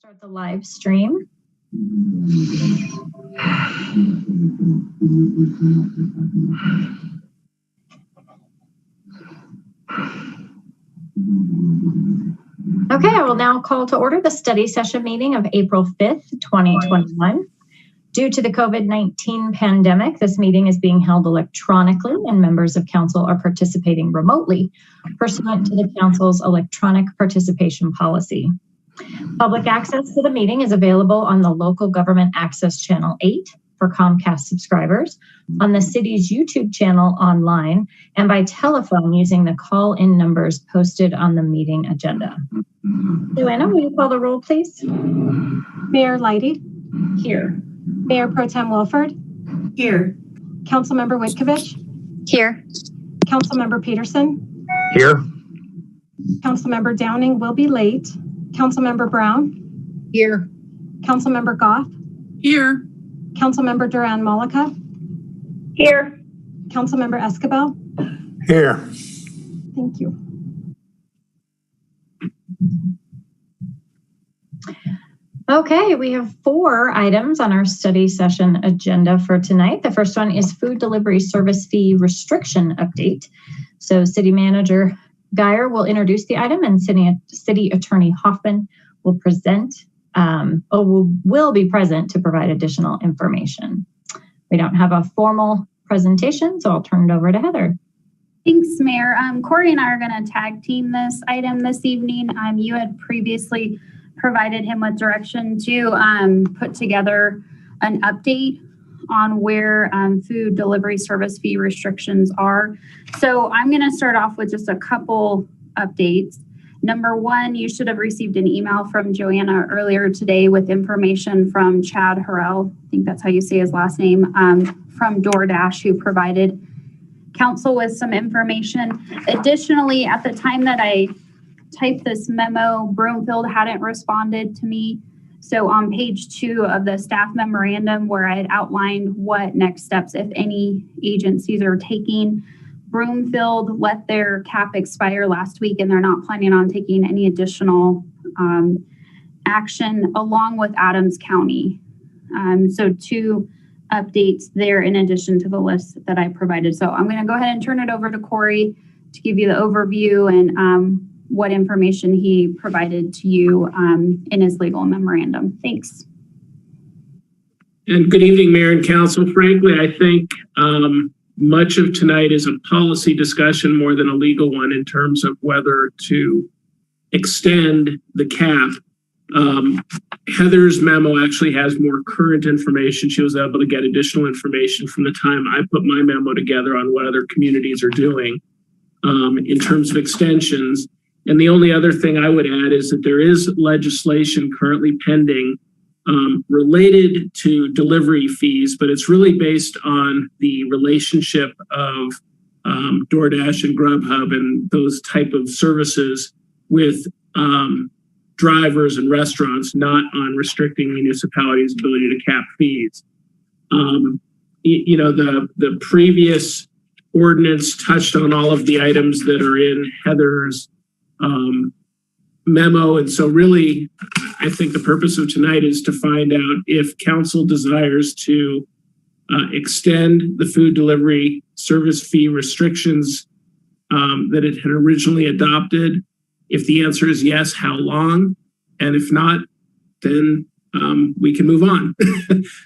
Start the live stream. Okay, I will now call to order the study session meeting of April 5th, 2021. Due to the COVID-19 pandemic, this meeting is being held electronically and members of council are participating remotely pursuant to the council's electronic participation policy. Public access to the meeting is available on the Local Government Access Channel 8 for Comcast subscribers, on the city's YouTube channel online, and by telephone using the call-in numbers posted on the meeting agenda. Joanna, will you call the roll, please? Mayor Leidy? Here. Mayor Pro Tem Wilford? Here. Councilmember Witkovich? Here. Councilmember Peterson? Here. Councilmember Downing will be late. Councilmember Brown? Here. Councilmember Goff? Here. Councilmember Duran Malika? Here. Councilmember Escabel? Here. Thank you. Okay, we have 4 items on our study session agenda for tonight. The first one is food delivery service fee restriction update. So City Manager Geyer will introduce the item and City Attorney Hoffman will will be present to provide additional information. We don't have a formal presentation, so I'll turn it over to Heather. Thanks, Mayor. Corey and I are going to tag team this item this evening. You had previously provided him with direction to put together an update on where food delivery service fee restrictions are. So I'm going to start off with just a couple updates. Number 1, you should have received an email from Joanna earlier today with information from Chad Harrell, I think that's how you say his last name, from DoorDash, who provided council with some information. Additionally, at the time that I typed this memo, Broomfield hadn't responded to me. So on page 2 of the staff memorandum where I had outlined what next steps, if any, agencies are taking, Broomfield let their cap expire last week and they're not planning on taking any additional action along with Adams County. So 2 updates there in addition to the list that I provided. So I'm going to go ahead and turn it over to Corey to give you the overview and what information he provided to you in his legal memorandum. Thanks. And good evening, Mayor and Council. Frankly, I think much of tonight is a policy discussion more than a legal one in terms of whether to extend the cap. Heather's memo actually has more current information. She was able to get additional information from the time I put my memo together on what other communities are doing in terms of extensions. And the only other thing I would add is that there is legislation currently pending related to delivery fees, but it's really based on the relationship of DoorDash and Grubhub and those type of services with drivers and restaurants, not on restricting municipalities' ability to cap fees. The previous ordinance touched on all of the items that are in Heather's memo. And so really, I think the purpose of tonight is to find out if council desires to extend the food delivery service fee restrictions that it had originally adopted. If the answer is yes, how long? And if not, then we can move on.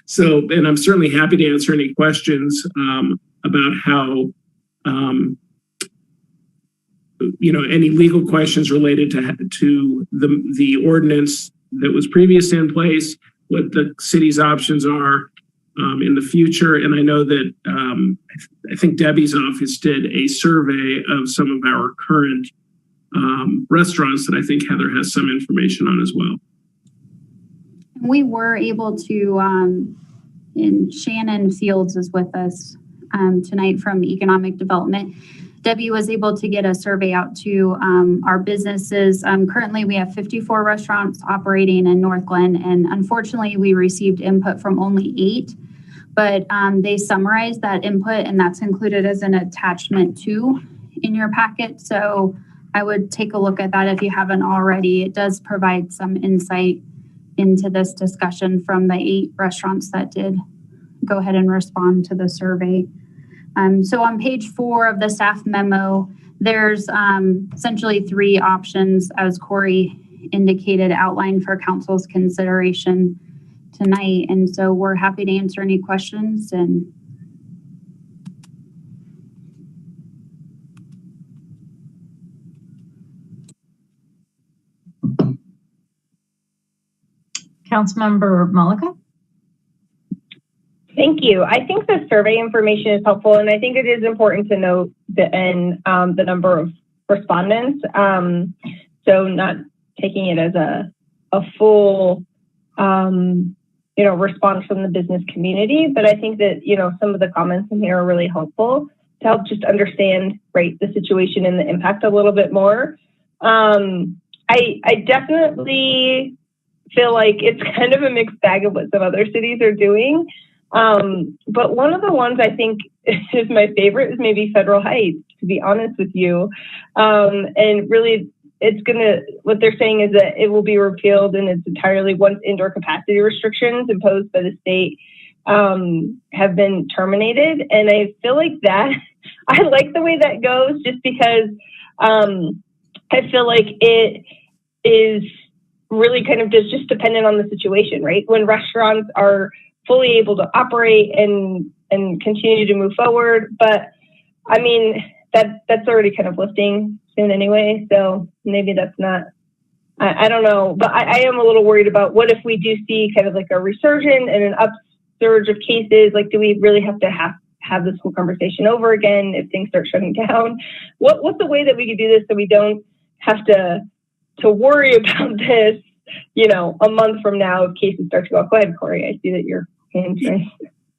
So, and I'm certainly happy to answer any questions about how any legal questions related to the ordinance that was previously in place, what the city's options are in the future. And I know that I think Debbie's office did a survey of some of our current restaurants that I think Heather has some information on as well. We were able to, and Shannon Fields is with us tonight from Economic Development. Debbie was able to get a survey out to our businesses. Currently, we have 54 restaurants operating in Northglenn, and unfortunately, we received input from only 8, but they summarized that input, and that's included as an attachment 2 in your packet. So I would take a look at that if you haven't already. It does provide some insight into this discussion from the 8 restaurants that did go ahead and respond to the survey. So on page 4 of the staff memo, there's essentially 3 options, as Corey indicated, outlined for council's consideration tonight. And so we're happy to answer any questions. And Councilmember Malika. Thank you. I think the survey information is helpful, and I think it is important to note the number of respondents. So not taking it as a full, response from the business community, but I think that, some of the comments in here are really helpful to help just understand, right, the situation and the impact a little bit more. I definitely feel like it's kind of a mixed bag of what some other cities are doing. But one of the ones I think is my favorite is maybe Federal Heights, to be honest with you. And really, what they're saying is that it will be repealed in its entirely once indoor capacity restrictions imposed by the state have been terminated. And I feel like I like the way that goes, just because I feel like it is really kind of just dependent on the situation, right? When restaurants are fully able to operate and continue to move forward. But I mean, that's already kind of lifting soon anyway. So maybe that's not, I don't know, but I am a little worried about what if we do see kind of like a resurgence and an upsurge of cases. Like, do we really have to have this whole conversation over again if things start shutting down? What's the way that we could do this so we don't have to worry about this, a month from now if cases start to go up? Go ahead, Corey. I see that your hand's raised.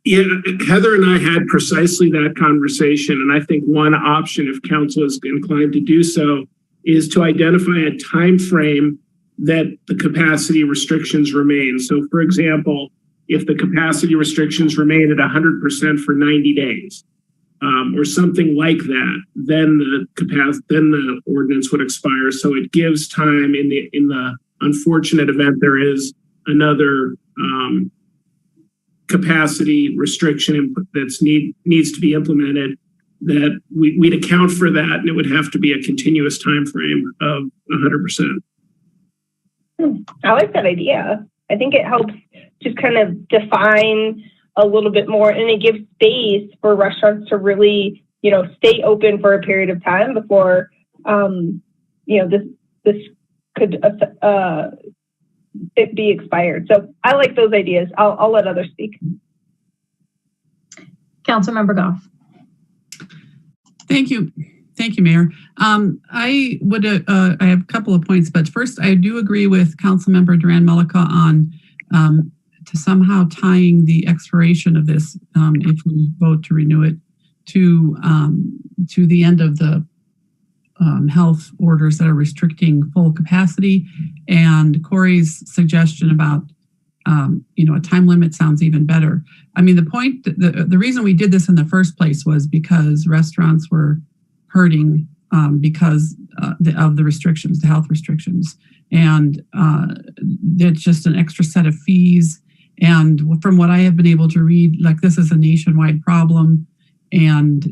Yeah, Heather and I had precisely that conversation. And I think one option, if council is inclined to do so, is to identify a time frame that the capacity restrictions remain. So, for example, if the capacity restrictions remain at 100% for 90 days, or something like that, then the ordinance would expire. So it gives time in the unfortunate event there is another capacity restriction that's needs to be implemented, that we'd account for that, and it would have to be a continuous time frame of 100%. I like that idea. I think it helps just kind of define a little bit more, and it gives space for restaurants to really, stay open for a period of time before, this could it be expired. So I like those ideas. I'll let others speak. Councilmember Goff. Thank you, Mayor. I have a couple of points, but first I do agree with Councilmember Duran Malika on to somehow tying the expiration of this, if we vote to renew it, to the end of the health orders that are restricting full capacity. And Corey's suggestion about a time limit sounds even better. I mean, the reason we did this in the first place was because restaurants were hurting because of the restrictions, the health restrictions, and it's just an extra set of fees. And from what I have been able to read, like, this is a nationwide problem, and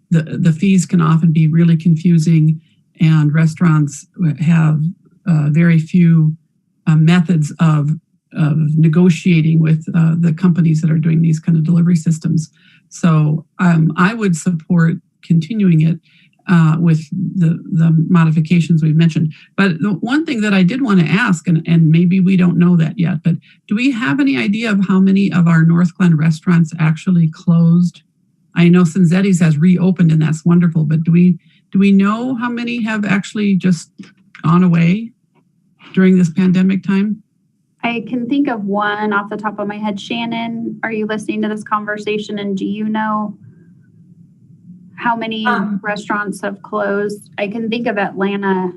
the fees can often be really confusing, and restaurants have very few methods of negotiating with the companies that are doing these kind of delivery systems. So I would support continuing it with the modifications we've mentioned. But the one thing that I did want to ask, and maybe we don't know that yet, but do we have any idea of how many of our Northglenn restaurants actually closed? I know Cinzetti's has reopened, and that's wonderful, but do we know how many have actually just gone away during this pandemic time? I can think of one off the top of my head. Shannon, are you listening to this conversation, and do you know how many restaurants have closed? I can think of Atlanta.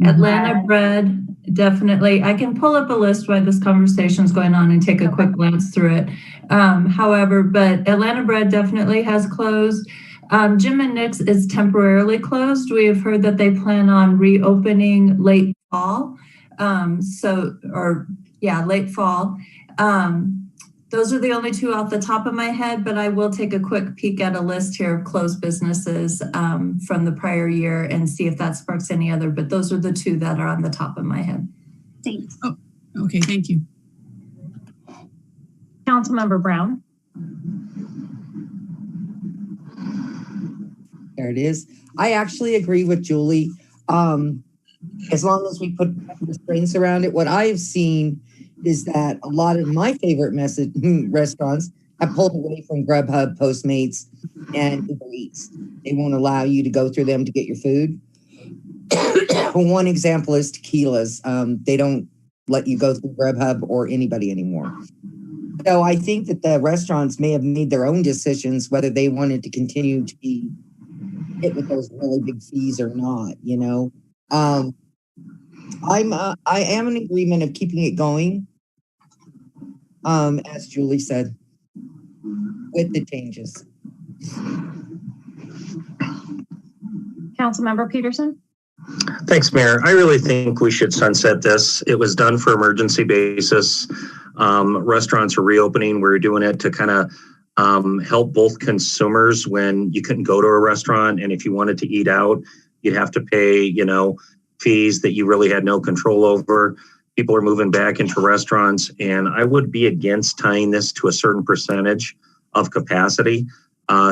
Atlanta Bread, definitely. I can pull up a list while this conversation is going on and take a quick glance through it. However, but Atlanta Bread definitely has closed. Jim and Nick's is temporarily closed. We have heard that they plan on reopening late fall. Late fall. Those are the only two off the top of my head, but I will take a quick peek at a list here of closed businesses from the prior year and see if that sparks any other, but those are the two that are on the top of my head. Thanks. Oh, okay, thank you. Councilmember Brown. There it is. I actually agree with Julie. As long as we put restraints around it, what I have seen is that a lot of my favorite restaurants have pulled away from Grubhub, Postmates, and Uber Eats. They won't allow you to go through them to get your food. One example is tequilas. They don't let you go through Grubhub or anybody anymore. So I think that the restaurants may have made their own decisions whether they wanted to continue to be hit with those really big fees or not, you know. I am in agreement of keeping it going, as Julie said, with the changes. Councilmember Peterson. Thanks, Mayor. I really think we should sunset this. It was done for emergency basis. Restaurants are reopening. We're doing it to kind of help both consumers when you couldn't go to a restaurant, and if you wanted to eat out, you'd have to pay, you know, fees that you really had no control over. People are moving back into restaurants, and I would be against tying this to a certain percentage of capacity,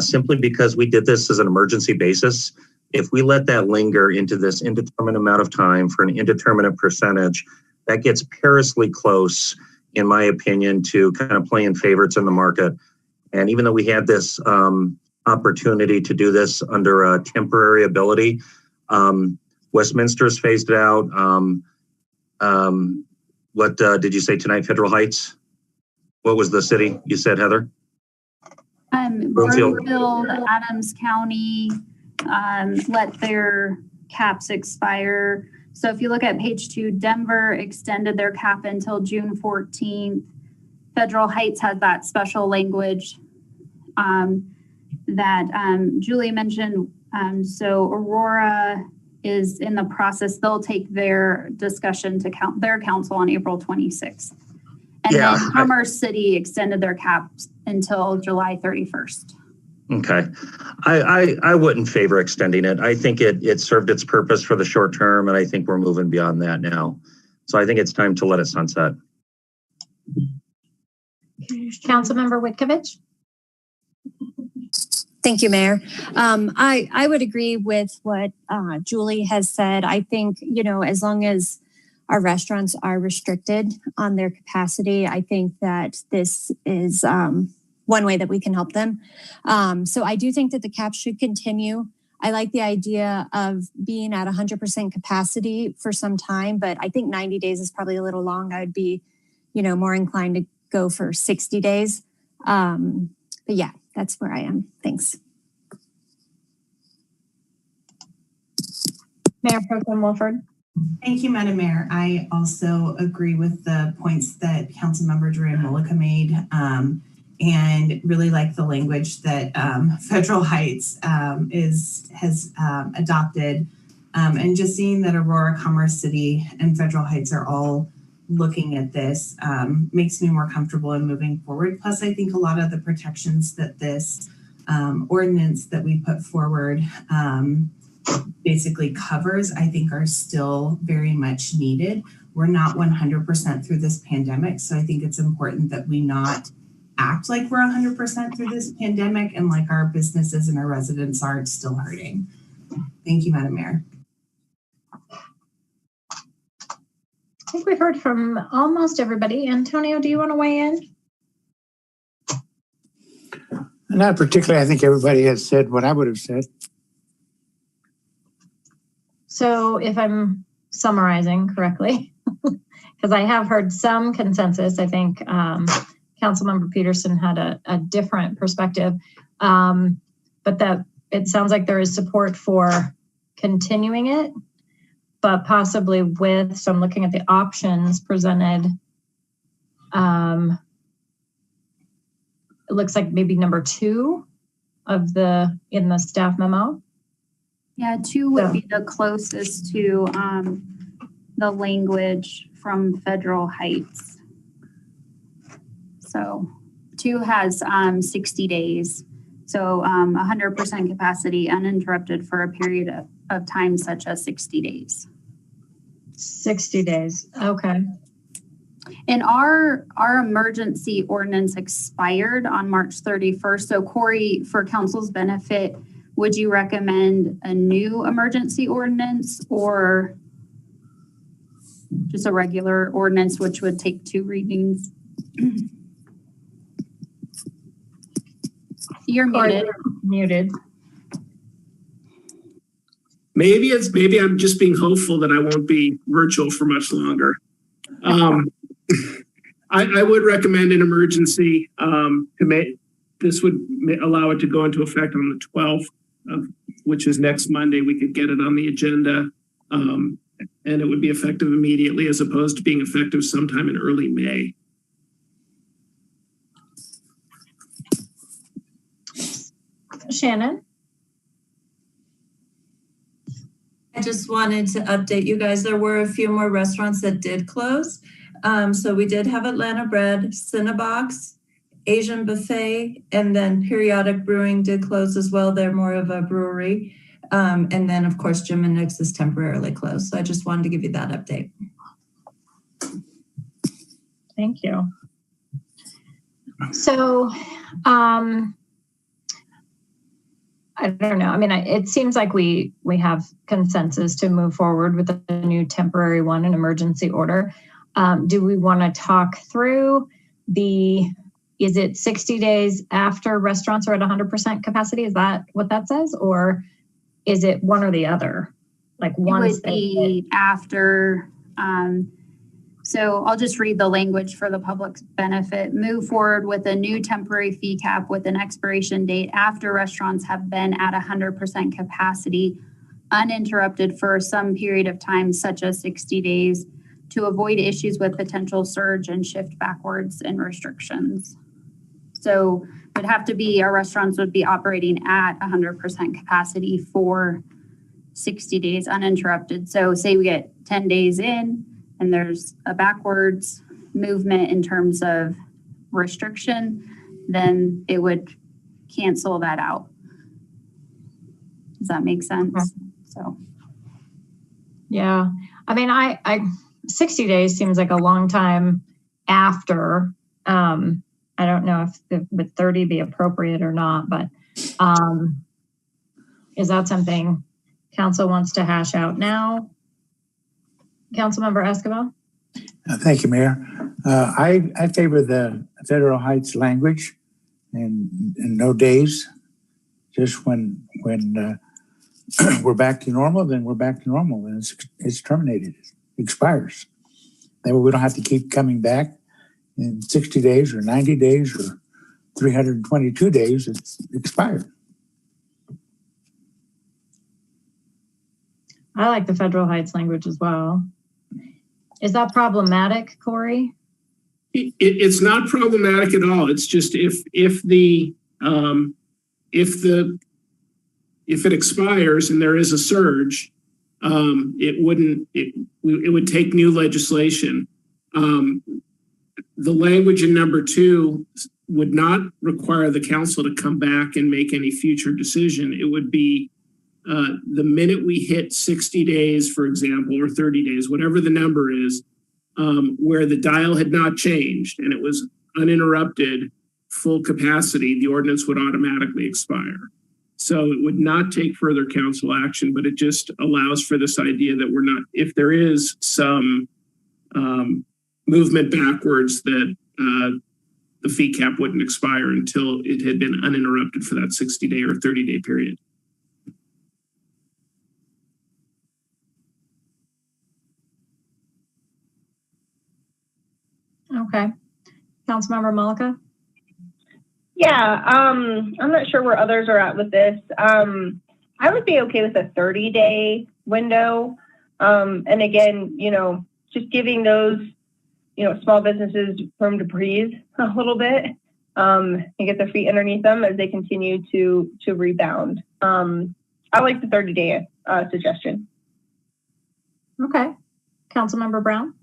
simply because we did this as an emergency basis. If we let that linger into this indeterminate amount of time for an indeterminate percentage, that gets perilously close, in my opinion, to kind of playing favorites in the market. And even though we had this opportunity to do this under a temporary ability, Westminster's phased it out. What did you say tonight, Federal Heights? What was the city you said, Heather? Broomfield, Adams County let their caps expire. So if you look at page 2, Denver extended their cap until June 14th. Federal Heights has that special language that Julie mentioned. So Aurora is in the process. They'll take their discussion to their council on April 26th. And then Commerce City extended their caps until July 31st. Okay. I wouldn't favor extending it. I think it served its purpose for the short term, and I think we're moving beyond that now. So I think it's time to let it sunset. Councilmember Witkovich. Thank you, Mayor. I would agree with what Julie has said. I think, you know, as long as our restaurants are restricted on their capacity, I think that this is one way that we can help them. So I do think that the cap should continue. I like the idea of being at 100% capacity for some time, but I think 90 days is probably a little long. I would be, you know, more inclined to go for 60 days. But yeah, that's where I am. Thanks. Mayor Pro Tem Wilford. Thank you, Madam Mayor. I also agree with the points that Councilmember Duran Mullica made, and really like the language that Federal Heights has adopted, and just seeing that Aurora, Commerce City, and Federal Heights are all looking at this makes me more comfortable in moving forward. Plus, I think a lot of the protections that this ordinance that we put forward basically covers, I think are still very much needed. We're not 100% through this pandemic, so I think it's important that we not act like we're 100% through this pandemic and like our businesses and our residents aren't still hurting. Thank you, Madam Mayor. I think we've heard from almost everybody. Antonio, do you want to weigh in? Not particularly. I think everybody has said what I would have said. So if I'm summarizing correctly, because I have heard some consensus, I think Councilmember Peterson had a different perspective, but that it sounds like there is support for continuing it, but possibly with, so I'm looking at the options presented. It looks like maybe number 2 of in the staff memo. Yeah, 2 would be the closest to the language from Federal Heights. So 2 has 60 days. So 100% capacity uninterrupted for a period of time such as 60 days. 60 days. Okay. And our emergency ordinance expired on March 31st. So Corey, for council's benefit, would you recommend a new emergency ordinance or just a regular ordinance, which would take 2 readings? You're muted. Muted. Maybe I'm just being hopeful that I won't be virtual for much longer. I would recommend an emergency to make this would allow it to go into effect on the 12th, which is next Monday. We could get it on the agenda, and it would be effective immediately as opposed to being effective sometime in early May. Shannon? I just wanted to update you guys. There were a few more restaurants that did close. So we did have Atlanta Bread, Cinnebox, Asian Buffet, and then Periodic Brewing did close as well. They're more of a brewery. And then, of course, Jim and Nick's is temporarily closed. So I just wanted to give you that update. Thank you. So, I don't know. I mean, it seems like we have consensus to move forward with a new temporary one, an emergency order. Do we want to talk through is it 60 days after restaurants are at 100% capacity? Is that what that says? Or is it one or the other? Like one would be after. So I'll just read the language for the public's benefit. Move forward with a new temporary fee cap with an expiration date after restaurants have been at 100% capacity, uninterrupted for some period of time, such as 60 days, to avoid issues with potential surge and shift backwards in restrictions. So it would have to be, our restaurants would be operating at 100% capacity for 60 days uninterrupted. So say we get 10 days in, and there's a backwards movement in terms of restriction, then it would cancel that out. Does that make sense? Okay. So, yeah, I mean, I 60 days seems like a long time after. I don't know if would 30 be appropriate or not, but is that something council wants to hash out now? Councilmember Escobar? Thank you, Mayor. I favor the Federal Heights language and no days. Just when we're back to normal, then we're back to normal, and it's terminated, it expires. That way we don't have to keep coming back in 60 days or 90 days or 322 days. It's expired. I like the Federal Heights language as well. Is that problematic, Corey? It's not problematic at all. It's just if it expires and there is a surge, it would take new legislation. The language in number 2 would not require the council to come back and make any future decision. It would be the minute we hit 60 days, for example, or 30 days, whatever the number is, where the dial had not changed and it was uninterrupted full capacity, the ordinance would automatically expire. So it would not take further council action, but it just allows for this idea that we're not, if there is some movement backwards, that the fee cap wouldn't expire until it had been uninterrupted for that 60-day or 30-day period. Okay. Councilmember Malika? Yeah, I'm not sure where others are at with this. I would be okay with a 30-day window. And again, just giving those, small businesses room to breathe a little bit and get their feet underneath them as they continue to rebound. I like the 30-day suggestion. Okay. Councilmember Brown?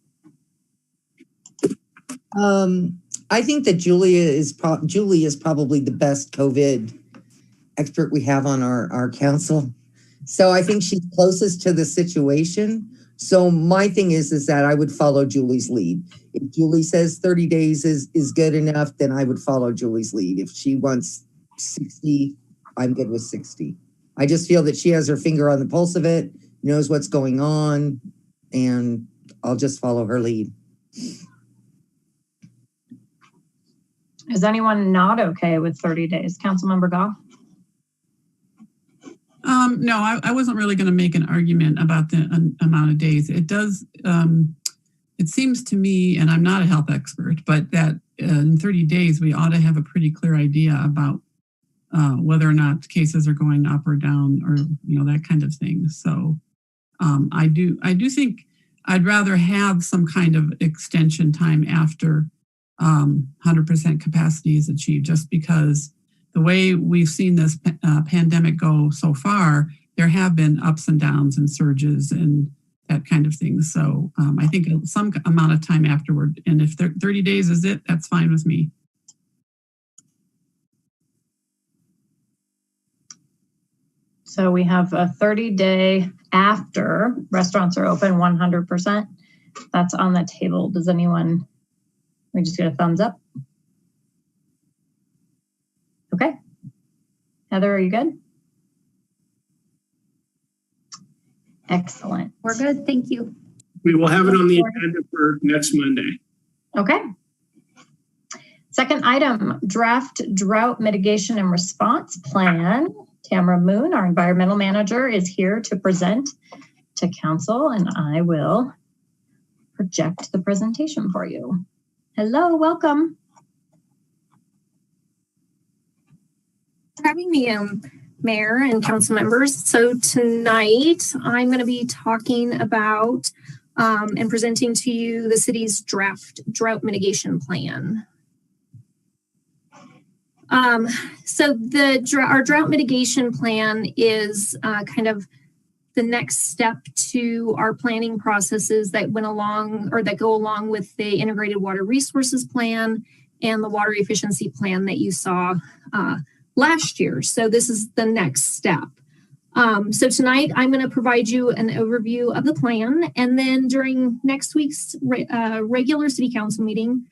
I think that Julie is probably the best COVID expert we have on our council. So I think she's closest to the situation. So my thing is that I would follow Julie's lead. If Julie says 30 days is good enough, then I would follow Julie's lead. If she wants 60, I'm good with 60. I just feel that she has her finger on the pulse of it, knows what's going on, and I'll just follow her lead. Is anyone not okay with 30 days? Councilmember Goff? No, I wasn't really going to make an argument about the amount of days. It does, it seems to me, and I'm not a health expert, but that in 30 days, we ought to have a pretty clear idea about whether or not cases are going up or down, or that kind of thing. So I do think I'd rather have some kind of extension time after 100% capacity is achieved, just because the way we've seen this pandemic go so far, there have been ups and downs and surges and that kind of thing. So I think some amount of time afterward, and if 30 days is it, that's fine with me. So we have a 30-day after restaurants are open 100%. That's on the table. Does anyone, we just get a thumbs up? Okay. Heather, are you good? Excellent. We're good. Thank you. We will have it on the agenda for next Monday. Okay. Second item, draft drought mitigation and response plan. Tamara Moon, our environmental manager, is here to present to council, and I will project the presentation for you. Hello, welcome. For having me, Mayor and council members. So tonight I'm going to be talking about and presenting to you the city's draft drought mitigation plan. So our drought mitigation plan is kind of the next step to our planning processes that went along, or that go along with the integrated water resources plan and the water efficiency plan that you saw last year. So this is the next step. So tonight I'm going to provide you an overview of the plan, and then during next week's regular city council meeting,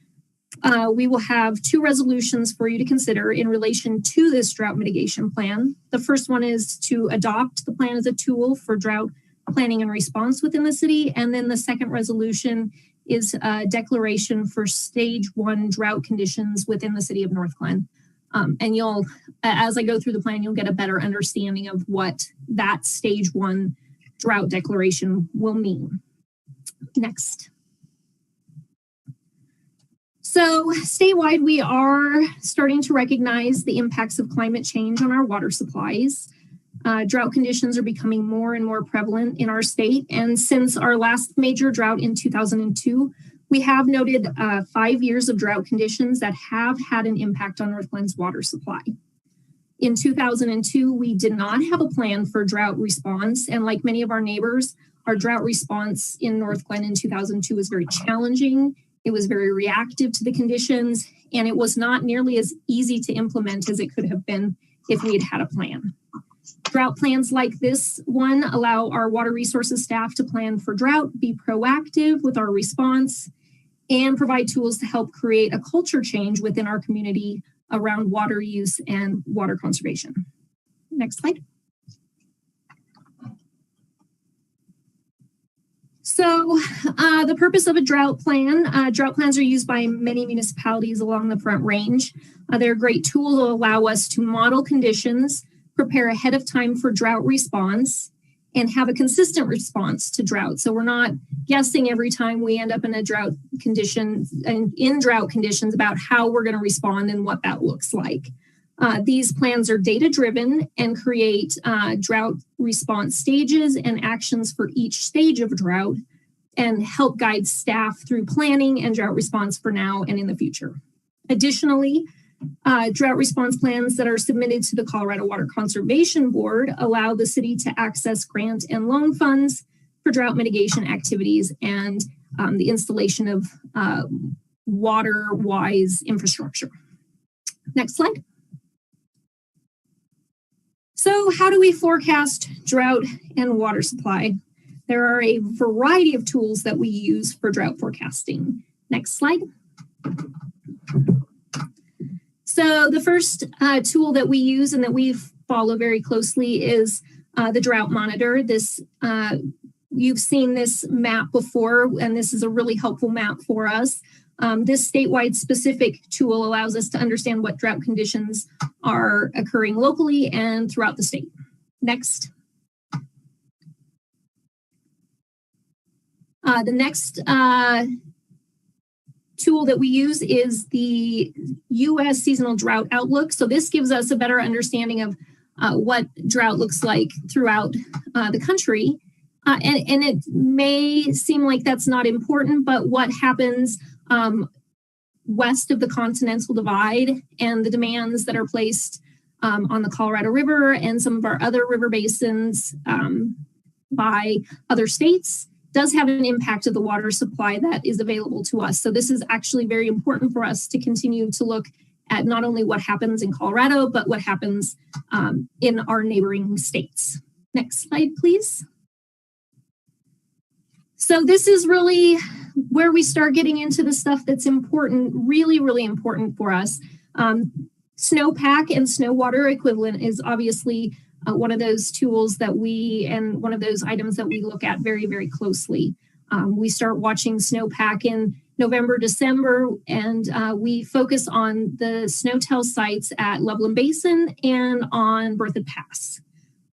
we will have two resolutions for you to consider in relation to this drought mitigation plan. The first one is to adopt the plan as a tool for drought planning and response within the city. And then the second resolution is a declaration for stage 1 drought conditions within the city of Northglenn. And you'll, as I go through the plan, you'll get a better understanding of what that stage 1 drought declaration will mean. Next. So statewide, we are starting to recognize the impacts of climate change on our water supplies. Drought conditions are becoming more and more prevalent in our state. And since our last major drought in 2002, we have noted 5 years of drought conditions that have had an impact on Northglenn's water supply. In 2002, we did not have a plan for drought response. And like many of our neighbors, our drought response in Northglenn in 2002 was very challenging. It was very reactive to the conditions, and it was not nearly as easy to implement as it could have been if we had had a plan. Drought plans like this one allow our water resources staff to plan for drought, be proactive with our response, and provide tools to help create a culture change within our community around water use and water conservation. Next slide. So the purpose of a drought plan, drought plans are used by many municipalities along the Front Range. They're a great tool to allow us to model conditions, prepare ahead of time for drought response, and have a consistent response to drought. So we're not guessing every time we end up in a drought condition and in drought conditions about how we're going to respond and what that looks like. These plans are data-driven and create drought response stages and actions for each stage of drought, and help guide staff through planning and drought response for now and in the future. Additionally, drought response plans that are submitted to the Colorado Water Conservation Board allow the city to access grant and loan funds for drought mitigation activities and the installation of water-wise infrastructure. Next slide. So how do we forecast drought and water supply? There are a variety of tools that we use for drought forecasting. Next slide. So the first tool that we use and that we follow very closely is the Drought Monitor. This you've seen this map before, and this is a really helpful map for us. This statewide specific tool allows us to understand what drought conditions are occurring locally and throughout the state. Next. The next tool that we use is the U.S. Seasonal Drought Outlook. So this gives us a better understanding of what drought looks like throughout the country. And it may seem like that's not important, but what happens west of the Continental Divide and the demands that are placed on the Colorado River and some of our other river basins by other states does have an impact of the water supply that is available to us. So this is actually very important for us to continue to look at not only what happens in Colorado, but what happens in our neighboring states. Next slide, please. So this is really where we start getting into the stuff that's important, really, really important for us. Snowpack and snow water equivalent is obviously one of those tools that and one of those items that we look at very, very closely. We start watching snowpack in November, December, and we focus on the snowtail sites at Loveland Basin and on Berthoud Pass.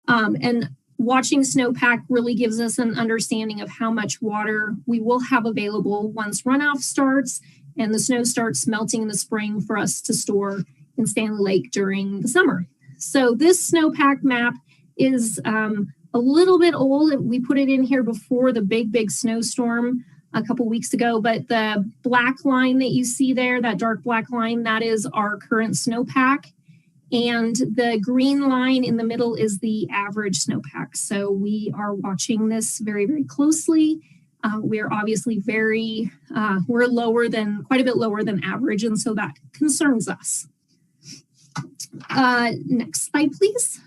And watching snowpack really gives us an understanding of how much water we will have available once runoff starts and the snow starts melting in the spring for us to store in Stanley Lake during the summer. So this snowpack map is a little bit old. We put it in here before the big snowstorm a couple weeks ago, but the black line that you see there, that dark black line, that is our current snowpack. And the green line in the middle is the average snowpack. So we are watching this very, very closely. We're obviously we're quite a bit lower than average. And so that concerns us. Next slide, please.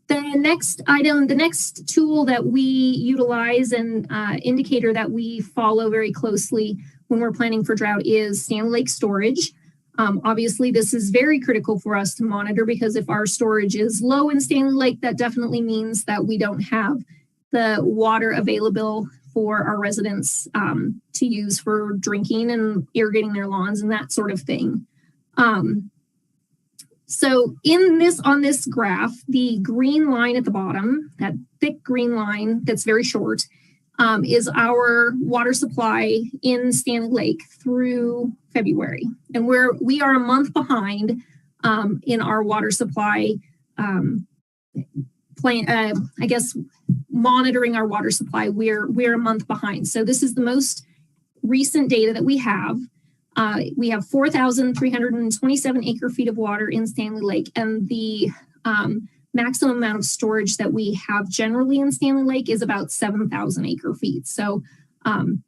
The next item, the next tool that we utilize and indicator that we follow very closely when we're planning for drought is Stanley Lake storage. Obviously, this is very critical for us to monitor because if our storage is low in Stanley Lake, that definitely means that we don't have the water available for our residents to use for drinking and irrigating their lawns and that sort of thing. So on this graph, the green line at the bottom, that thick green line that's very short, is our water supply in Stanley Lake through February. And we are a month behind in our water supply monitoring our water supply. We're a month behind. So this is the most recent data that we have. We have 4,327 acre feet of water in Stanley Lake, and the maximum amount of storage that we have generally in Stanley Lake is about 7,000 acre feet. So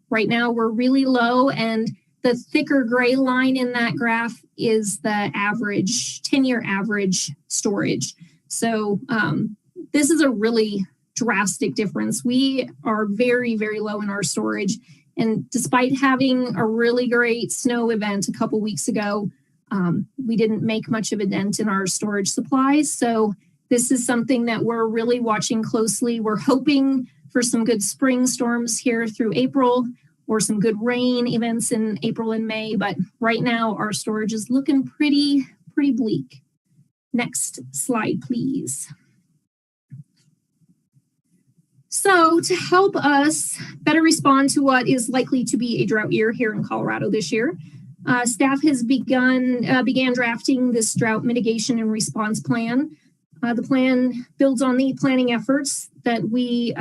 right now we're really low, and the thicker gray line in that graph is the average 10-year average storage. So this is a really drastic difference. We are very, very low in our storage. And despite having a really great snow event a couple weeks ago, we didn't make much of a dent in our storage supplies. So this is something that we're really watching closely. We're hoping for some good spring storms here through April or some good rain events in April and May. But right now, our storage is looking pretty bleak. Next slide, please. So to help us better respond to what is likely to be a drought year here in Colorado this year, staff has began drafting this drought mitigation and response plan. The plan builds on the planning efforts that we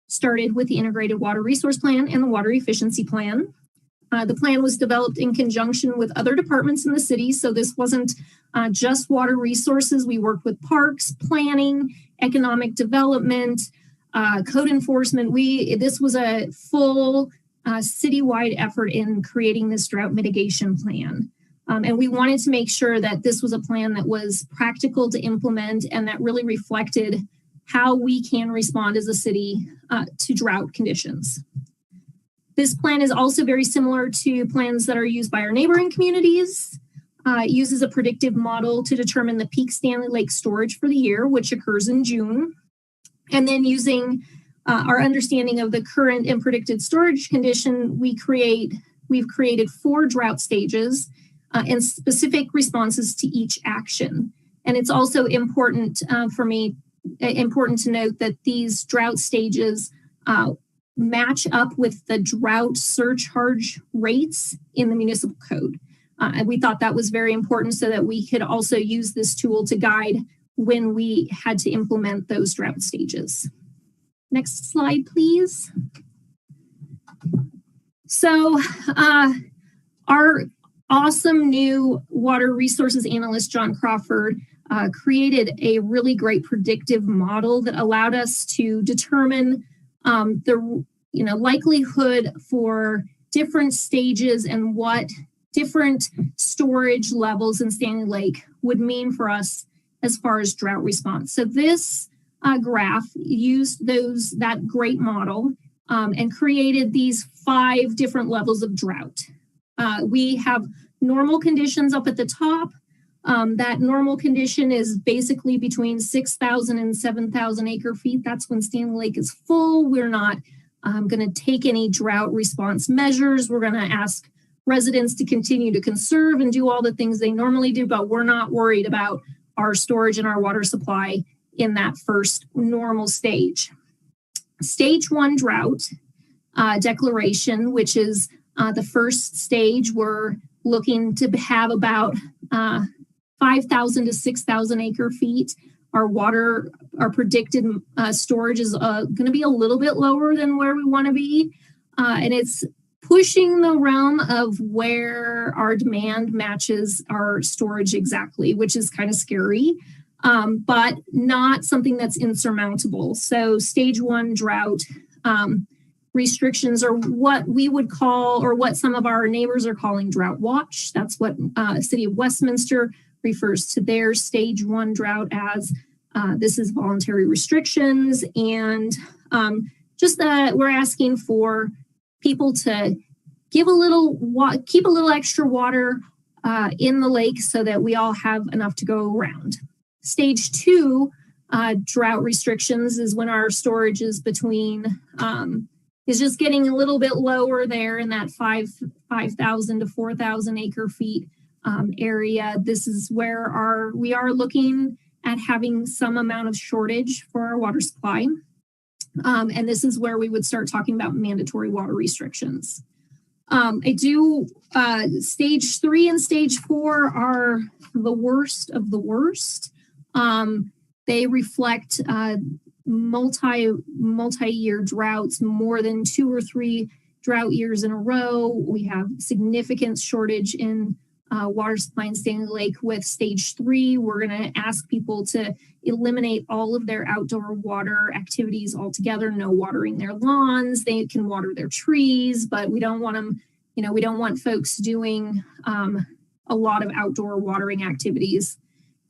started with the Integrated Water Resource Plan and the Water Efficiency Plan. The plan was developed in conjunction with other departments in the city. So this wasn't just water resources. We worked with parks, planning, economic development, code enforcement. This was a full citywide effort in creating this drought mitigation plan. And we wanted to make sure that this was a plan that was practical to implement and that really reflected how we can respond as a city to drought conditions. This plan is also very similar to plans that are used by our neighboring communities. It uses a predictive model to determine the peak Stanley Lake storage for the year, which occurs in June. And then using our understanding of the current and predicted storage condition, we've created 4 drought stages and specific responses to each action. And it's also important to note that these drought stages match up with the drought surcharge rates in the municipal code. And we thought that was very important so that we could also use this tool to guide when we had to implement those drought stages. Next slide, please. So our awesome new water resources analyst, John Crawford, created a really great predictive model that allowed us to determine the likelihood for different stages and what different storage levels in Stanley Lake would mean for us as far as drought response. So this graph used that great model and created these 5 different levels of drought. We have normal conditions up at the top. That normal condition is basically between 6,000 and 7,000 acre feet. That's when Stanley Lake is full. We're not going to take any drought response measures. We're going to ask residents to continue to conserve and do all the things they normally do, but we're not worried about our storage and our water supply in that first normal stage. Stage 1 drought declaration, which is the first stage, we're looking to have about 5,000 to 6,000 acre feet. Our predicted storage is going to be a little bit lower than where we want to be. And it's pushing the realm of where our demand matches our storage exactly, which is kind of scary, but not something that's insurmountable. So stage 1 drought restrictions are what we would call, or what some of our neighbors are calling, drought watch. That's what City of Westminster refers to their stage 1 drought as. This is voluntary restrictions, and we're asking for people to keep a little extra water in the lake so that we all have enough to go around. Stage 2 drought restrictions is when our storage is is just getting a little bit lower there in that 5,000 to 4,000 acre feet area. This is where we are looking at having some amount of shortage for our water supply. And this is where we would start talking about mandatory water restrictions. Stage 3 and stage 4 are the worst of the worst. They reflect multi-year droughts, more than 2 or 3 drought years in a row. We have significant shortage in water supply in Stanley Lake. With stage 3, we're going to ask people to eliminate all of their outdoor water activities altogether. No watering their lawns. They can water their trees, but we don't want them, we don't want folks doing a lot of outdoor watering activities.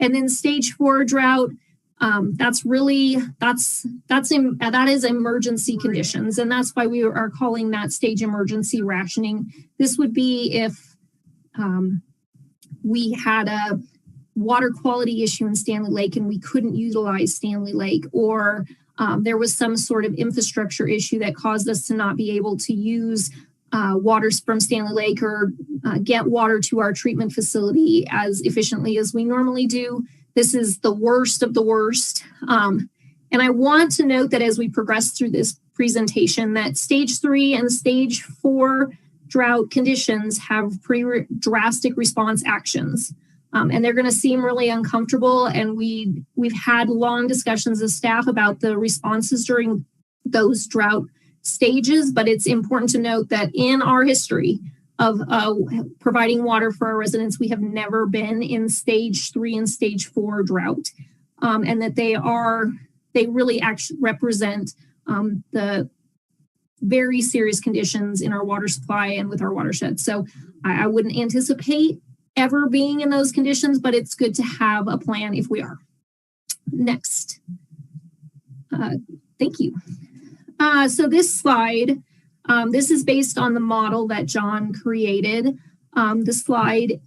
And then stage 4 drought, that is emergency conditions. And that's why we are calling that stage emergency rationing. This would be if we had a water quality issue in Stanley Lake and we couldn't utilize Stanley Lake, or there was some sort of infrastructure issue that caused us to not be able to use water from Stanley Lake or get water to our treatment facility as efficiently as we normally do. This is the worst of the worst. And I want to note that as we progress through this presentation, that stage 3 and stage 4 drought conditions have pretty drastic response actions. And they're going to seem really uncomfortable. And we've had long discussions as staff about the responses during those drought stages. But it's important to note that in our history, of providing water for our residents. We have never been in stage 3 and stage 4 drought, and that they really actually represent the very serious conditions in our water supply and with our watershed. So I wouldn't anticipate ever being in those conditions, but it's good to have a plan if we are. Next. Thank you. So this slide, this is based on the model that John created. The slide,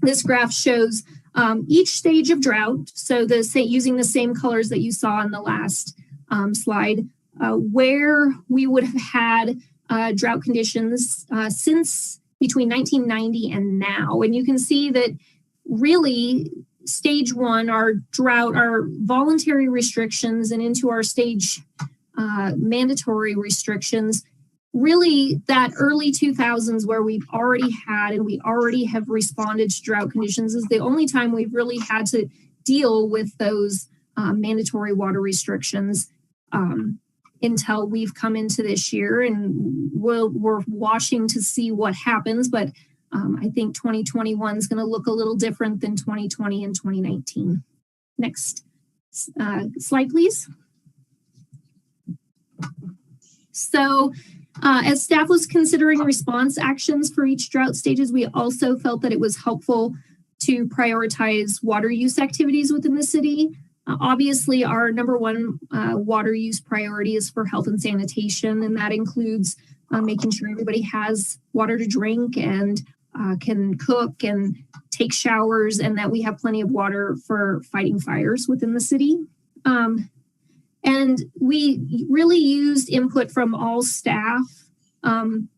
this graph shows each stage of drought. So using the same colors that you saw in the last slide, where we would have had drought conditions since between 1990 and now. And you can see that really stage 1, our drought, our voluntary restrictions and into our stage mandatory restrictions, really that early 2000s where we've already had and we already have responded to drought conditions is the only time we've really had to deal with those mandatory water restrictions until we've come into this year, and we're watching to see what happens. But I think 2021 is going to look a little different than 2020 and 2019. Next slide, please. So as staff was considering response actions for each drought stages, we also felt that it was helpful to prioritize water use activities within the city. Obviously, our number one water use priority is for health and sanitation, and that includes making sure everybody has water to drink and can cook and take showers, and that we have plenty of water for fighting fires within the city. And we really used input from all staff on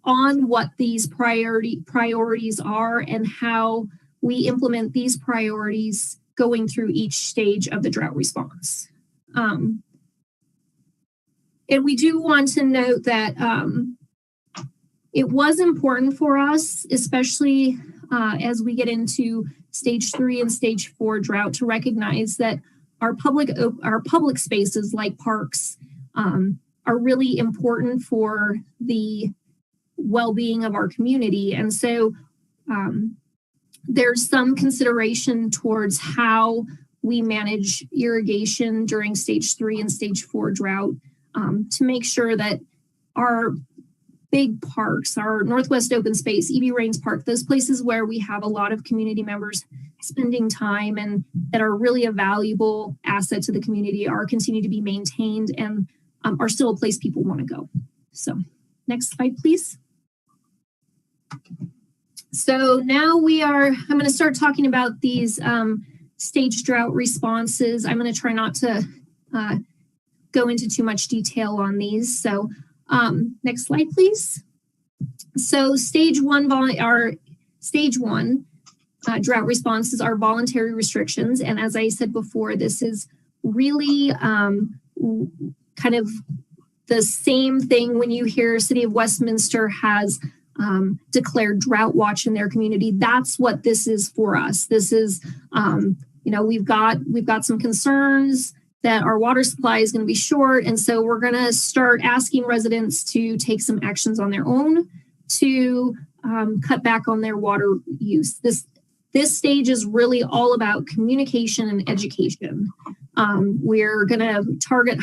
what these priorities are and how we implement these priorities going through each stage of the drought response. And we do want to note that it was important for us, especially as we get into stage 3 and stage 4 drought, to recognize that our public spaces like parks are really important for the well-being of our community. And so there's some consideration towards how we manage irrigation during stage 3 and stage 4 drought to make sure that our big parks, our Northwest Open Space, E.B. Raines Park, those places where we have a lot of community members spending time and that are really a valuable asset to the community, are continue to be maintained and are still a place people want to go. So next slide, please. So now I'm going to start talking about these stage drought responses. I'm going to try not to go into too much detail on these. So next slide, please. So stage 1 drought responses are voluntary restrictions. And as I said before, this is really kind of the same thing when you hear City of Westminster has declared drought watch in their community. That's what this is for us. This is, we've got some concerns that our water supply is going to be short. And so we're going to start asking residents to take some actions on their own to cut back on their water use. This stage is really all about communication and education. We're going to target,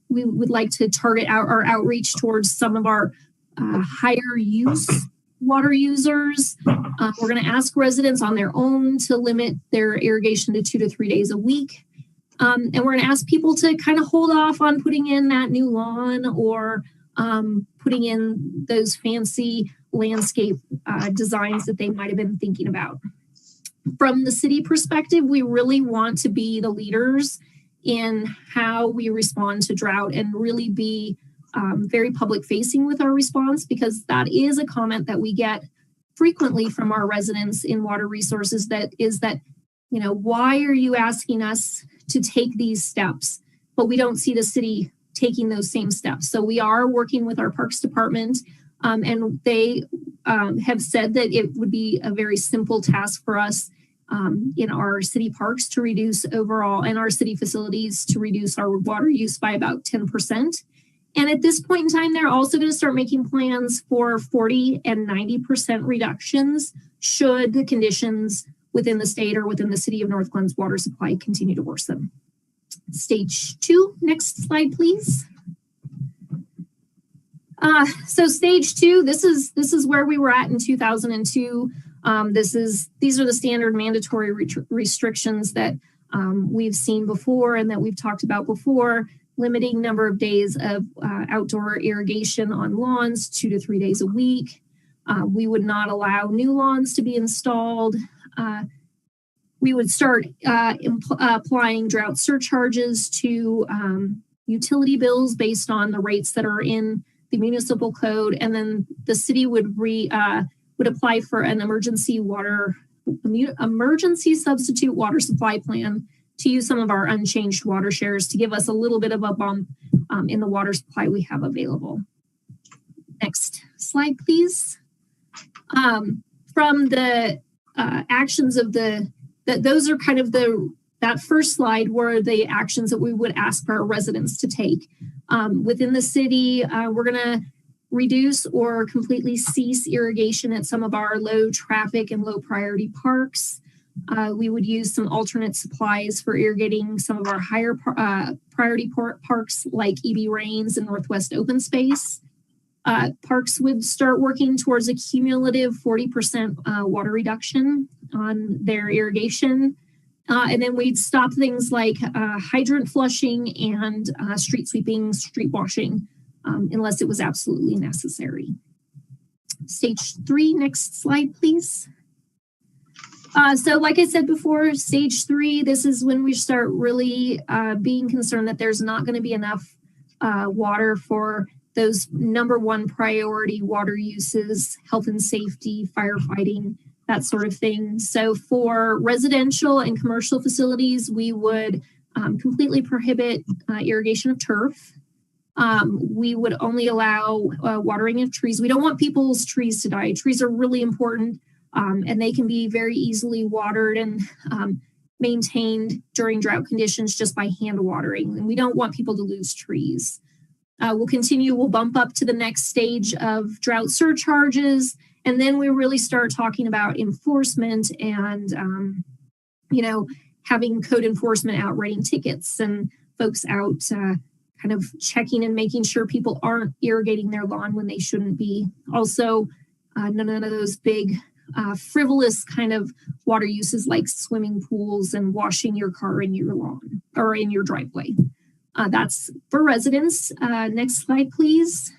we would like to target our outreach towards some of our higher use water users. We're going to ask residents on their own to limit their irrigation to 2 to 3 days a week. And we're going to ask people to kind of hold off on putting in that new lawn or putting in those fancy landscape designs that they might have been thinking about. From the city perspective, we really want to be the leaders in how we respond to drought and really be very public facing with our response, because that is a comment that we get frequently from our residents in water resources, that is that, why are you asking us to take these steps, but we don't see the city taking those same steps. So we are working with our Parks Department, and they have said that it would be a very simple task for us in our city parks to reduce overall, and our city facilities to reduce our water use by about 10%. And at this point in time, they're also going to start making plans for 40 and 90% reductions should the conditions within the state or within the city of Northglenn's water supply continue to worsen. Stage 2, next slide, please. So stage 2, this is where we were at in 2002. These are the standard mandatory restrictions that we've seen before and that we've talked about before. Limiting number of days of outdoor irrigation on lawns, 2 to 3 days a week. We would not allow new lawns to be installed. We would start applying drought surcharges to utility bills based on the rates that are in the municipal code, and then the city would apply for an emergency substitute water supply plan to use some of our unchanged water shares to give us a little bit of a bump in the water supply we have available. Next slide, please. From the actions of those are kind of that first slide were the actions that we would ask for our residents to take. Within the city, we're gonna reduce or completely cease irrigation at some of our low traffic and low priority parks. We would use some alternate supplies for irrigating some of our higher priority parks like EB Rains and Northwest Open Space. Parks would start working towards a cumulative 40% water reduction on their irrigation. And then we'd stop things like hydrant flushing and street sweeping, street washing, unless it was absolutely necessary. Stage 3, next slide, please. So like I said before, stage 3, this is when we start really being concerned that there's not going to be enough water for those number 1 priority water uses, health and safety, firefighting, that sort of thing. So for residential and commercial facilities, we would completely prohibit irrigation of turf. We would only allow watering of trees. We don't want people's trees to die. Trees are really important. And they can be very easily watered and maintained during drought conditions just by hand watering. And we don't want people to lose trees. We'll bump up to the next stage of drought surcharges. And then we really start talking about enforcement and, having code enforcement out writing tickets and folks out kind of checking and making sure people aren't irrigating their lawn when they shouldn't be. Also, none of those big frivolous kind of water uses like swimming pools and washing your car in your lawn or in your driveway. That's for residents. Next slide, please.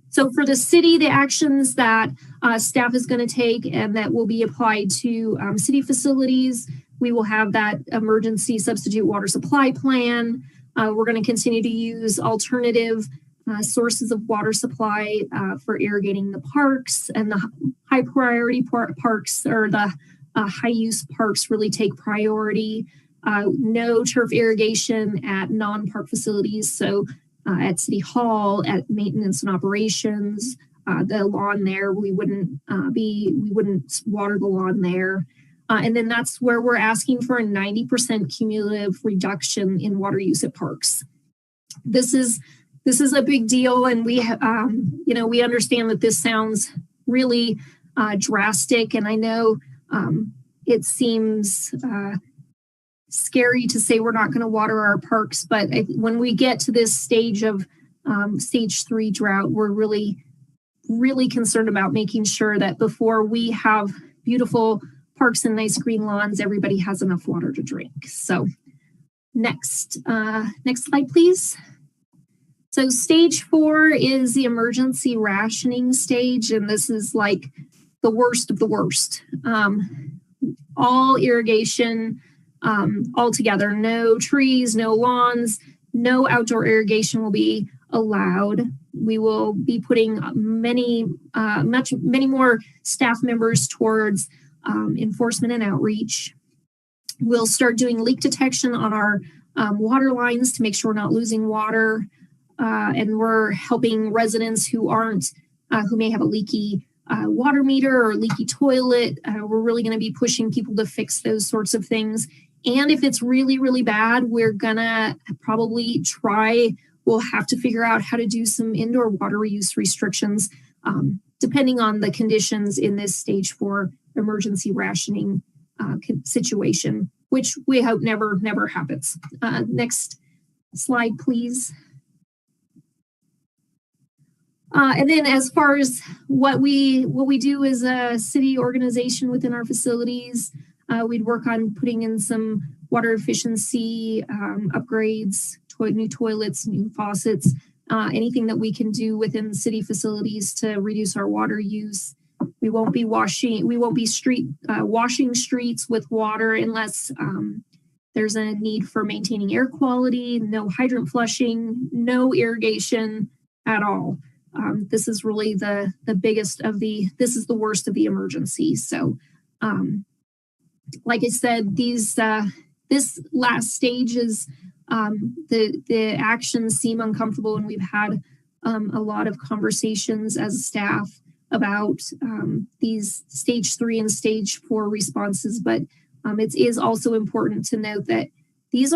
So for the city, the actions that staff is going to take and that will be applied to city facilities, we will have that emergency substitute water supply plan. We're going to continue to use alternative sources of water supply for irrigating the parks, and the high priority parks or the high use parks really take priority. No turf irrigation at non-park facilities. So at City Hall, at maintenance and operations, the lawn there, we wouldn't water the lawn there. And then that's where we're asking for a 90% cumulative reduction in water use at parks. This is a big deal, and we understand that this sounds really drastic, and I know it seems scary to say we're not going to water our parks, but when we get to this stage of stage 3 drought, we're really, really concerned about making sure that before we have beautiful parks and nice green lawns, everybody has enough water to drink. So next slide, please. So stage 4 is the emergency rationing stage, and this is like the worst of the worst. All irrigation altogether, no trees, no lawns, no outdoor irrigation will be allowed. We will be putting many more staff members towards enforcement and outreach. We'll start doing leak detection on our water lines to make sure we're not losing water. And we're helping residents who may have a leaky water meter or leaky toilet. We're really going to be pushing people to fix those sorts of things. And if it's really, really bad, we're gonna probably we'll have to figure out how to do some indoor water use restrictions, depending on the conditions in this stage 4 emergency rationing situation, which we hope never happens. Next slide, please. And then as far as what we do as a city organization within our facilities, we'd work on putting in some water efficiency upgrades, new toilets, new faucets, anything that we can do within city facilities to reduce our water use. We won't be washing streets with water unless there's a need for maintaining air quality, no hydrant flushing, no irrigation at all. This is really the worst of the emergencies. So, like I said, this last stage is the actions seem uncomfortable, and we've had a lot of conversations as staff about these stage 3 and stage 4 responses. But it is also important to note that this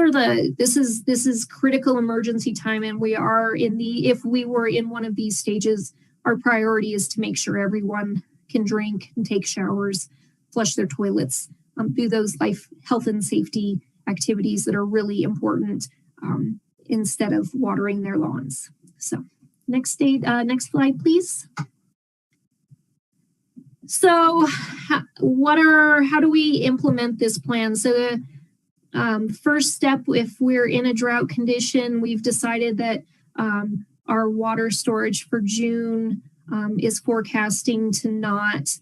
is critical emergency time, and if we were in one of these stages, our priority is to make sure everyone can drink and take showers, flush their toilets, do those health and safety activities that are really important instead of watering their lawns. So next slide, please. So how do we implement this plan? So the first step, if we're in a drought condition, we've decided that our water storage for June is forecasting to not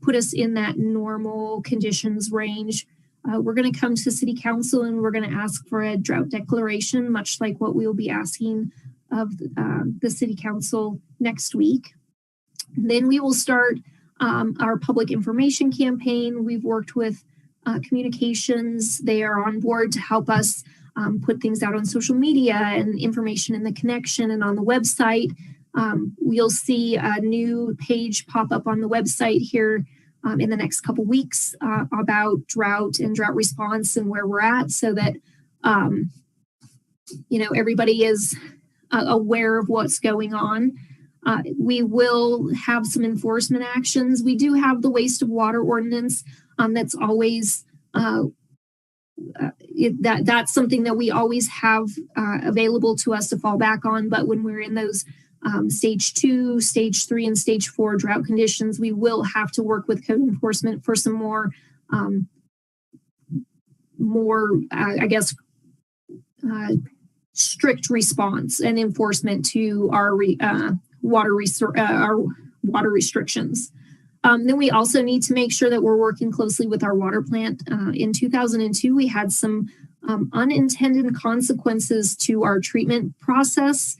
put us in that normal conditions range. We're going to come to City Council and we're going to ask for a drought declaration, much like what we'll be asking of the City Council next week. Then we will start our public information campaign. We've worked with communications. They are on board to help us put things out on social media and information in the connection and on the website. We'll see a new page pop up on the website here in the next couple weeks about drought and drought response and where we're at, so that everybody is aware of what's going on. We will have some enforcement actions. We do have the waste of water ordinance that's always that's something that we always have available to us to fall back on. But when we're in those stage 2, stage 3, and stage 4 drought conditions, we will have to work with code enforcement for some more strict response and enforcement to our water restrictions. Then we also need to make sure that we're working closely with our water plant. In 2002, we had some unintended consequences to our treatment process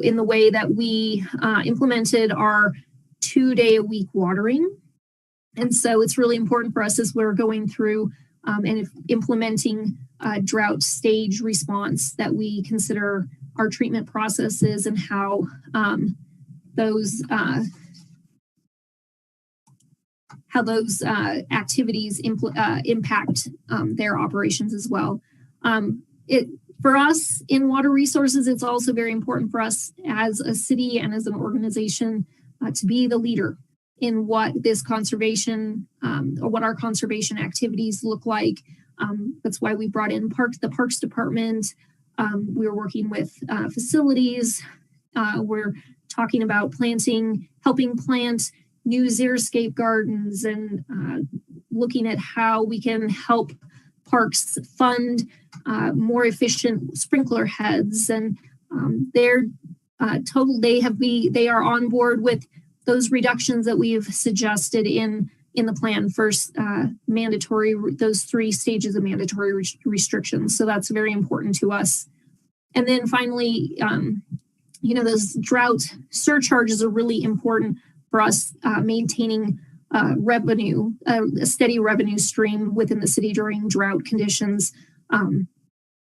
in the way that we implemented our 2-day-a-week watering. And so it's really important for us as we're going through and implementing a drought stage response that we consider our treatment processes and how those activities impact their operations as well. For us in water resources, it's also very important for us as a city and as an organization to be the leader in what this conservation or what our conservation activities look like. That's why we brought in the Parks Department. We're working with facilities. We're talking about helping plant new xeriscape gardens and looking at how we can help parks fund more efficient sprinkler heads, and they are on board with those reductions that we've suggested in the plan. First, those 3 stages of mandatory restrictions. So that's very important to us. And then finally, those drought surcharges are really important for us maintaining revenue, a steady revenue stream within the city during drought conditions.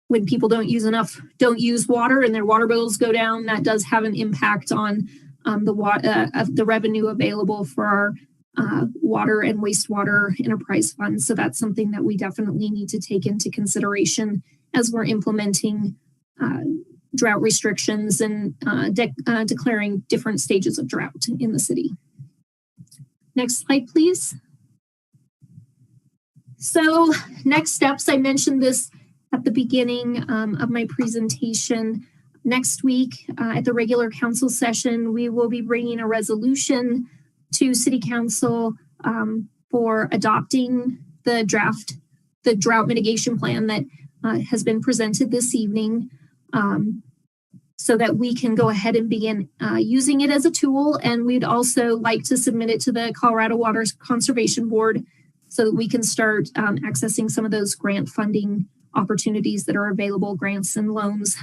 When people don't use water and their water bills go down, that does have an impact on the revenue available for water and wastewater enterprise funds. So that's something that we definitely need to take into consideration as we're implementing drought restrictions and declaring different stages of drought in the city. Next slide, please. So next steps, I mentioned this at the beginning of my presentation. Next week at the regular council session, we will be bringing a resolution to City Council for adopting the drought mitigation plan that has been presented this evening, so that we can go ahead and begin using it as a tool. And we'd also like to submit it to the Colorado Water Conservation Board so that we can start accessing some of those grant funding opportunities that are available, grants and loans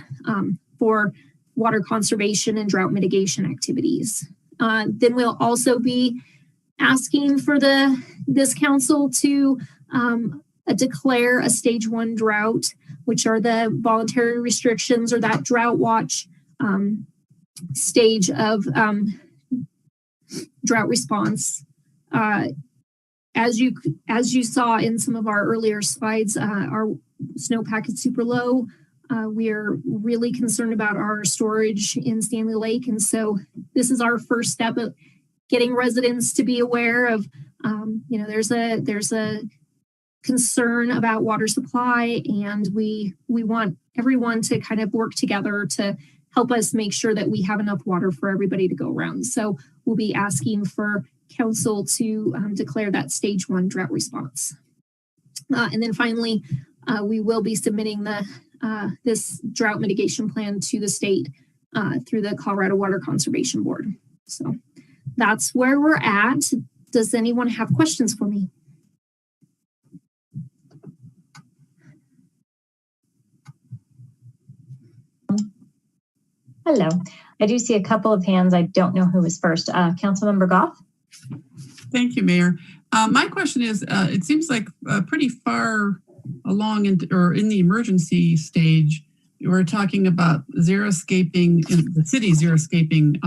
for water conservation and drought mitigation activities. Then we'll also be asking for this council to declare a stage 1 drought, which are the voluntary restrictions or that drought watch stage of drought response. As you saw in some of our earlier slides, our snowpack is super low. We are really concerned about our storage in Stanley Lake. And so this is our first step of getting residents to be aware of, there's a concern about water supply, and we want everyone to kind of work together to help us make sure that we have enough water for everybody to go around. So we'll be asking for council to declare that stage 1 drought response. And then finally, we will be submitting this drought mitigation plan to the state through the Colorado Water Conservation Board. So that's where we're at. Does anyone have questions for me? Hello. I do see a couple of hands. I don't know who was first. Councilmember Goff. Thank you, Mayor. My question is, it seems like pretty far along in the emergency stage, we're talking about xeriscaping in the city, xeriscaping.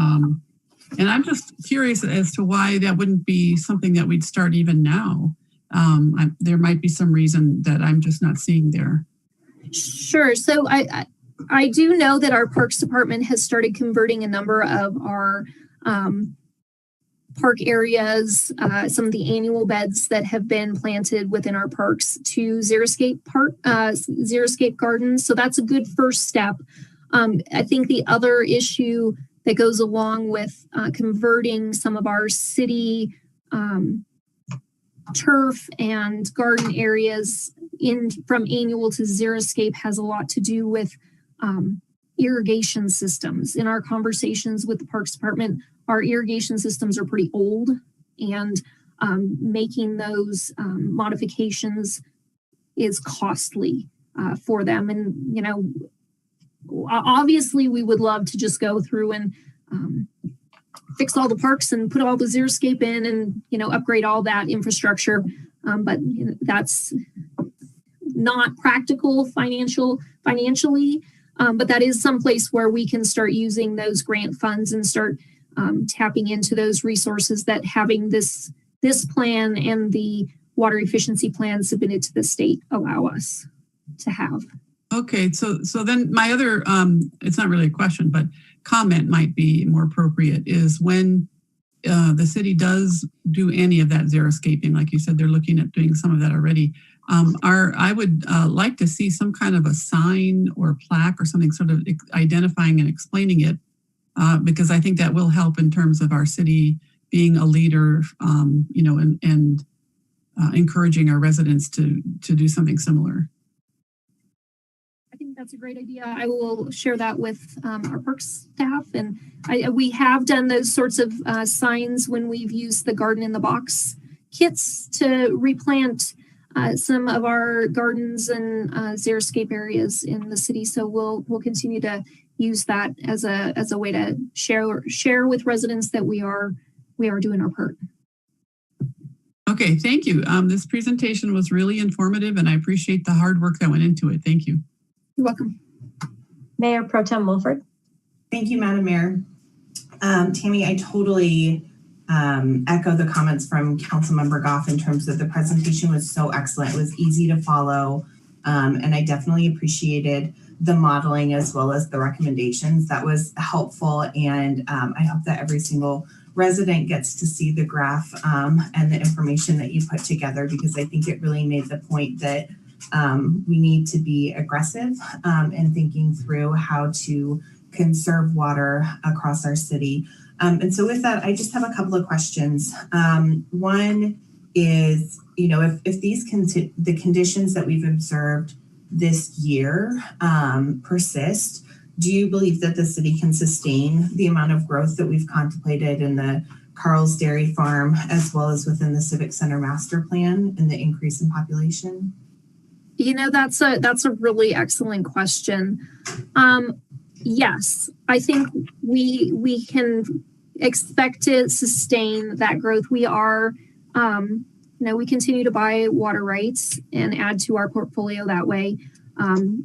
And I'm just curious as to why that wouldn't be something that we'd start even now. There might be some reason that I'm just not seeing there. Sure. So I do know that our Parks Department has started converting a number of our park areas, some of the annual beds that have been planted within our parks to xeriscape gardens. So that's a good first step. I think the other issue that goes along with converting some of our city turf and garden areas from annual to xeriscape has a lot to do with irrigation systems. In our conversations with the Parks Department, our irrigation systems are pretty old, and making those modifications is costly for them. And, obviously we would love to just go through and fix all the parks and put all the xeriscape in and, upgrade all that infrastructure. But that's not practical financially. But that is someplace where we can start using those grant funds and start tapping into those resources that having this plan and the water efficiency plan submitted to the state allow us to have. Okay, so then my other, it's not really a question, but comment might be more appropriate, is when the city does do any of that xeriscaping, like you said, they're looking at doing some of that already. I would like to see some kind of a sign or plaque or something sort of identifying and explaining it, because I think that will help in terms of our city being a leader, and encouraging our residents to do something similar. I think that's a great idea. I will share that with our parks staff, and we have done those sorts of signs when we've used the Garden in the Box kits to replant some of our gardens and xeriscape areas in the city. So we'll continue to use that as a way to share with residents that we are doing our part. Okay, thank you. This presentation was really informative, and I appreciate the hard work that went into it. Thank you. You're welcome. Mayor Pro Tem Wilford. Thank you, Madam Mayor. Tammy, I totally echo the comments from Councilmember Goff in terms of the presentation was so excellent. It was easy to follow. And I definitely appreciated the modeling as well as the recommendations. That was helpful. And I hope that every single resident gets to see the graph and the information that you put together, because I think it really made the point that we need to be aggressive in thinking through how to conserve water across our city. And so with that, I just have a couple of questions. One is, you know, if these the conditions that we've observed this year persist, do you believe that the city can sustain the amount of growth that we've contemplated in the Carl's Dairy Farm, as well as within the Civic Center Master Plan and the increase in population? You know, that's a really excellent question. Yes, I think we can expect to sustain that growth. We are, you know, we continue to buy water rights and add to our portfolio that way.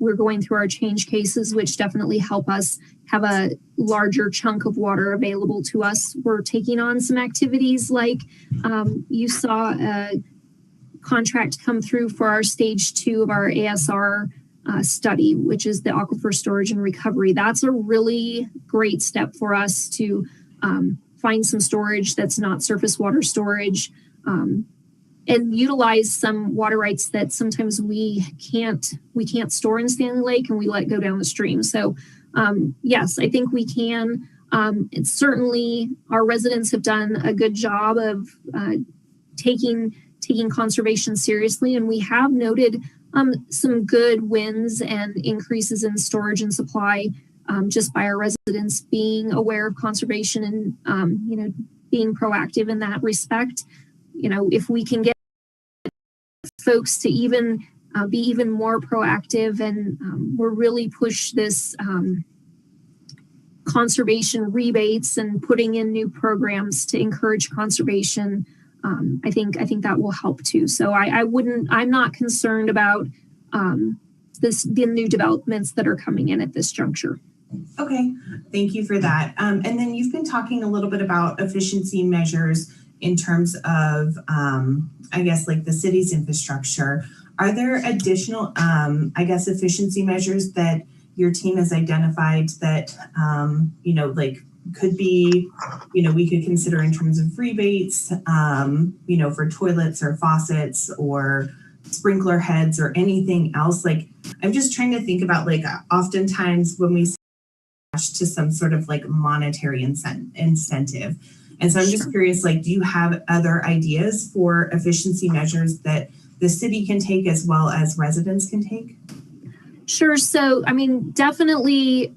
We're going through our change cases, which definitely help us have a larger chunk of water available to us. We're taking on some activities like you saw a contract come through for our stage 2 of our ASR study, which is the aquifer storage and recovery. That's a really great step for us to find some storage that's not surface water storage, and utilize some water rights that sometimes we can't store in Stanley Lake, and we let go down the stream. So yes, I think we can. It's certainly our residents have done a good job of taking conservation seriously, and we have noted some good wins and increases in storage and supply just by our residents being aware of conservation and you know, being proactive in that respect. You know, if we can get folks to even be even more proactive, and we're really push this conservation rebates and putting in new programs to encourage conservation, I think that will help too. So I'm not concerned about the new developments that are coming in at this juncture. Okay, thank you for that. And then you've been talking a little bit about efficiency measures in terms of, I guess, like the city's infrastructure. Are there additional, I guess, efficiency measures that your team has identified that, you know, like could be, you know, we could consider in terms of rebates, you know, for toilets or faucets or sprinkler heads or anything else? Like, I'm just trying to think about, like, oftentimes when we to some sort of like monetary incentive. And so I'm just curious, like, do you have other ideas for efficiency measures that the city can take as well as residents can take? Sure. So, I mean, definitely,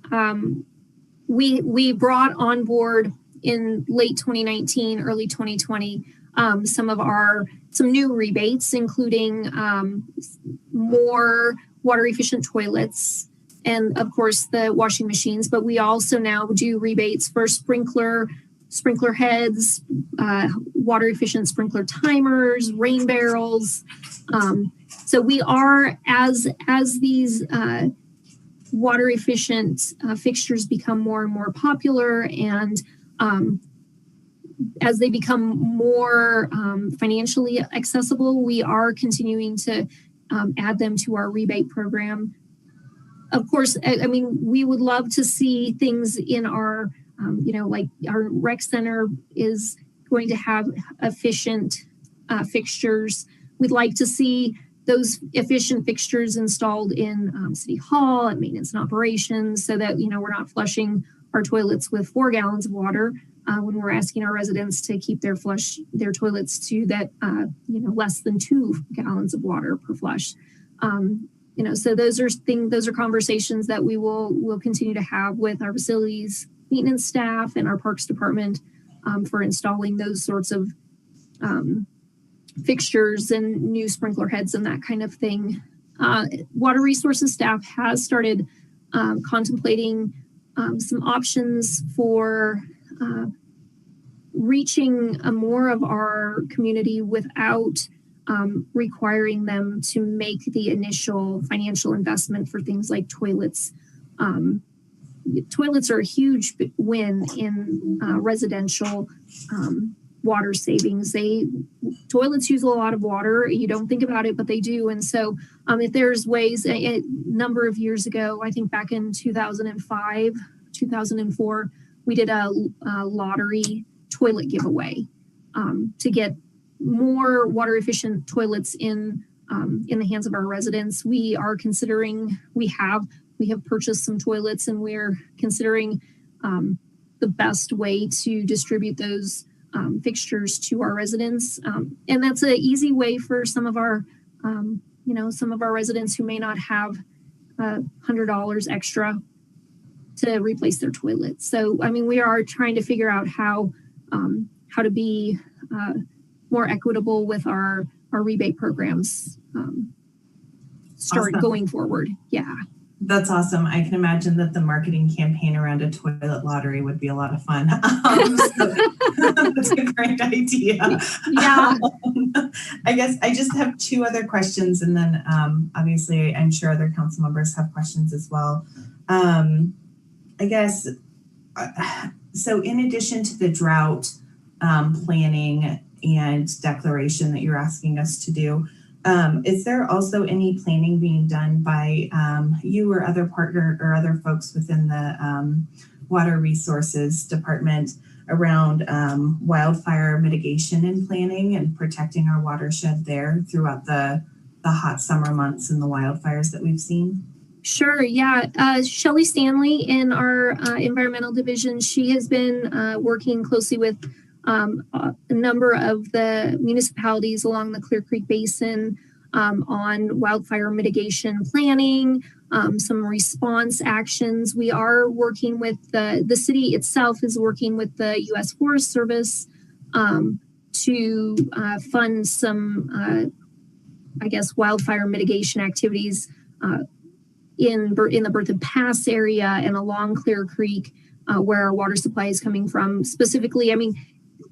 we brought on board in late 2019, early 2020, some new rebates, including more water efficient toilets, and of course the washing machines. But we also now do rebates for sprinkler heads, water efficient sprinkler timers, rain barrels. So we are, as these water efficient fixtures become more and more popular, and as they become more financially accessible, we are continuing to add them to our rebate program. Of course, I mean, we would love to see things in our, you know, like our rec center is going to have efficient fixtures. We'd like to see those efficient fixtures installed in City Hall at maintenance and operations, so that, you know, we're not flushing our toilets with 4 gallons of water when we're asking our residents to keep their toilets to that, you know, less than 2 gallons of water per flush. You know, so those are conversations that we'll continue to have with our facilities maintenance staff and our parks department for installing those sorts of fixtures and new sprinkler heads and that kind of thing. Water resources staff has started contemplating some options for reaching more of our community without requiring them to make the initial financial investment for things like toilets. Toilets are a huge win in residential water savings. Toilets use a lot of water. You don't think about it, but they do. And so if there's ways, a number of years ago, I think back in 2005, 2004, we did a lottery toilet giveaway to get more water efficient toilets in the hands of our residents. We are considering, we have purchased some toilets, and we're considering the best way to distribute those fixtures to our residents. And that's an easy way for some of our residents who may not have $100 extra to replace their toilets. So, I mean, we are trying to figure out how to be more equitable with our rebate programs Awesome. Going forward. Yeah. That's awesome. I can imagine that the marketing campaign around a toilet lottery would be a lot of fun. That's a great idea. Yeah. I guess I just have two other questions, and then obviously I'm sure other council members have questions as well. I guess, so in addition to the drought planning and declaration that you're asking us to do, is there also any planning being done by you or other partner or other folks within the Water Resources Department around wildfire mitigation and planning and protecting our watershed there throughout the hot summer months and the wildfires that we've seen? Sure. Yeah. Shelley Stanley in our environmental division, she has been working closely with a number of the municipalities along the Clear Creek Basin on wildfire mitigation planning, some response actions. We are working with the city itself is working with the U.S. Forest Service to fund some, wildfire mitigation activities in the Berthoud Pass area and along Clear Creek, where our water supply is coming from. Specifically, I mean,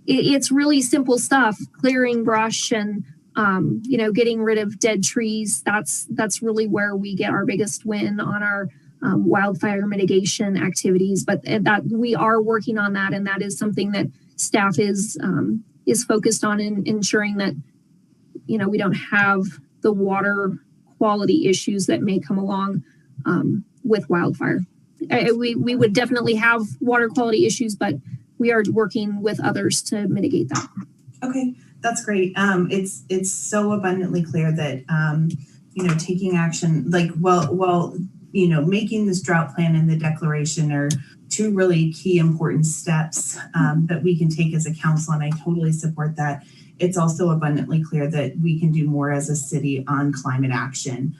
it's really simple stuff: clearing brush and getting rid of dead trees. That's really where we get our biggest win on our wildfire mitigation activities. But that we are working on that, and that is something that staff is focused on in ensuring that we don't have the water quality issues that may come along with wildfire. We would definitely have water quality issues, but we are working with others to mitigate that. Okay, that's great. It's so abundantly clear that taking action, making this drought plan and the declaration are two really key important steps that we can take as a council, and I totally support that. It's also abundantly clear that we can do more as a city on climate action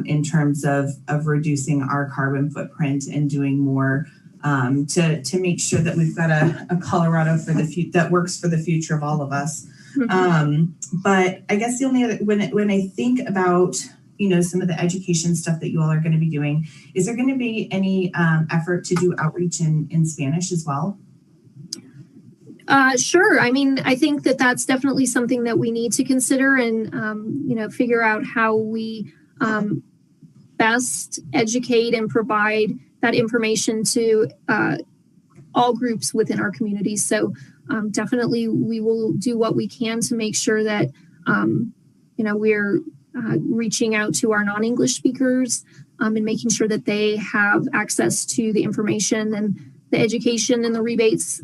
in terms of reducing our carbon footprint and doing more to make sure that we've got a Colorado for the that works for the future of all of us. But I guess the only other, when I think about some of the education stuff that you all are going to be doing, is there going to be any effort to do outreach in Spanish as well? Sure. I mean, I think that's definitely something that we need to consider and figure out how we best educate and provide that information to all groups within our community. So definitely we will do what we can to make sure that we're reaching out to our non-English speakers and making sure that they have access to the information and the education and the rebates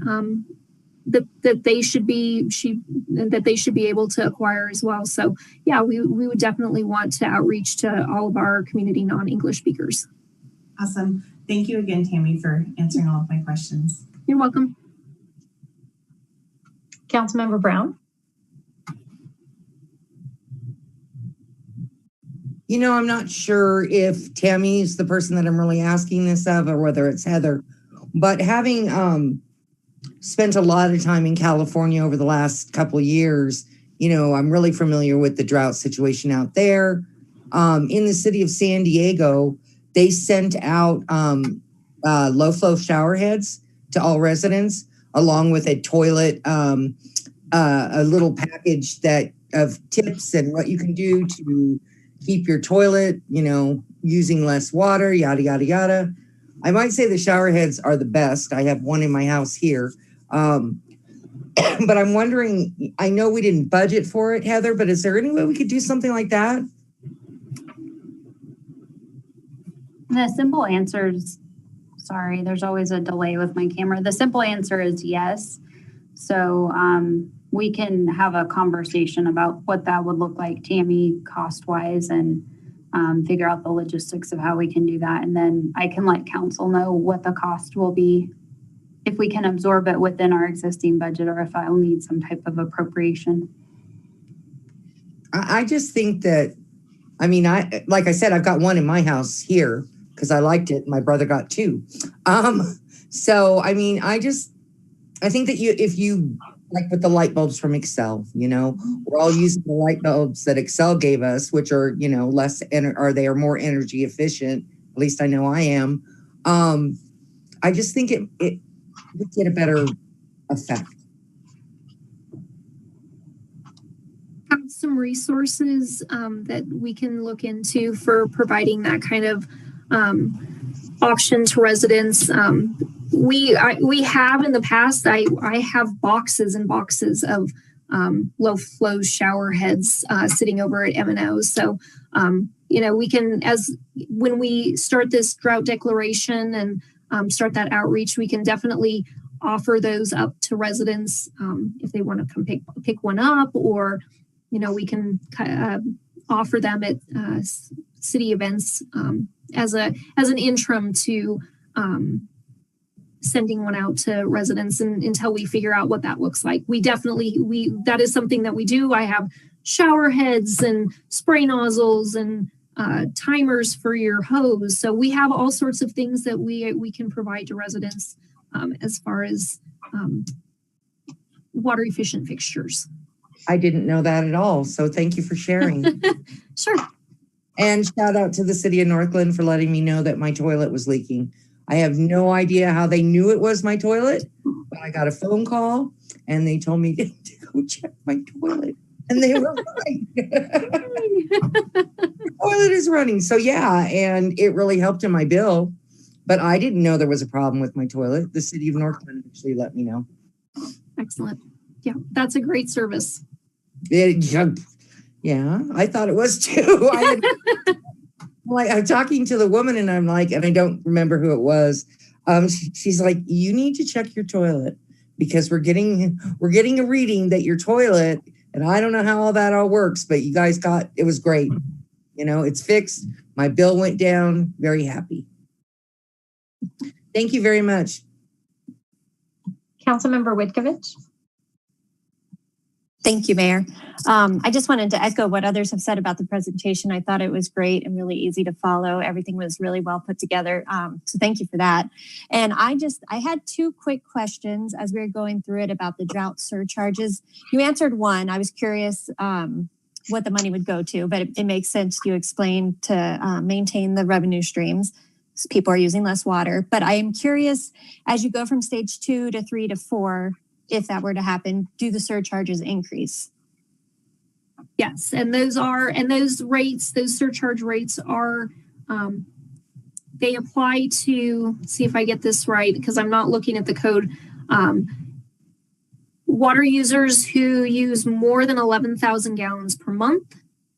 that they should be able to acquire as well. So yeah, we would definitely want to outreach to all of our community non-English speakers. Awesome. Thank you again, Tammy, for answering all of my questions. You're welcome. Councilmember Brown. I'm not sure if Tammy's the person that I'm really asking this of or whether it's Heather, but having spent a lot of time in California over the last couple of years, I'm really familiar with the drought situation out there. In the city of San Diego, they sent out low flow shower heads to all residents, along with a toilet, a little package of tips and what you can do to keep your toilet, using less water, yada, yada, yada. I might say the shower heads are the best. I have one in my house here. but I'm wondering, I know we didn't budget for it, Heather, but is there any way we could do something like that? The simple answer is, sorry, there's always a delay with my camera. The simple answer is yes. So we can have a conversation about what that would look like, Tammy, cost-wise, and figure out the logistics of how we can do that. And then I can let council know what the cost will be, if we can absorb it within our existing budget or if I'll need some type of appropriation. I just think that, I mean, like I said, I've got one in my house here because I liked it. My brother got two. So, I mean, I think that if you, like with the light bulbs from Excel, we're all using the light bulbs that Excel gave us, which are, they are more energy efficient. At least I know I am. I just think it would get a better effect. Have some resources that we can look into for providing that kind of option to residents. We have in the past, I have boxes and boxes of low flow shower heads sitting over at M&O. So, we can, when we start this drought declaration and start that outreach, we can definitely offer those up to residents if they want to come pick one up, or, we can offer them at city events as an interim to sending one out to residents until we figure out what that looks like. That is something that we do. I have shower heads and spray nozzles and timers for your hose. So we have all sorts of things that we can provide to residents as far as water efficient fixtures. I didn't know that at all. So thank you for sharing. Sure. And shout out to the city of Northglenn for letting me know that my toilet was leaking. I have no idea how they knew it was my toilet, but I got a phone call and they told me to go check my toilet. And they were right. The toilet is running. So yeah, and it really helped in my bill. But I didn't know there was a problem with my toilet. The city of Northglenn actually let me know. Excellent. Yeah, that's a great service. Yeah, I thought it was too. I'm talking to the woman and I'm like, and I don't remember who it was. She's like, you need to check your toilet because we're getting a reading that your toilet, and I don't know how all that all works, but you guys it was great. It's fixed. My bill went down. Very happy. Thank you very much. Councilmember Witkovich. Thank you, Mayor. I just wanted to echo what others have said about the presentation. I thought it was great and really easy to follow. Everything was really well put together. So thank you for that. And I had two quick questions as we were going through it about the drought surcharges. You answered one. I was curious what the money would go to, but it makes sense you explained to maintain the revenue streams. People are using less water. But I am curious, as you go from stage 2 to 3 to 4, if that were to happen, do the surcharges increase? Yes, and those surcharge rates are, they apply to, see if I get this right, because I'm not looking at the code. Water users who use more than 11,000 gallons per month,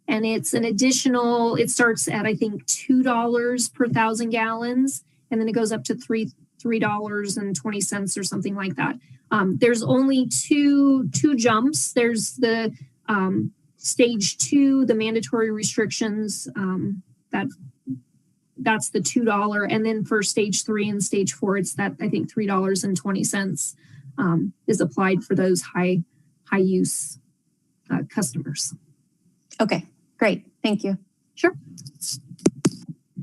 and it's an additional, it starts at, I think, $2 per 1,000 gallons, and then it goes up to $3.20 or something like that. There's only two jumps. There's the stage 2, the mandatory restrictions, that's the $2. And then for stage 3 and stage 4, it's that, I think, $3.20 is applied for those high use customers. Okay, great. Thank you. Sure.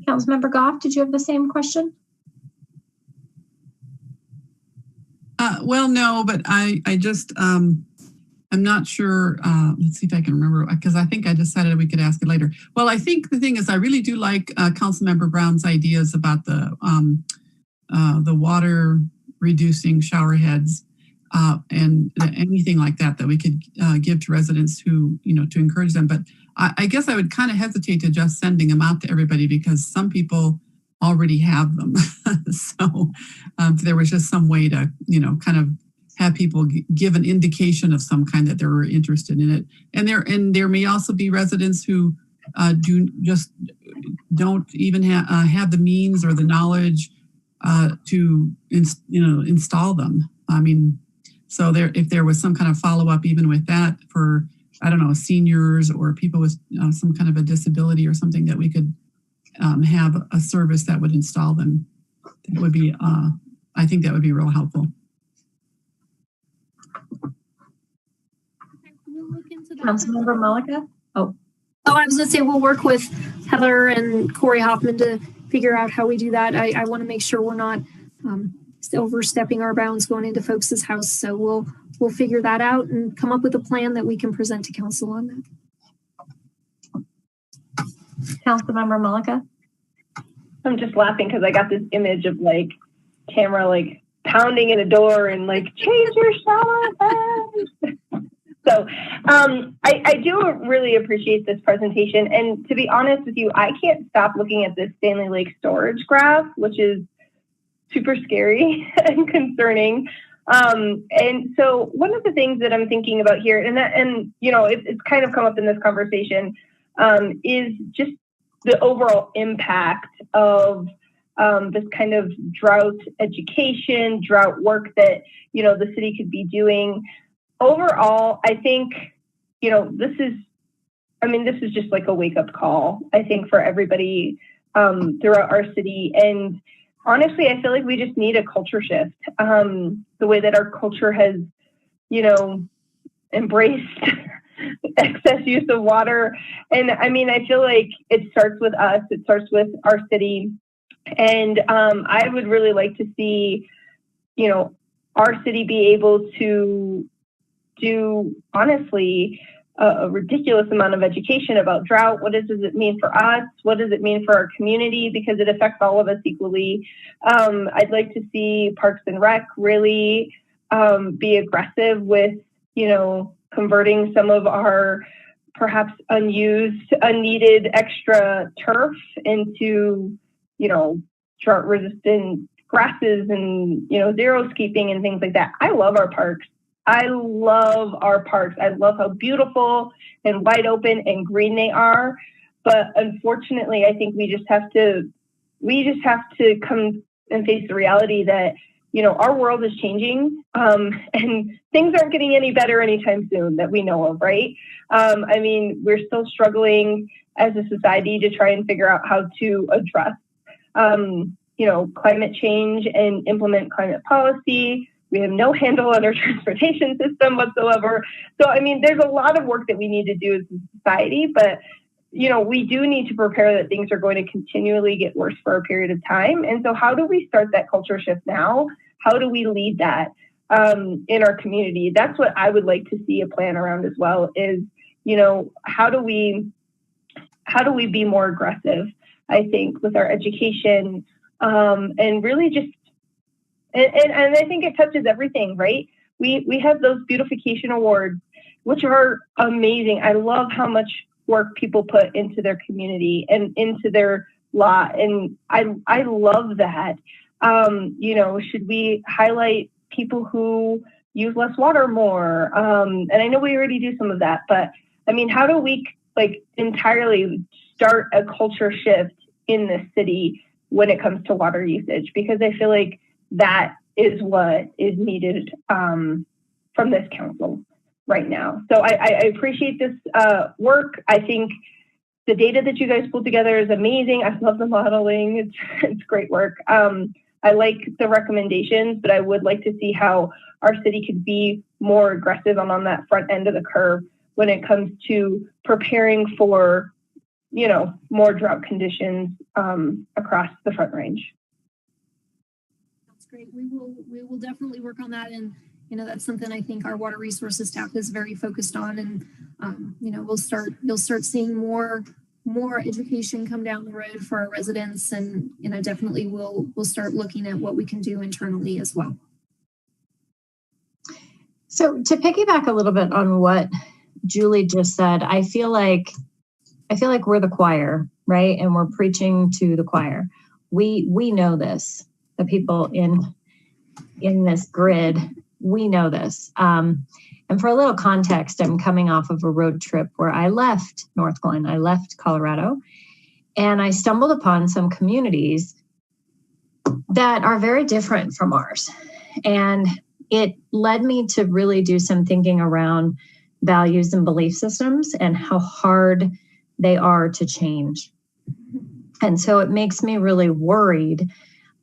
Councilmember Goff, did you have the same question? Well, no, but I just, I'm not sure. Let's see if I can remember, because I think I decided we could ask it later. Well, I think the thing is, I really do like Councilmember Brown's ideas about the water reducing shower heads and anything like that we could give to residents who, to encourage them. But I guess I would kind of hesitate to just sending them out to everybody because some people already have them. So if there was just some way to, kind of have people give an indication of some kind that they're interested in it. And there may also be residents who don't even have the means or the knowledge to install them. I mean, so if there was some kind of follow up even with that for, I don't know, seniors or people with some kind of a disability or something, that we could have a service that would install them, that would be, I think that would be real helpful. Councilmember Malika? Oh, I was going to say we'll work with Heather and Corey Hoffman to figure out how we do that. I want to make sure we're not overstepping our bounds going into folks' house. So we'll figure that out and come up with a plan that we can present to council on that. Councilmember Malika? I'm just laughing because I got this image of like Tamara like pounding in a door and like, change your shower head. So I do really appreciate this presentation. And to be honest with you, I can't stop looking at this Stanley Lake storage graph, which is super scary and concerning. And so one of the things that I'm thinking about here, and you know, it's kind of come up in this conversation, is just the overall impact of this kind of drought education, drought work that, you know, the city could be doing. Overall, I think, you know, this is just like a wake-up call, I think, for everybody throughout our city. And honestly, I feel like we just need a culture shift. The way that our culture has, you know, embraced excess use of water. And I mean, I feel like it starts with us. It starts with our city. And I would really like to see, you know, our city be able to do, honestly, a ridiculous amount of education about drought. What does it mean for us? What does it mean for our community? Because it affects all of us equally. I'd like to see Parks and Rec really be aggressive with, you know, converting some of our perhaps unused, unneeded extra turf into, you know, drought resistant grasses and, you know, xeriscaping and things like that. I love our parks. I love our parks. I love how beautiful and wide open and green they are. But unfortunately, I think we just have to come and face the reality that, you know, our world is changing, and things aren't getting any better anytime soon that we know of, right? I mean, we're still struggling as a society to try and figure out how to address, you know, climate change and implement climate policy. We have no handle on our transportation system whatsoever. So, I mean, there's a lot of work that we need to do as a society, but, you know, we do need to prepare that things are going to continually get worse for a period of time. And so how do we start that culture shift now? How do we lead that in our community? That's what I would like to see a plan around as well is, you know, how do we be more aggressive, I think, with our education and really just, and I think it touches everything, right? We have those beautification awards, which are amazing. I love how much work people put into their community and into their lot. And I love that. You know, should we highlight people who use less water more? And I know we already do some of that, but I mean, how do we like entirely start a culture shift in this city when it comes to water usage? Because I feel like that is what is needed from this council right now. So I appreciate this work. I think the data that you guys pulled together is amazing. I love the modeling. It's great work. I like the recommendations, but I would like to see how our city could be more aggressive on that front end of the curve when it comes to preparing for, you know, more drought conditions across the Front Range. That's great. We will definitely work on that, and you know, that's something I think our water resources staff is very focused on, and you know, you'll start seeing more education come down the road for our residents, and you know, definitely we'll start looking at what we can do internally as well. So to piggyback a little bit on what Julie just said, I feel like we're the choir, right? And we're preaching to the choir. We know this. The people in this grid, we know this. And for a little context, I'm coming off of a road trip where I left Northglenn, I left Colorado, and I stumbled upon some communities that are very different from ours. And it led me to really do some thinking around values and belief systems and how hard they are to change. And so it makes me really worried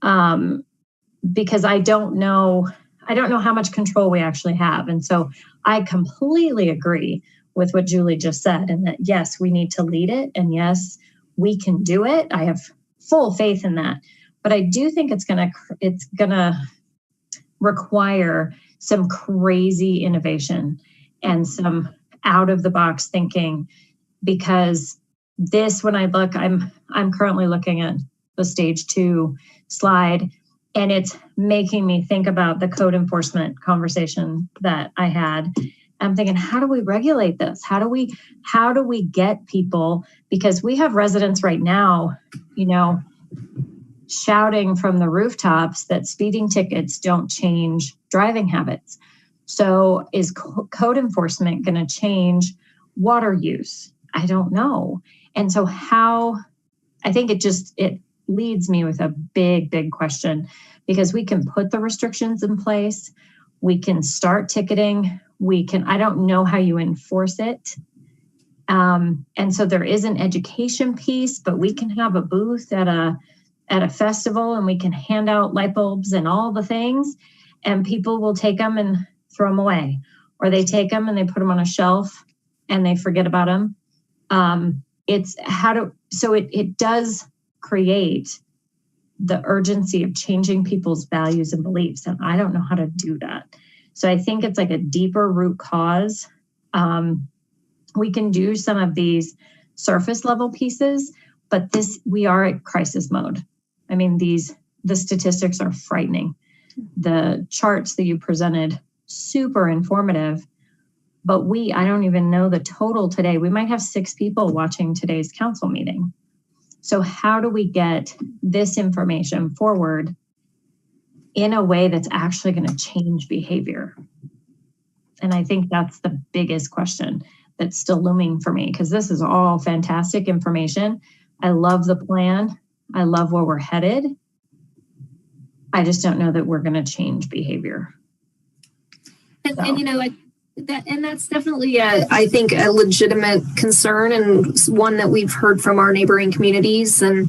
because I don't know how much control we actually have. And so I completely agree with what Julie just said, and that, yes, we need to lead it. And yes, we can do it. I have full faith in that. But I do think it's gonna require some crazy innovation and some out of the box thinking, because this, when I look, I'm currently looking at the stage 2 slide, and it's making me think about the code enforcement conversation that I had. I'm thinking, how do we regulate this? How do we get people? Because we have residents right now, shouting from the rooftops that speeding tickets don't change driving habits. So is code enforcement going to change water use? I don't know. And so I think it leads me with a big, big question, because we can put the restrictions in place. We can start ticketing. I don't know how you enforce it. And so there is an education piece, but we can have a booth at a festival and we can hand out light bulbs and all the things, and people will take them and throw them away, or they take them and they put them on a shelf and they forget about them. It does create the urgency of changing people's values and beliefs. And I don't know how to do that. So I think it's like a deeper root cause. We can do some of these surface level pieces, but we are at crisis mode. I mean, the statistics are frightening. The charts that you presented, super informative, but I don't even know the total today. We might have 6 people watching today's council meeting. So how do we get this information forward in a way that's actually going to change behavior? And I think that's the biggest question that's still looming for me, because this is all fantastic information. I love the plan. I love where we're headed. I just don't know that we're going to change behavior. And that's definitely, I think, a legitimate concern, and one that we've heard from our neighboring communities and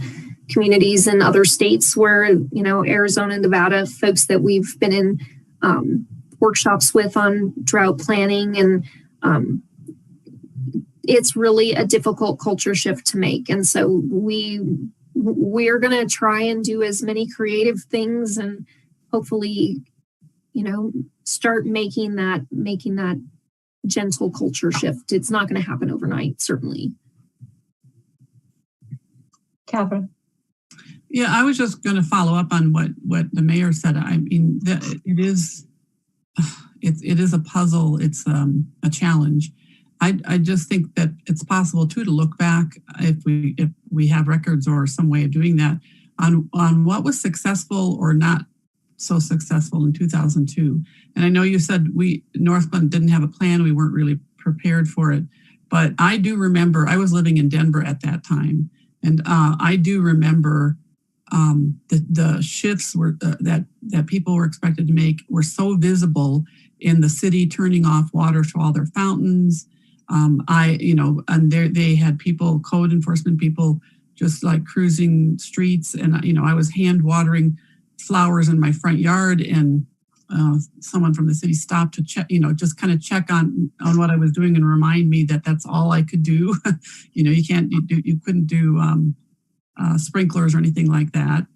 communities in other states where, Arizona, Nevada, folks that we've been in workshops with on drought planning. And it's really a difficult culture shift to make. And so we're going to try and do as many creative things and hopefully, start making that gentle culture shift. It's not going to happen overnight, certainly. Catherine. Yeah, I was just going to follow up on what the mayor said. I mean, it is a puzzle. It's a challenge. I just think that it's possible too to look back, if we have records or some way of doing that, on what was successful or not so successful in 2002. And I know you said Northglenn didn't have a plan. We weren't really prepared for it. But I do remember, I was living in Denver at that time. And I do remember the shifts that people were expected to make were so visible in the city turning off water to all their fountains. And they had code enforcement people just like cruising streets. And, I was hand watering flowers in my front yard, and someone from the city stopped to check, just kind of check on what I was doing and remind me that that's all I could do. You couldn't do sprinklers or anything like that.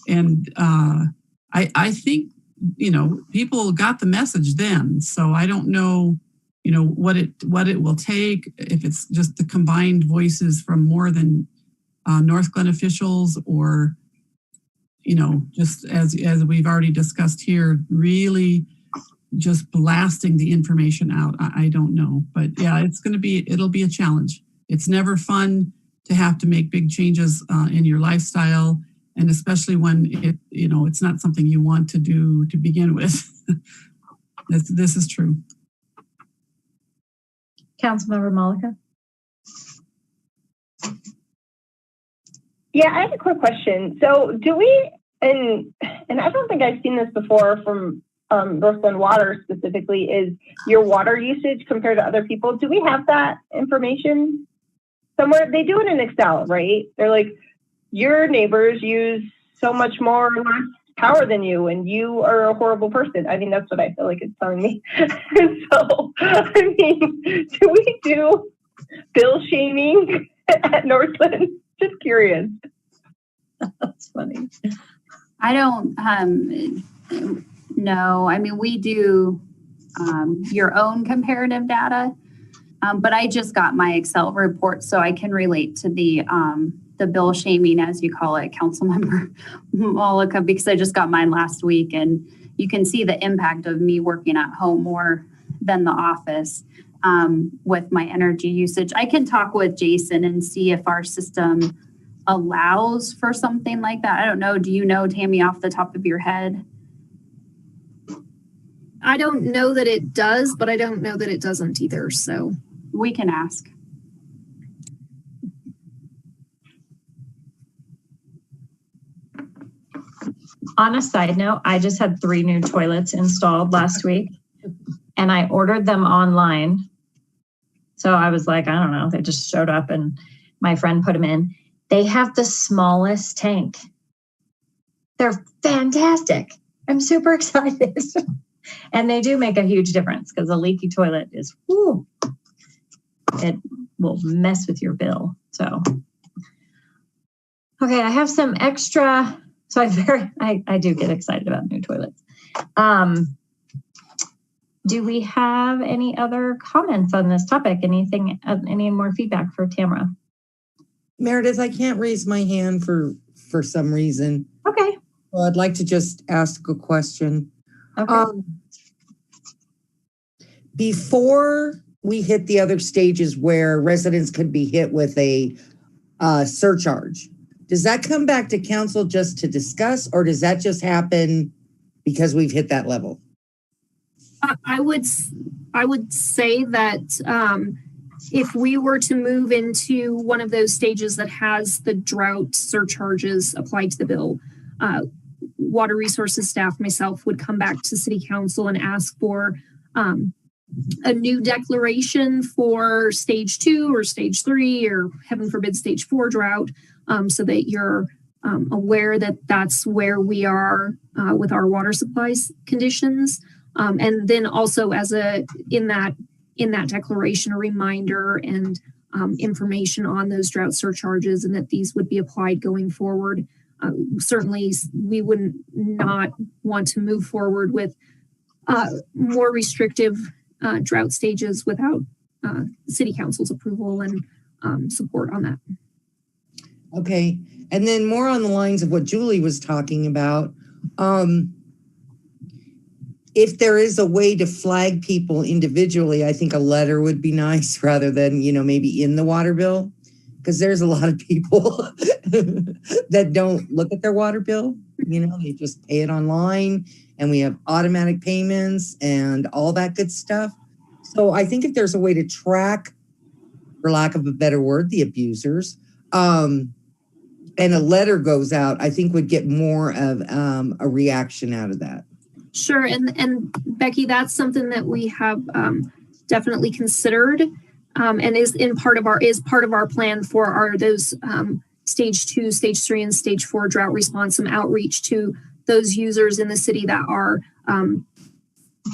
And I think, people got the message then. So I don't know, what it will take, if it's just the combined voices from more than Northglenn officials, or just as we've already discussed here, really just blasting the information out. I don't know, but yeah, it'll be a challenge. It's never fun to have to make big changes in your lifestyle, and especially when it's not something you want to do to begin with. This is true. Councilmember Malika. Yeah, I have a quick question. So do we, and I don't think I've seen this before from Northglenn Water specifically, is your water usage compared to other people. Do we have that information somewhere? They do it in Excel, right? They're like, your neighbors use so much more or less power than you, and you are a horrible person. I mean, that's what I feel like it's telling me. So, I mean, do we do bill shaming at Northglenn? Just curious. That's funny. I don't know. I mean, we do your own comparative data, but I just got my Excel report, so I can relate to the bill shaming, as you call it, Councilmember Malika, because I just got mine last week, and you can see the impact of me working at home more than the office with my energy usage. I can talk with Jason and see if our system allows for something like that. I don't know. Do you know, Tammy, off the top of your head? I don't know that it does, but I don't know that it doesn't either. So we can ask. On a side note, I just had 3 new toilets installed last week, and I ordered them online. So I was like, I don't know, they just showed up and my friend put them in. They have the smallest tank. They're fantastic. I'm super excited. And they do make a huge difference, because a leaky toilet is, whoo, it will mess with your bill. So, okay, I have some extra. So I do get excited about new toilets. Do we have any other comments on this topic? Anything, any more feedback for Tamara? Meredith, I can't raise my hand for some reason. Okay. Well, I'd like to just ask a question. Okay. Before we hit the other stages where residents could be hit with a surcharge, does that come back to council just to discuss, or does that just happen because we've hit that level? I would say that if we were to move into one of those stages that has the drought surcharges applied to the bill, water resources staff, myself, would come back to city council and ask for a new declaration for stage 2 or stage 3, or heaven forbid stage 4 drought, so that you're aware that that's where we are with our water supplies conditions. And then also in that declaration, a reminder and information on those drought surcharges, and that these would be applied going forward. Certainly, we wouldn't not want to move forward with more restrictive drought stages without city council's approval and support on that. Okay. And then more on the lines of what Julie was talking about. If there is a way to flag people individually, I think a letter would be nice rather than, maybe in the water bill, because there's a lot of people that don't look at their water bill. They just pay it online, and we have automatic payments and all that good stuff. So I think if there's a way to track, for lack of a better word, the abusers, and a letter goes out, I think would get more of a reaction out of that. Sure, and Becky, that's something that we have definitely considered, and is part of our plan for those stage 2, stage 3, and stage 4 drought response, some outreach to those users in the city that are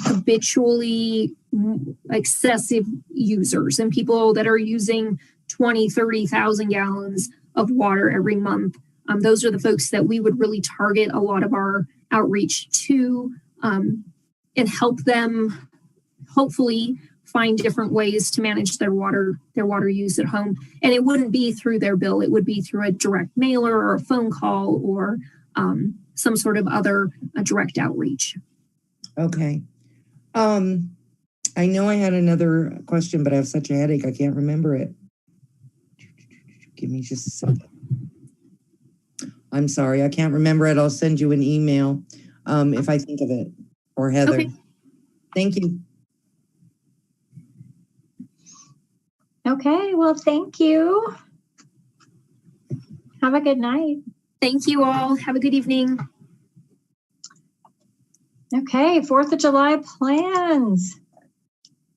habitually excessive users, and people that are using 20-30,000 gallons of water every month. Those are the folks that we would really target a lot of our outreach to, and help them hopefully find different ways to manage their water use at home. And it wouldn't be through their bill. It would be through a direct mailer or a phone call, or some sort of other direct outreach. Okay. I know I had another question, but I have such a headache, I can't remember it. Give me just a second. I'm sorry, I can't remember it. I'll send you an email if I think of it, or Heather. Okay. Thank you. Okay, well, thank you. Have a good night. Thank you all. Have a good evening. Okay, 4th of July plans.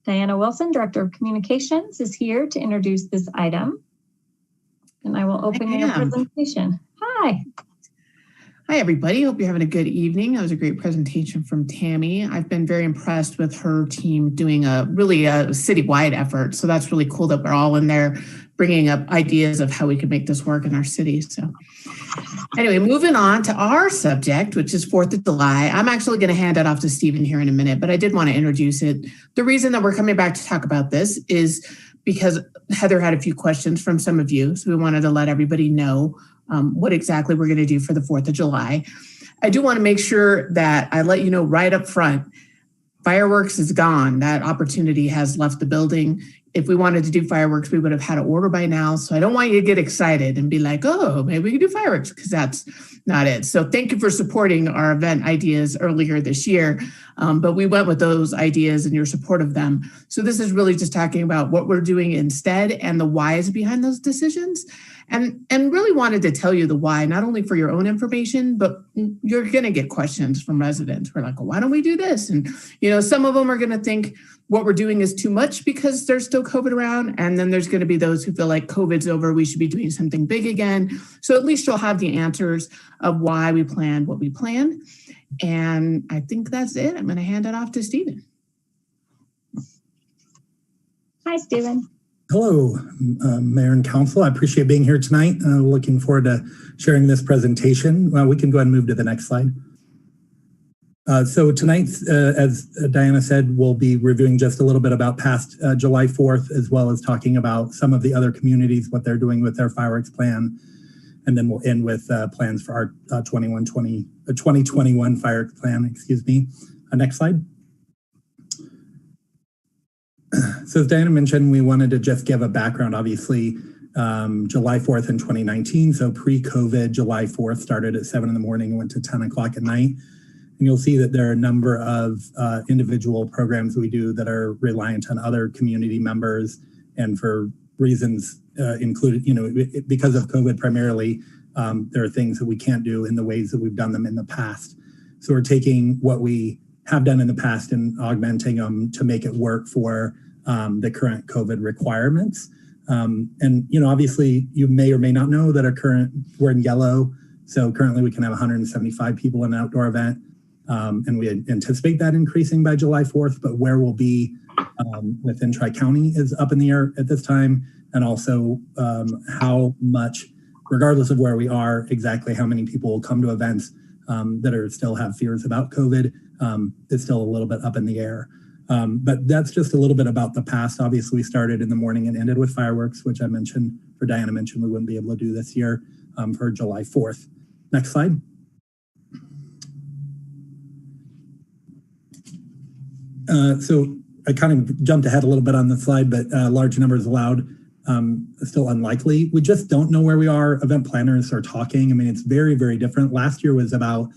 Diana Wilson, Director of Communications, is here to introduce this item. And I will open your presentation. Hi. Hi, everybody. Hope you're having a good evening. That was a great presentation from Tammy. I've been very impressed with her team doing a citywide effort. So that's really cool that we're all in there bringing up ideas of how we could make this work in our city. So anyway, moving on to our subject, which is 4th of July. I'm actually going to hand it off to Stephen here in a minute, but I did want to introduce it. The reason that we're coming back to talk about this is because Heather had a few questions from some of you. So we wanted to let everybody know what exactly we're going to do for the 4th of July. I do want to make sure that I let you know right up front, fireworks is gone. That opportunity has left the building. If we wanted to do fireworks, we would have had an order by now. So I don't want you to get excited and be like, oh, maybe we can do fireworks, because that's not it. So thank you for supporting our event ideas earlier this year. But we went with those ideas and your support of them. So this is really just talking about what we're doing instead and the whys behind those decisions. And really wanted to tell you the why, not only for your own information, but you're going to get questions from residents. We're like, well, why don't we do this? And, some of them are going to think what we're doing is too much because there's still COVID around. And then there's going to be those who feel like COVID's over. We should be doing something big again. So at least you'll have the answers of why we planned what we planned. And I think that's it. I'm going to hand it off to Stephen. Hi, Stephen. Hello, Mayor and Council. I appreciate being here tonight. Looking forward to sharing this presentation. We can go ahead and move to the next slide. So tonight, as Diana said, we'll be reviewing just a little bit about past July 4th, as well as talking about some of the other communities, what they're doing with their fireworks plan. And then we'll end with plans for our 2021 fireworks plan, excuse me. Next slide. So as Diana mentioned, we wanted to just give a background, obviously, July 4th in 2019. So pre-COVID, July 4th started at 7 in the morning and went to 10 o'clock at night. And you'll see that there are a number of individual programs we do that are reliant on other community members. And for reasons included, because of COVID primarily, there are things that we can't do in the ways that we've done them in the past. So we're taking what we have done in the past and augmenting them to make it work for the current COVID requirements. And, obviously you may or may not know that we're in yellow. So currently we can have 175 people in an outdoor event. And we anticipate that increasing by July 4th, but where we'll be within Tri-County is up in the air at this time. And also how much, regardless of where we are, exactly how many people will come to events that still have fears about COVID, is still a little bit up in the air. But that's just a little bit about the past. Obviously, we started in the morning and ended with fireworks, which Diana mentioned we wouldn't be able to do this year for July 4th. Next slide. So I kind of jumped ahead a little bit on the slide, but large numbers allowed, still unlikely. We just don't know where we are. Event planners are talking. I mean, it's very, very different. Last year was about,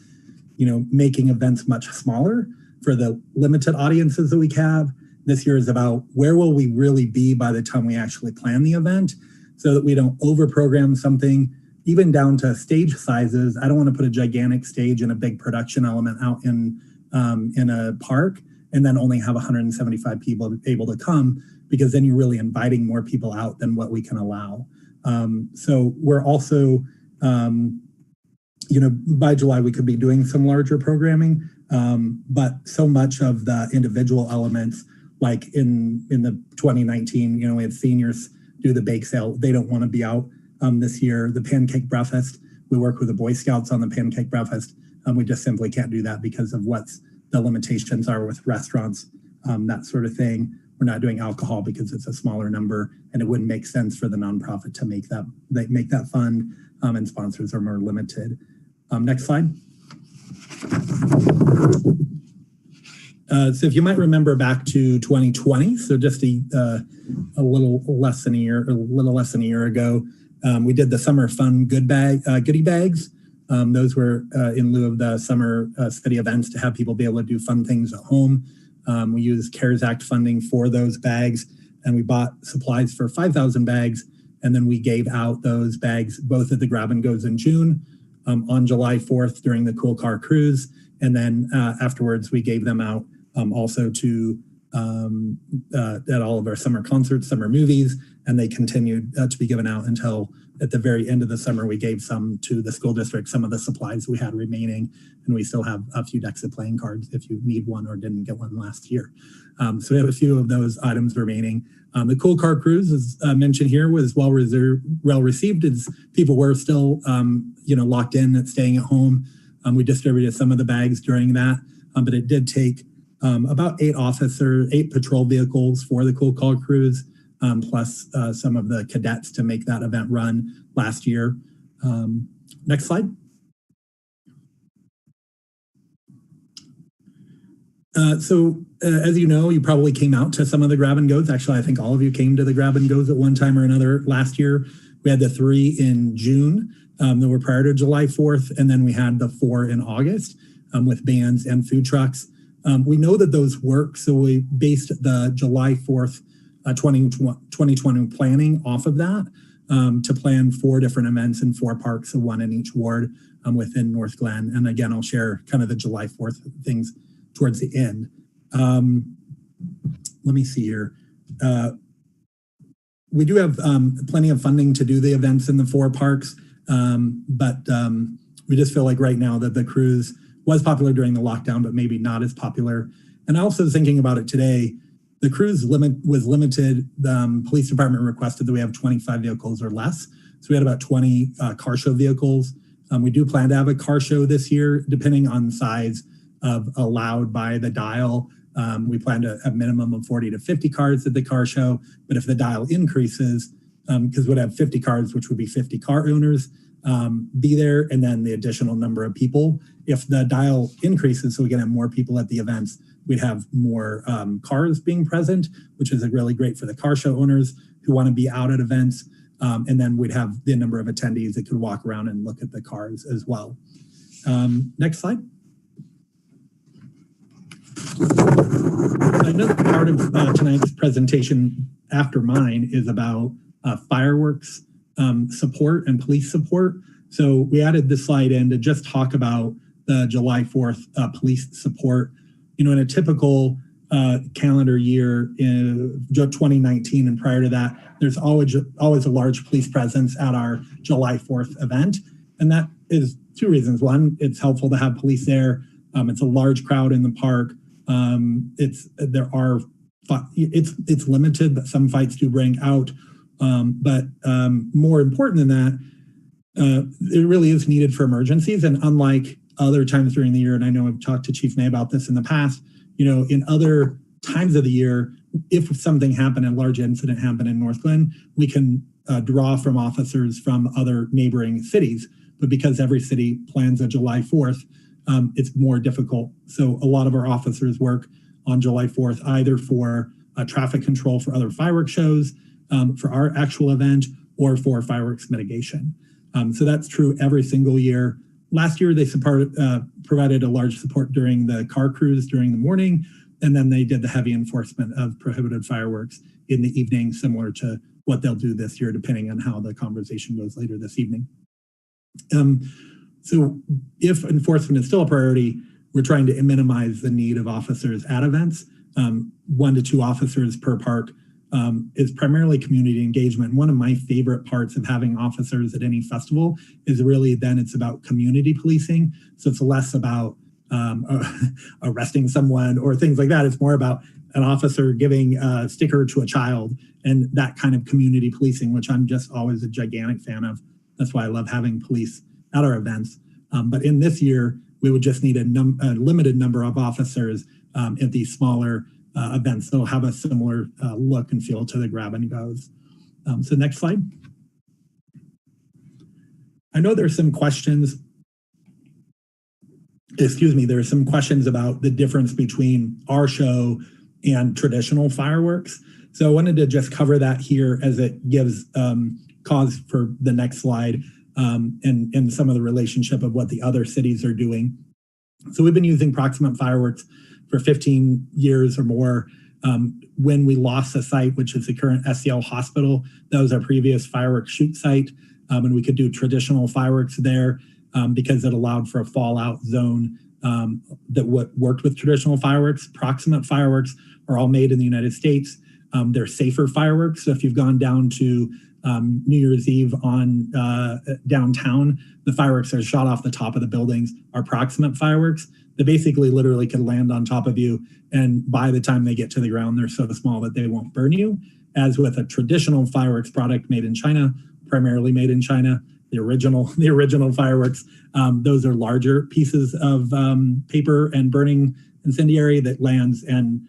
making events much smaller for the limited audiences that we have. This year is about where will we really be by the time we actually plan the event, so that we don't over-program something, even down to stage sizes. I don't want to put a gigantic stage and a big production element out in a park and then only have 175 people able to come, because then you're really inviting more people out than what we can allow. So we're also, by July, we could be doing some larger programming, but so much of the individual elements, like in the 2019, we had seniors do the bake sale. They don't want to be out this year. The pancake breakfast, we work with the Boy Scouts on the pancake breakfast. We just simply can't do that because of what the limitations are with restaurants, that sort of thing. We're not doing alcohol because it's a smaller number, and it wouldn't make sense for the nonprofit to make that fund, and sponsors are more limited. Next slide. So if you might remember back to 2020, so just a little less than a year ago, we did the summer fun goodie bags. Those were in lieu of the summer city events to have people be able to do fun things at home. We used CARES Act funding for those bags, and we bought supplies for 5,000 bags. And then we gave out those bags both at the Grab and Goes in June, on July 4th during the Cool Car Cruise. And then afterwards, we gave them out also to at all of our summer concerts, summer movies, and they continued to be given out until at the very end of the summer. We gave some to the school district, some of the supplies we had remaining, and we still have a few decks of playing cards if you need one or didn't get one last year. So we have a few of those items remaining. The Cool Car Cruise, as mentioned here, was well received as people were still locked in and staying at home. We distributed some of the bags during that, but it did take about 8 patrol vehicles for the Cool Car Cruise, plus some of the cadets to make that event run last year. Next slide. So as you know, you probably came out to some of the Grab and Goes. Actually, I think all of you came to the Grab and Goes at one time or another last year. We had the 3 in June that were prior to July 4th, and then we had the 4 in August with bands and food trucks. We know that those work, so we based the July 4th 2020 planning off of that to plan 4 different events in 4 parks, so 1 in each ward within Northglenn. And again, I'll share kind of the July 4th things towards the end. Let me see here. We do have plenty of funding to do the events in the 4 parks, but we just feel like right now that the cruise was popular during the lockdown, but maybe not as popular. And also thinking about it today, the cruise was limited. The police department requested that we have 25 vehicles or less. So we had about 20 car show vehicles. We do plan to have a car show this year, depending on size of allowed by the dial. We plan to have minimum of 40 to 50 cars at the car show, but if the dial increases, because we'd have 50 cars, which would be 50 car owners, be there, and then the additional number of people. If the dial increases, so we can have more people at the events, we'd have more cars being present, which is really great for the car show owners who want to be out at events. And then we'd have the number of attendees that could walk around and look at the cars as well. Next slide. Another part of tonight's presentation after mine is about fireworks support and police support. So we added this slide in to just talk about the July 4th police support. In a typical calendar year in 2019 and prior to that, there's always a large police presence at our July 4th event. And that is 2 reasons. One, it's helpful to have police there. It's a large crowd in the park. It's limited, but some fights do bring out. But more important than that, it really is needed for emergencies. And unlike other times during the year, and I know I've talked to Chief May about this in the past, in other times of the year, if something happened, a large incident happened in Northglenn, we can draw from officers from other neighboring cities. But because every city plans a July 4th, it's more difficult. So a lot of our officers work on July 4th, either for traffic control for other fireworks shows, for our actual event, or for fireworks mitigation. So that's true every single year. Last year, they provided a large support during the car cruise during the morning, and then they did the heavy enforcement of prohibited fireworks in the evening, similar to what they'll do this year, depending on how the conversation goes later this evening. So if enforcement is still a priority, we're trying to minimize the need of officers at events. 1 to 2 officers per park is primarily community engagement. One of my favorite parts of having officers at any festival is really then it's about community policing. So it's less about arresting someone or things like that. It's more about an officer giving a sticker to a child and that kind of community policing, which I'm just always a gigantic fan of. That's why I love having police at our events. But in this year, we would just need a limited number of officers at these smaller events. They'll have a similar look and feel to the Grab and Goes. So next slide. I know there's some questions. There are some questions about the difference between our show and traditional fireworks. So I wanted to just cover that here as it gives cause for the next slide and some of the relationship of what the other cities are doing. So we've been using proximate fireworks for 15 years or more. When we lost the site, which is the current SCL hospital, that was our previous fireworks shoot site. And we could do traditional fireworks there because it allowed for a fallout zone that worked with traditional fireworks. Proximate fireworks are all made in the United States. They're safer fireworks. So if you've gone down to New Year's Eve on downtown, the fireworks that are shot off the top of the buildings are proximate fireworks. They basically literally could land on top of you, and by the time they get to the ground, they're so small that they won't burn you. As with a traditional fireworks product made in China, primarily made in China, the original fireworks, those are larger pieces of paper and burning incendiary that lands and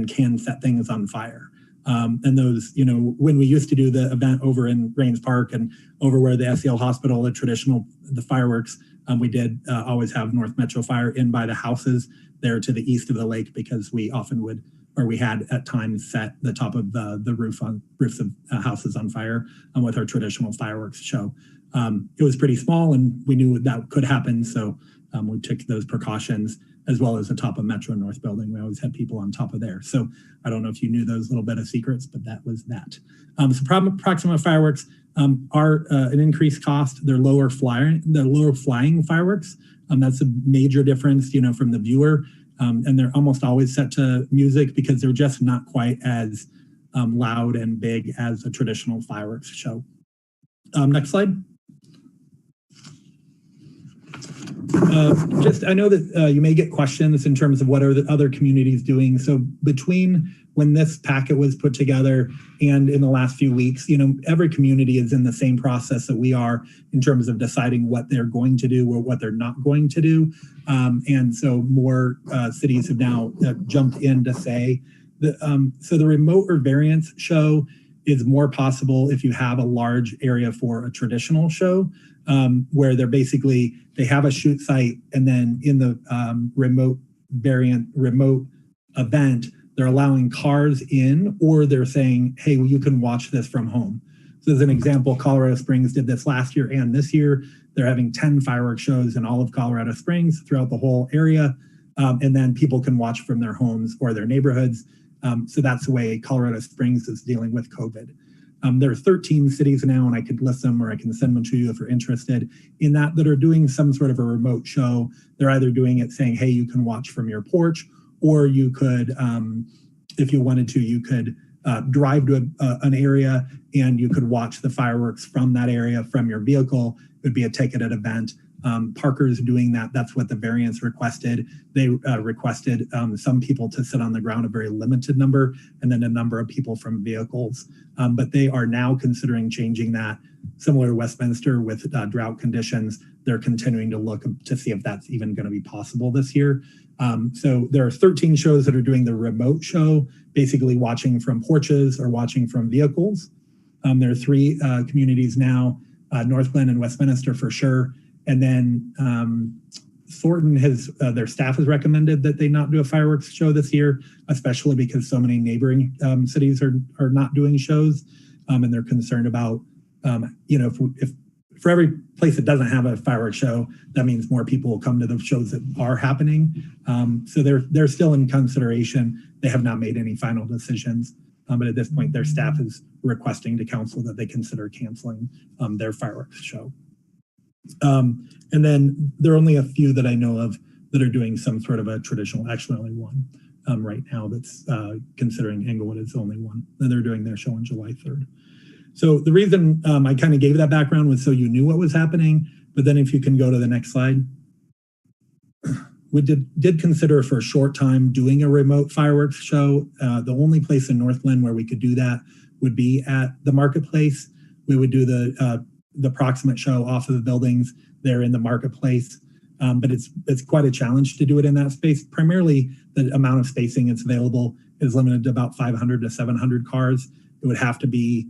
can set things on fire. And those, when we used to do the event over in Rains Park and over where the SCL hospital, the fireworks, we did always have North Metro Fire in by the houses there to the east of the lake, because we often we had at times set the top of the roofs of houses on fire with our traditional fireworks show. It was pretty small, and we knew that could happen, so we took those precautions, as well as the top of Metro North building. We always had people on top of there. So I don't know if you knew those little bit of secrets, but that was that. So proximate fireworks are an increased cost. They're lower flying fireworks. That's a major difference, from the viewer. And they're almost always set to music because they're just not quite as loud and big as a traditional fireworks show. Next slide. I know that you may get questions in terms of what are the other communities doing. So between when this packet was put together and in the last few weeks, every community is in the same process that we are in terms of deciding what they're going to do or what they're not going to do. And so more cities have now jumped in to say that, so the remote or variance show is more possible if you have a large area for a traditional show, where they have a shoot site, and then in the remote event, they're allowing cars in, or they're saying, hey, well, you can watch this from home. So as an example, Colorado Springs did this last year and this year. They're having 10 fireworks shows in all of Colorado Springs throughout the whole area. And then people can watch from their homes or their neighborhoods. So that's the way Colorado Springs is dealing with COVID. There are 13 cities now, and I could list them or I can send them to you if you're interested in that are doing some sort of a remote show. They're either doing it saying, hey, you can watch from your porch, or you could, if you wanted to, you could drive to an area and you could watch the fireworks from that area from your vehicle. It would be a ticketed event. Parker's doing that. That's what the variance requested. They requested some people to sit on the ground, a very limited number, and then a number of people from vehicles. But they are now considering changing that. Similar to Westminster with drought conditions, they're continuing to look to see if that's even going to be possible this year. So there are 13 shows that are doing the remote show, basically watching from porches or watching from vehicles. There are 3 communities now, Northglenn and Westminster for sure. And then Thornton their staff has recommended that they not do a fireworks show this year, especially because so many neighboring cities are not doing shows. And they're concerned about, if for every place that doesn't have a fireworks show, that means more people will come to the shows that are happening. So they're still in consideration. They have not made any final decisions. But at this point, their staff is requesting to council that they consider canceling their fireworks show. And then there are only a few that I know of that are doing some sort of a traditional, actually only one right now that's considering Englewood is the only one. And they're doing their show on July 3rd. So the reason I kind of gave that background was so you knew what was happening. But then if you can go to the next slide. We did consider for a short time doing a remote fireworks show. The only place in Northglenn where we could do that would be at the marketplace. We would do the proximate show off of the buildings there in the marketplace. But it's quite a challenge to do it in that space. Primarily, the amount of spacing that's available is limited to about 500 to 700 cars. It would have to be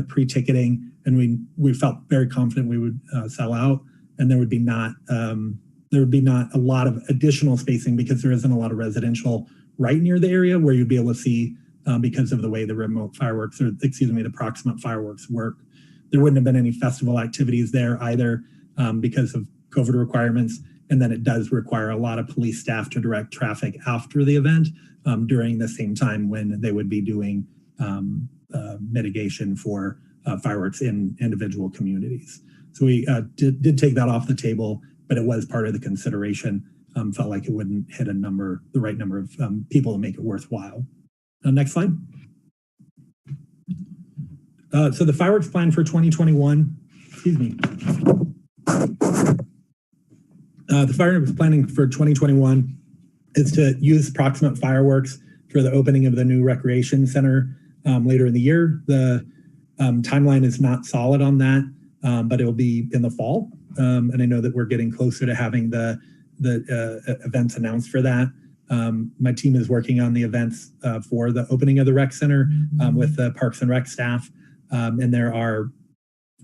pre-ticketing, and we felt very confident we would sell out, and there would be not a lot of additional spacing because there isn't a lot of residential right near the area where you'd be able to see because of the way the remote fireworks, or excuse me, the proximate fireworks work. There wouldn't have been any festival activities there either because of COVID requirements. And then it does require a lot of police staff to direct traffic after the event during the same time when they would be doing mitigation for fireworks in individual communities. So we did take that off the table, but it was part of the consideration. Felt like it wouldn't hit the right number of people to make it worthwhile. Next slide. So the fireworks plan for 2021, excuse me. The fireworks planning for 2021 is to use proximate fireworks for the opening of the new recreation center later in the year. The timeline is not solid on that, but it will be in the fall. And I know that we're getting closer to having the events announced for that. My team is working on the events for the opening of the rec center with the Parks and Rec staff. And there are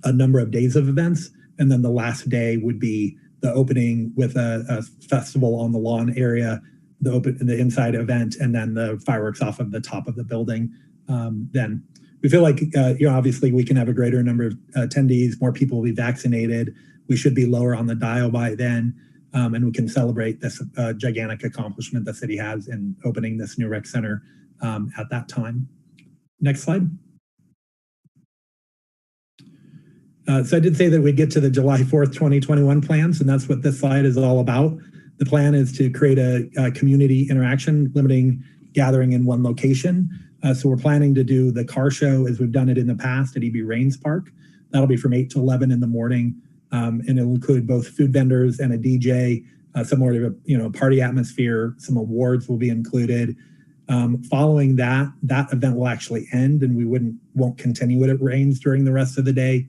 a number of days of events. And then the last day would be the opening with a festival on the lawn area, the inside event, and then the fireworks off of the top of the building. Then we feel like, obviously we can have a greater number of attendees, more people will be vaccinated. We should be lower on the dial by then. And we can celebrate this gigantic accomplishment the city has in opening this new rec center at that time. Next slide. So I did say that we'd get to the July 4th, 2021 plans, and that's what this slide is all about. The plan is to create a community interaction, limiting gathering in one location. So we're planning to do the car show as we've done it in the past at EB Rains Park. That'll be from 8 to 11 in the morning. And it'll include both food vendors and a DJ, similar to a party atmosphere. Some awards will be included. Following that event will actually end, and we won't continue it at Rains during the rest of the day.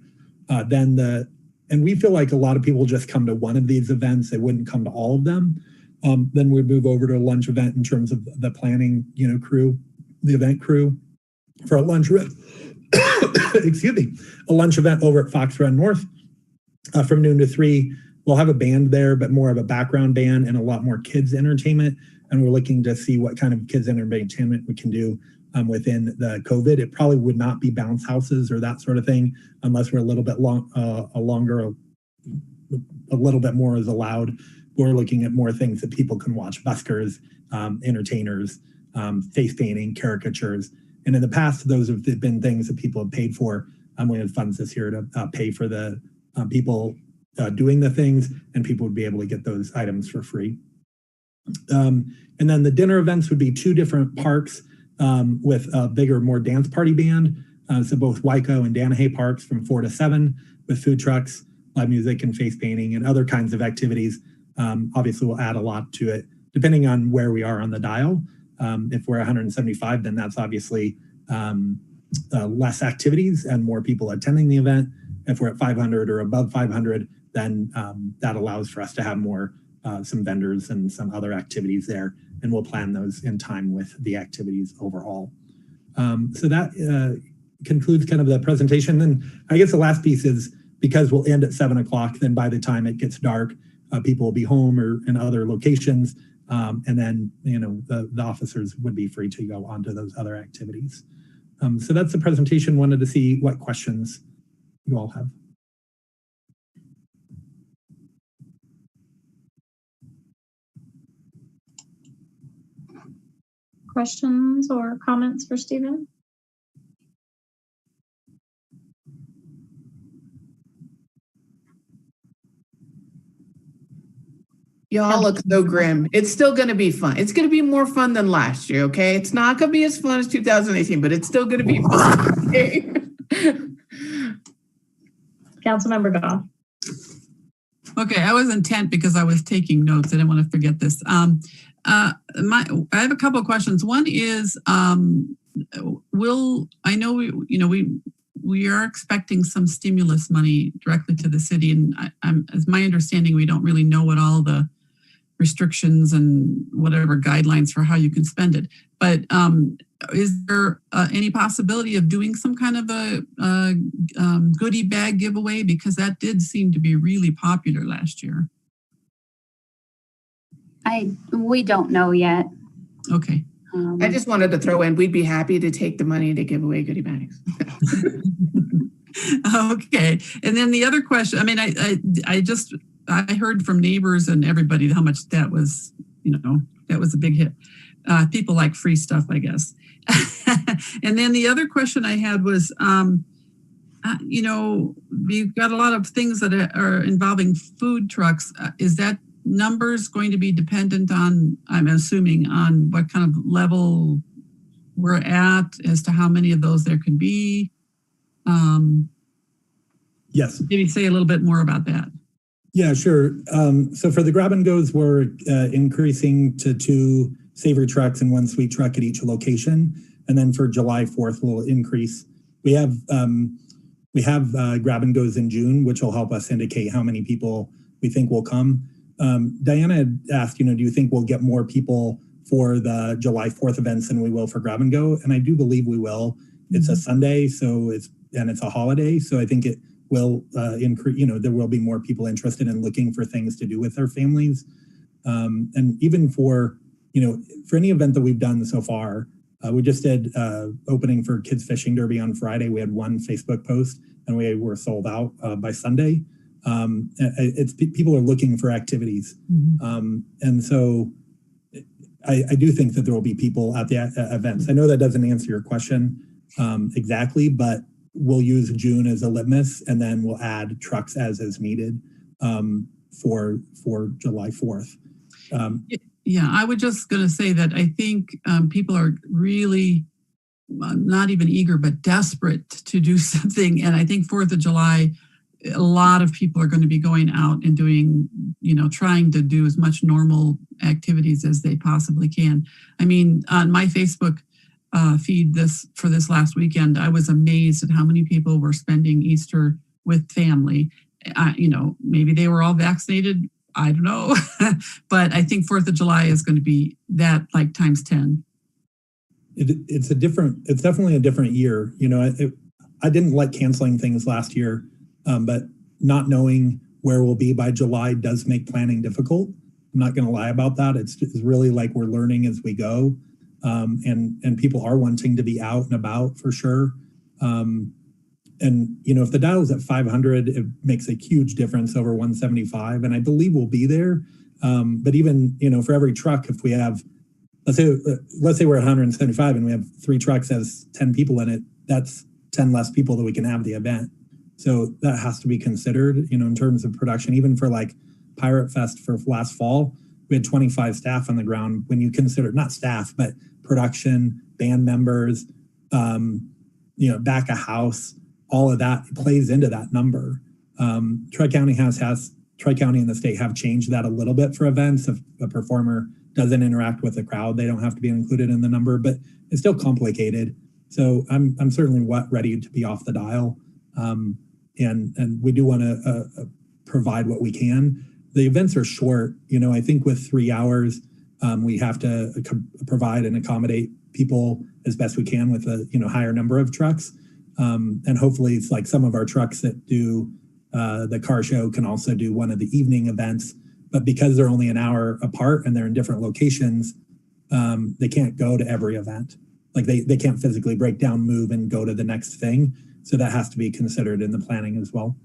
And we feel like a lot of people just come to one of these events; they wouldn't come to all of them. Then we move over to a lunch event in terms of the planning, crew, the event crew, for a lunch. Excuse me, a lunch event over at Fox Run North. From noon to 3, we'll have a band there, but more of a background band and a lot more kids entertainment. And we're looking to see what kind of kids entertainment we can do within the COVID. It probably would not be bounce houses or that sort of thing, unless we're a little bit longer, a little bit more is allowed. We're looking at more things that people can watch: buskers, entertainers, face painting, caricatures. And in the past, those have been things that people have paid for. We had funds this year to pay for the people doing the things, and people would be able to get those items for free. And then the dinner events would be 2 different parks with a bigger, more dance party band. So both Waiko and Danahay parks from 4 to 7 with food trucks, live music, and face painting and other kinds of activities. Obviously, we'll add a lot to it depending on where we are on the dial. If we're 175, then that's obviously less activities and more people attending the event. If we're at 500 or above 500, then that allows for us to have more, some vendors and some other activities there, and we'll plan those in time with the activities overall. So that concludes kind of the presentation. And I guess the last piece is, because we'll end at 7 o'clock, then by the time it gets dark, people will be home or in other locations. And then, the officers would be free to go on to those other activities. So that's the presentation. Wanted to see what questions you all have. Questions or comments for Stephen? Y'all look so grim. It's still going to be fun. It's going to be more fun than last year, okay? It's not going to be as fun as 2018, but it's still going to be fun. Okay? Councilmember Goff. Okay, I was intent because I was taking notes. I didn't want to forget this. I have a couple of questions. One is, I know we are expecting some stimulus money directly to the city, and as my understanding, we don't really know what all the restrictions and whatever guidelines for how you can spend it. But is there any possibility of doing some kind of a goodie bag giveaway? Because that did seem to be really popular last year. We don't know yet. Okay. I just wanted to throw in, we'd be happy to take the money to give away goodie bags. Okay. And then the other question, I mean, I just I heard from neighbors and everybody how much that was, that was a big hit. People like free stuff, I guess. And then the other question I had was, we've got a lot of things that are involving food trucks. Is that numbers going to be dependent on, I'm assuming, on what kind of level we're at as to how many of those there can be? Yes. Maybe say a little bit more about that. Yeah, sure. So for the grab and goes, we're increasing to 2 savory trucks and 1 sweet truck at each location. And then for July 4th, we'll increase. We have grab and goes in June, which will help us indicate how many people we think will come. Diana had asked, do you think we'll get more people for the July 4th events than we will for grab and go? And I do believe we will. It's a Sunday, so it's a holiday. So I think it will increase, there will be more people interested in looking for things to do with their families. And even for any event that we've done so far, we just did opening for Kids Fishing Derby on Friday. We had 1 Facebook post and we were sold out by Sunday. People are looking for activities. And so I do think that there will be people at the events. I know that doesn't answer your question exactly, but we'll use June as a litmus and then we'll add trucks as is needed for July 4th. Yeah, I was just going to say that I think people are really not even eager, but desperate to do something. And I think 4th of July, a lot of people are going to be going out and doing, trying to do as much normal activities as they possibly can. I mean, on my Facebook feed for this last weekend, I was amazed at how many people were spending Easter with family. Maybe they were all vaccinated. I don't know, but I think 4th of July is going to be that like times 10. It's definitely a different year. I didn't like canceling things last year, but not knowing where we'll be by July does make planning difficult. I'm not going to lie about that. It's really like we're learning as we go. And people are wanting to be out and about for sure. And, if the dial is at 500, it makes a huge difference over 175. And I believe we'll be there. But even, for every truck, if we have, let's say we're at 175 and we have 3 trucks has 10 people in it, that's 10 less people that we can have the event. So that has to be considered, in terms of production. Even for like Pirate Fest for last fall, we had 25 staff on the ground. When you consider not staff, but production, band members, back of house, all of that plays into that number. Tri-County Tri-County and the state have changed that a little bit for events. If a performer doesn't interact with the crowd, they don't have to be included in the number, but it's still complicated. So I'm certainly ready to be off the dial. And we do want to provide what we can. The events are short. I think with 3 hours, we have to provide and accommodate people as best we can with a higher number of trucks. And hopefully it's like some of our trucks that do the car show can also do one of the evening events. But because they're only an hour apart and they're in different locations, they can't go to every event. Like they can't physically break down, move, and go to the next thing. So that has to be considered in the planning as well.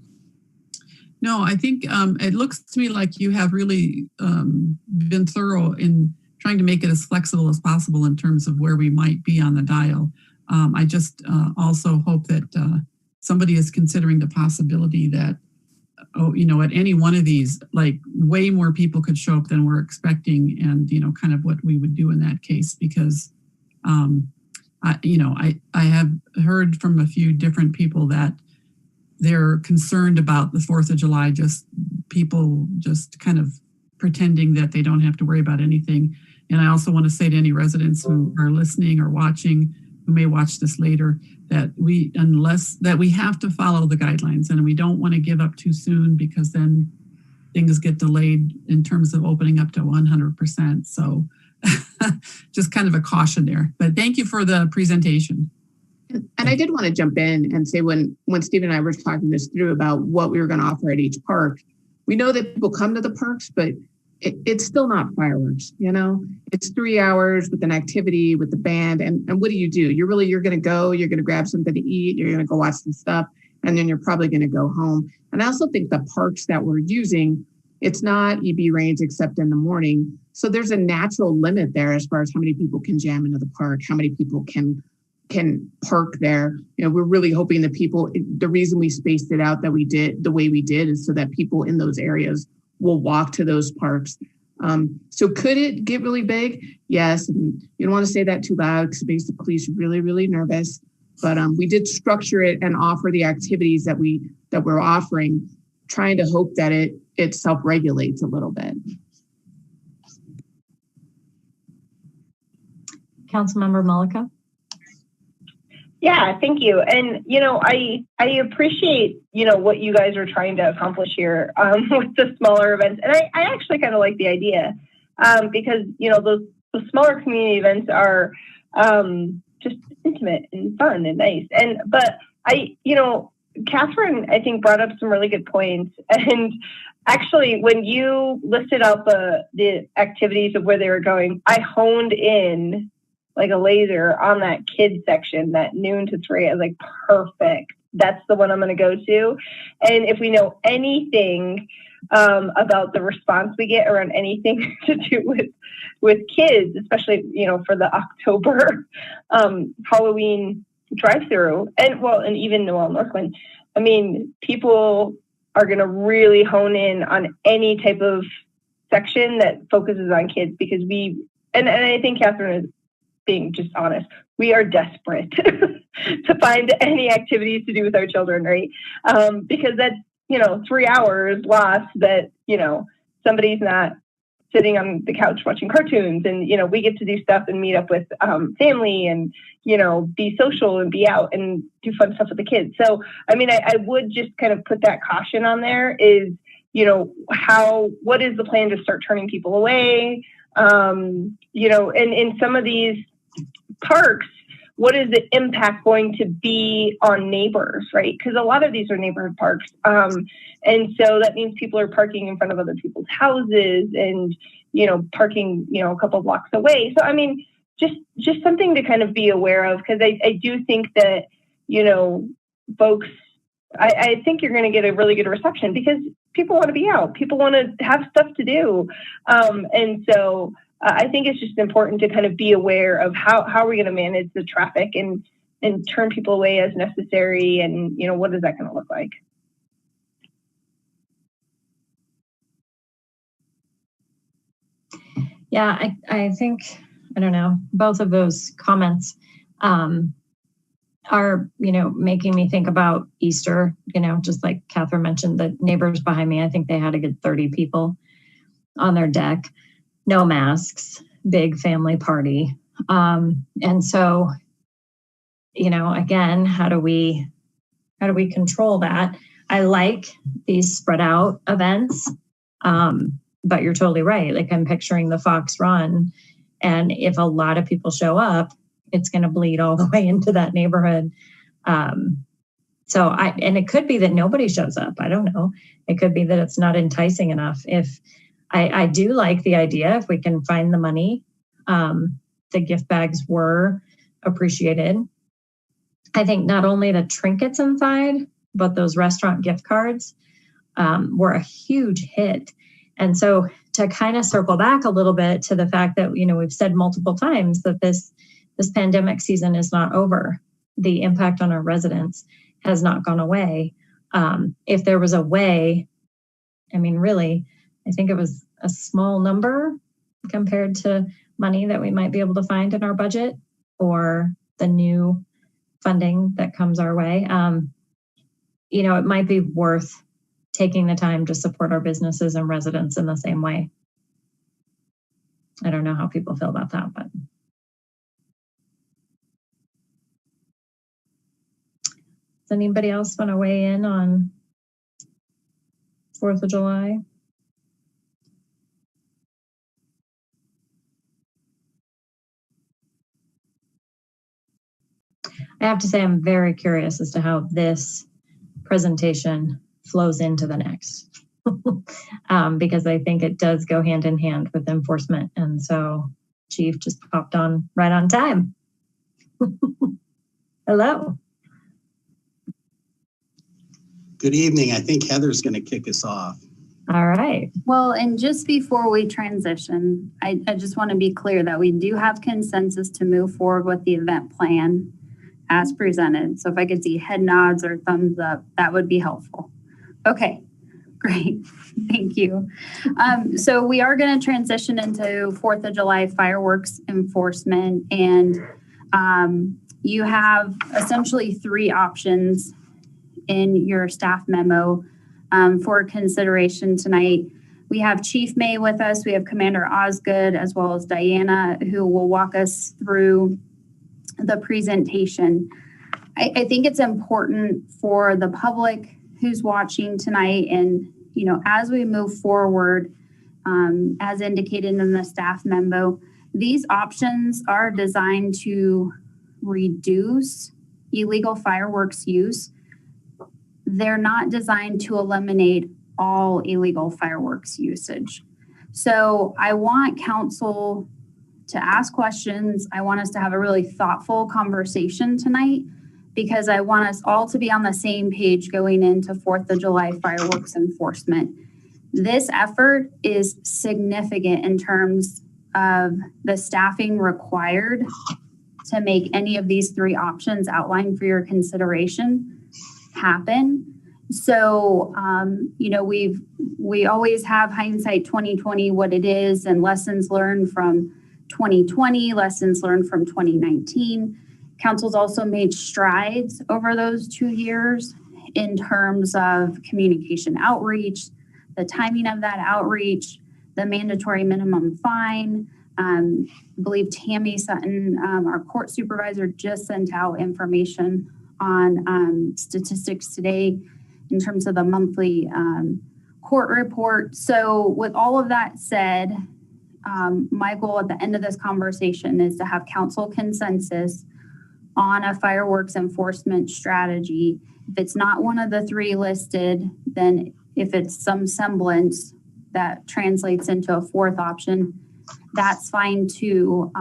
No, I think it looks to me like you have really been thorough in trying to make it as flexible as possible in terms of where we might be on the dial. I just also hope that somebody is considering the possibility that, at any one of these, like way more people could show up than we're expecting, and kind of what we would do in that case, because I have heard from a few different people that they're concerned about the 4th of July, just people just kind of pretending that they don't have to worry about anything. And I also want to say to any residents who are listening or watching, who may watch this later, that we have to follow the guidelines, and we don't want to give up too soon, because then things get delayed in terms of opening up to 100%. So just kind of a caution there. But thank you for the presentation. And I did want to jump in and say, when Steve and I were talking this through about what we were going to offer at each park, we know that people come to the parks, but it's still not fireworks. It's 3 hours with an activity with the band. And what do? You're going to go, you're going to grab something to eat, you're going to go watch some stuff, and then you're probably going to go home. And I also think the parks that we're using It's not EB range except in the morning. So there's a natural limit there as far as how many people can jam into the park, how many people can park there. You know, we're really hoping that the reason we spaced it out that we did the way we did is so that people in those areas will walk to those parks. So could it get really big? Yes. And you don't want to say that too loud because it makes the police really, really nervous. But we did structure it and offer the activities that we're offering, trying to hope that it self-regulates a little bit. Councilmember Mullica. Yeah, thank you. And, I appreciate, what you guys are trying to accomplish here with the smaller events. And I actually kind of like the idea because, those smaller community events are just intimate and fun and nice. But Catherine, I think, brought up some really good points. And actually, when you listed out the activities of where they were going, I honed in like a laser on that kids section, that noon to 3. I was like, perfect. That's the one I'm going to go to. And if we know anything about the response we get around anything to do with kids, especially, for the October Halloween drive-through, and even Noel Northglenn, I mean, people are going to really hone in on any type of section that focuses on kids because and I think Catherine is being just honest, we are desperate to find any activities to do with our children, right? Because that's, 3 hours lost that, somebody's not sitting on the couch watching cartoons and, we get to do stuff and meet up with family and, be social and be out and do fun stuff with the kids. So, I mean, I would just kind of put that caution on there is, what is the plan to start turning people away? And in some of these parks, what is the impact going to be on neighbors, right? Because a lot of these are neighborhood parks. And so that means people are parking in front of other people's houses and, parking, a couple blocks away. So, I mean, just something to kind of be aware of, because I do think that, folks, I think you're going to get a really good reception because people want to be out. People want to have stuff to do. And so I think it's just important to kind of be aware of how are we going to manage the traffic and turn people away as necessary. And, what is that going to look like? Yeah, I think, I don't know, both of those comments are, making me think about Easter, just like Catherine mentioned, the neighbors behind me, I think they had a good 30 people on their deck, no masks, big family party. And so, again, how do we control that? I like these spread out events. But you're totally right. Like I'm picturing the Fox Run. And if a lot of people show up, it's going to bleed all the way into that neighborhood. And it could be that nobody shows up. I don't know. It could be that it's not enticing enough. If I do like the idea, if we can find the money, the gift bags were appreciated. I think not only the trinkets inside, but those restaurant gift cards were a huge hit. And so to kind of circle back a little bit to the fact that, we've said multiple times that this pandemic season is not over. The impact on our residents has not gone away. If there was a way, I mean, really, I think it was a small number compared to money that we might be able to find in our budget or the new funding that comes our way. It might be worth taking the time to support our businesses and residents in the same way. I don't know how people feel about that, but. Does anybody else want to weigh in on 4th of July? I have to say, I'm very curious as to how this presentation flows into the next, because I think it does go hand in hand with enforcement. And so Chief just popped on right on time. Hello. Good evening. I think Heather's going to kick us off. All right. Well, and just before we transition, I just want to be clear that we do have consensus to move forward with the event plan as presented. So if I could see head nods or thumbs up, that would be helpful. Okay, great. Thank you. So we are going to transition into 4th of July fireworks enforcement. And you have essentially 3 options in your staff memo for consideration tonight. We have Chief May with us. We have Commander Osgood as well as Diana, who will walk us through the presentation. I think it's important for the public who's watching tonight, and as we move forward, as indicated in the staff memo, these options are designed to reduce illegal fireworks use. They're not designed to eliminate all illegal fireworks usage. So I want council to ask questions. I want us to have a really thoughtful conversation tonight, because I want us all to be on the same page going into 4th of July fireworks enforcement. This effort is significant in terms of the staffing required to make any of these 3 options outlined for your consideration happen. So, we always have hindsight 2020 what it is, and lessons learned from 2020, lessons learned from 2019. Council's also made strides over those 2 years in terms of communication outreach, the timing of that outreach, the mandatory minimum fine. I believe Tammy Sutton, our court supervisor, just sent out information on statistics today in terms of the monthly court report. So with all of that said, my goal at the end of this conversation is to have council consensus on a fireworks enforcement strategy. If it's not one of the 3 listed, then if it's some semblance that translates into a 4th option, that's fine too.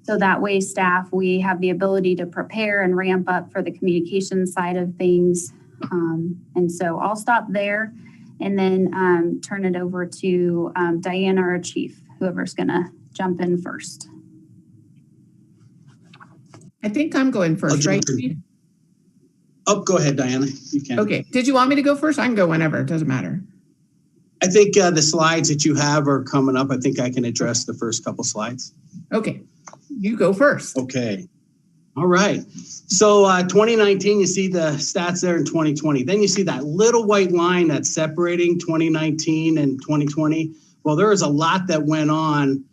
So that way staff, we have the ability to prepare and ramp up for the communication side of things. And so I'll stop there and then turn it over to Diana or Chief, whoever's gonna jump in first. I think I'm going first, right? Oh, go ahead, Diana. You can. Okay. Did you want me to go first? I can go whenever. It doesn't matter. I think the slides that you have are coming up. I think I can address the first couple slides. Okay. You go first. Okay. All right. So 2019, you see the stats there in 2020. Then you see that little white line that's separating 2019 and 2020. Well, there was a lot that went on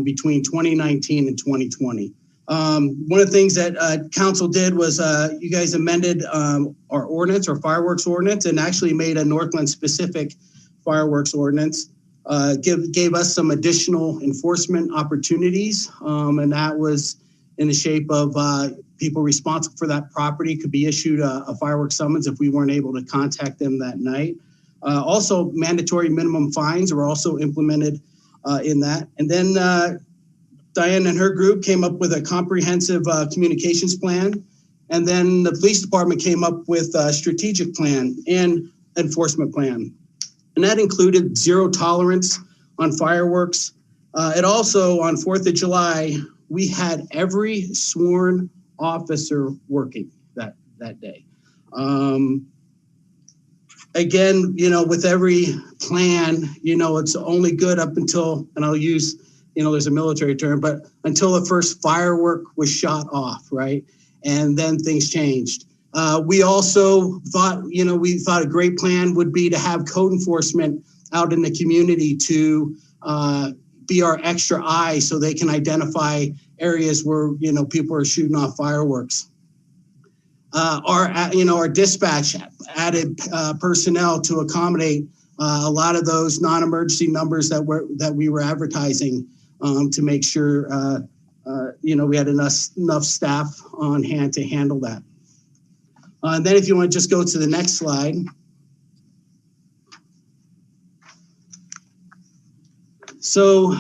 between 2019 and 2020. One of the things that council did was you guys amended our ordinance, our fireworks ordinance, and actually made a Northglenn specific fireworks ordinance. Gave us some additional enforcement opportunities, and that was in the shape of people responsible for that property could be issued a fireworks summons if we weren't able to contact them that night. Also, mandatory minimum fines were also implemented in that. And then Diane and her group came up with a comprehensive communications plan. And then the police department came up with a strategic plan and enforcement plan. And that included 0 tolerance on fireworks. It also, on 4th of July, we had every sworn officer working that day. Again, with every plan, it's only good up until, and I'll use, there's a military term, but until the first firework was shot off, right? And then things changed. We also thought, we thought a great plan would be to have code enforcement out in the community to be our extra eye so they can identify areas where, people are shooting off fireworks. Our dispatch added personnel to accommodate a lot of those non-emergency numbers that we were advertising to make sure, we had enough staff on hand to handle that. And then if you want to just go to the next slide. So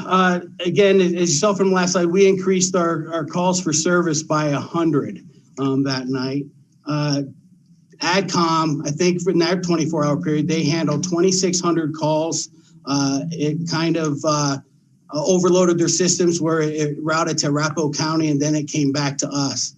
again, as you saw from the last slide, we increased our calls for service by 100 that night. AdCom, I think for that 24-hour period, they handled 2,600 calls. It kind of overloaded their systems where it routed to Arapahoe County and then it came back to us.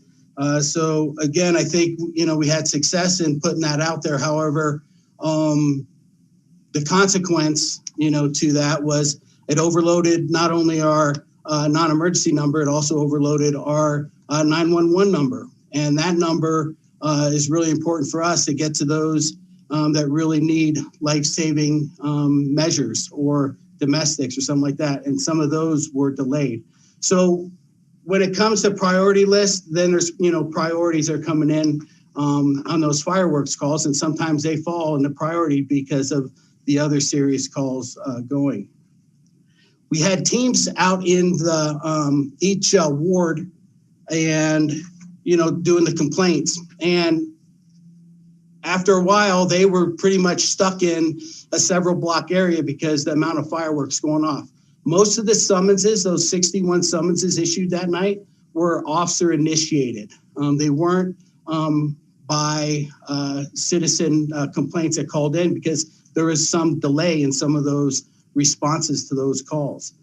So again, I think, we had success in putting that out there. However, the consequence, to that was it overloaded not only our non-emergency number, it also overloaded our 911 number. And that number is really important for us to get to those that really need life-saving measures or domestics or something like that. And some of those were delayed. So when it comes to priority list, then there's, priorities are coming in on those fireworks calls. And sometimes they fall into priority because of the other serious calls going. We had teams out in the each ward and, doing the complaints. And after a while, they were pretty much stuck in a several block area because the amount of fireworks going off. Most of the summonses, those 61 summonses issued that night, were officer initiated. They weren't by citizen complaints that called in because there was some delay in some of those responses to those calls.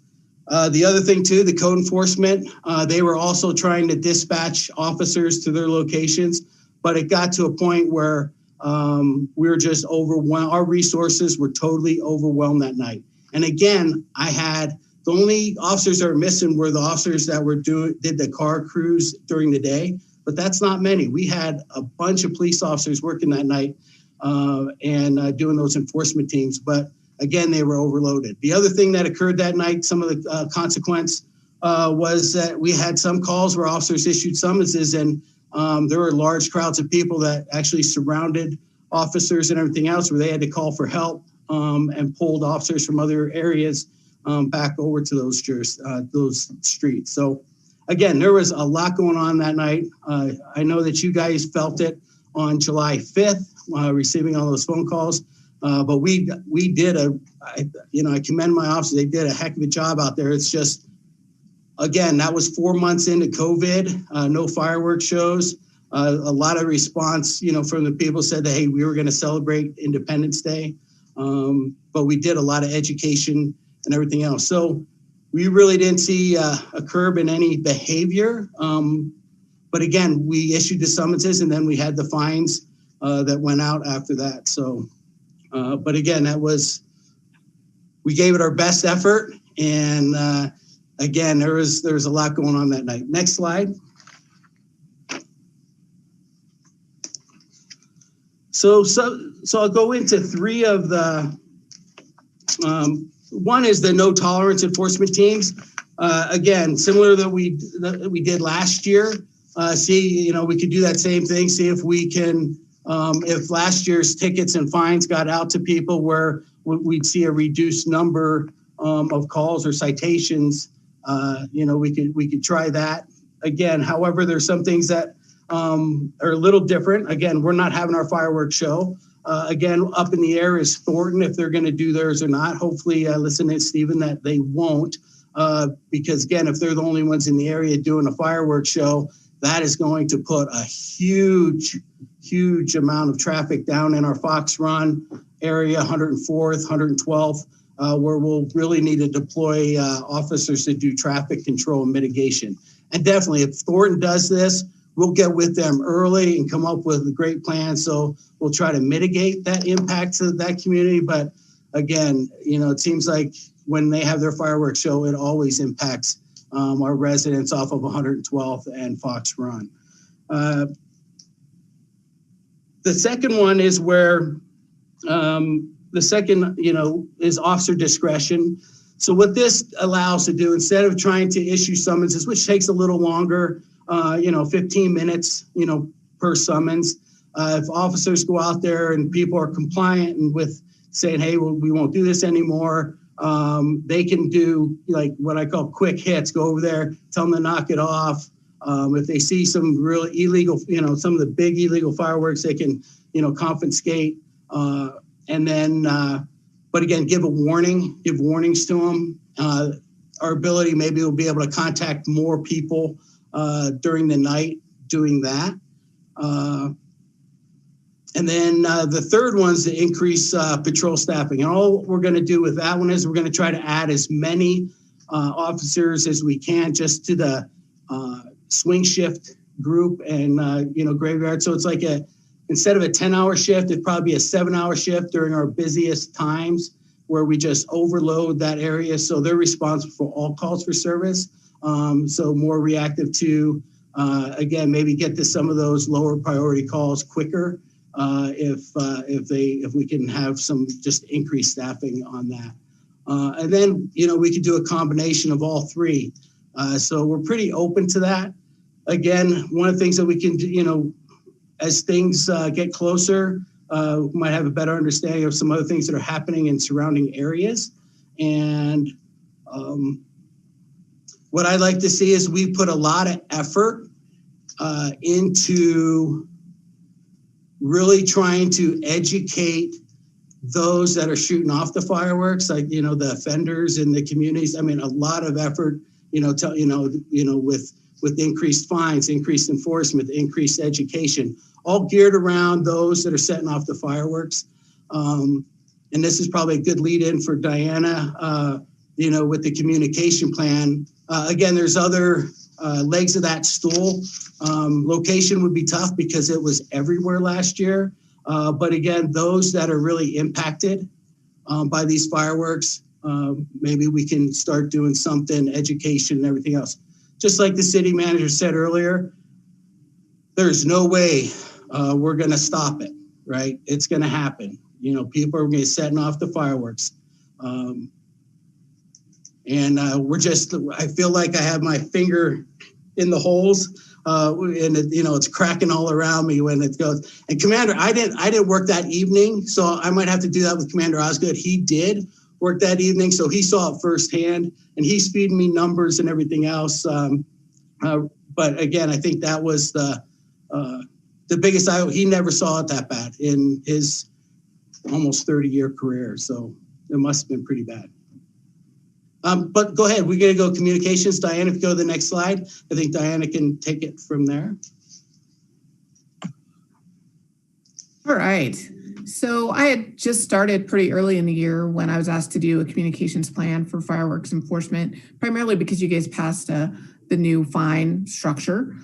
The other thing too, the code enforcement, they were also trying to dispatch officers to their locations, but it got to a point where we were just overwhelmed. Our resources were totally overwhelmed that night. And again, the only officers that were missing were the officers that did the car crews during the day, but that's not many. We had a bunch of police officers working that night and doing those enforcement teams, but again, they were overloaded. The other thing that occurred that night, some of the consequence was that we had some calls where officers issued summonses and there were large crowds of people that actually surrounded officers and everything else where they had to call for help and pulled officers from other areas back over to those streets. So again, there was a lot going on that night. I know that you guys felt it on July 5th, receiving all those phone calls. But we did I commend my officers. They did a heck of a job out there. It's just, again, that was 4 months into COVID, no fireworks shows. A lot of response, from the people said that, hey, we were going to celebrate Independence Day. But we did a lot of education and everything else. So we really didn't see a curb in any behavior. But again, we issued the summonses and then we had the fines that went out after that. So, but again, we gave it our best effort. And again, there was a lot going on that night. Next slide. So I'll go into three of the, one is the no tolerance enforcement teams. Again, similar that we did last year. We could do that same thing. See if we can, if last year's tickets and fines got out to people where we'd see a reduced number of calls or citations. We could try that again. However, there's some things that are a little different. Again, we're not having our fireworks show. Again, up in the air is Thornton, if they're going to do theirs or not. Hopefully, listen to Stephen, that they won't. Because again, if they're the only ones in the area doing a fireworks show, that is going to put a huge amount of traffic down in our Fox Run area, 104th, 112th, where we'll really need to deploy officers to do traffic control and mitigation. And definitely, if Thornton does this, we'll get with them early and come up with a great plan. So we'll try to mitigate that impact to that community. But again, it seems like when they have their fireworks show, it always impacts our residents off of 112th and Fox Run. The second one is where is officer discretion. So what this allows to do, instead of trying to issue summonses, which takes a little longer, 15 minutes, per summons. If officers go out there and people are compliant and with saying, hey, well, we won't do this anymore, they can do like what I call quick hits, go over there, tell them to knock it off. If they see some real illegal, some of the big illegal fireworks, they can, confiscate. And then, but again, give warnings to them. Our ability, maybe we'll be able to contact more people during the night doing that. And then the third one's to increase patrol staffing. And all we're going to do with that one is we're going to try to add as many officers as we can just to the swing shift group and, graveyard. So it's like instead of a 10-hour shift, it'd probably be a 7-hour shift during our busiest times where we just overload that area. So they're responsible for all calls for service. So more reactive to, again, maybe get to some of those lower priority calls quicker. If we can have some just increased staffing on that. And then, we could do a combination of all three. So we're pretty open to that. Again, one of the things that we can do, as things get closer, we might have a better understanding of some other things that are happening in surrounding areas. And what I'd like to see is we put a lot of effort into really trying to educate those that are shooting off the fireworks, like, the offenders in the communities. I mean, a lot of effort, with increased fines, increased enforcement, increased education, all geared around those that are setting off the fireworks. And this is probably a good lead in for Diana, with the communication plan. Again, there's other legs of that stool. Location would be tough because it was everywhere last year. But again, those that are really impacted by these fireworks, maybe we can start doing something, education and everything else. Just like the city manager said earlier, there's no way we're going to stop it, right? It's going to happen. People are going to be setting off the fireworks. I feel like I have my finger in the holes, and it's cracking all around me when it goes. And Commander, I didn't work that evening, so I might have to do that with Commander Osgood. He did work that evening, so he saw it firsthand, and he's feeding me numbers and everything else. But again, I think that was the biggest. He never saw it that bad in his almost 30-year career, so it must have been pretty bad. But go ahead, we're going to go communications. Diana, if you go to the next slide, I think Diana can take it from there. All right. So I had just started pretty early in the year when I was asked to do a communications plan for fireworks enforcement, primarily because you guys passed the new fine structure.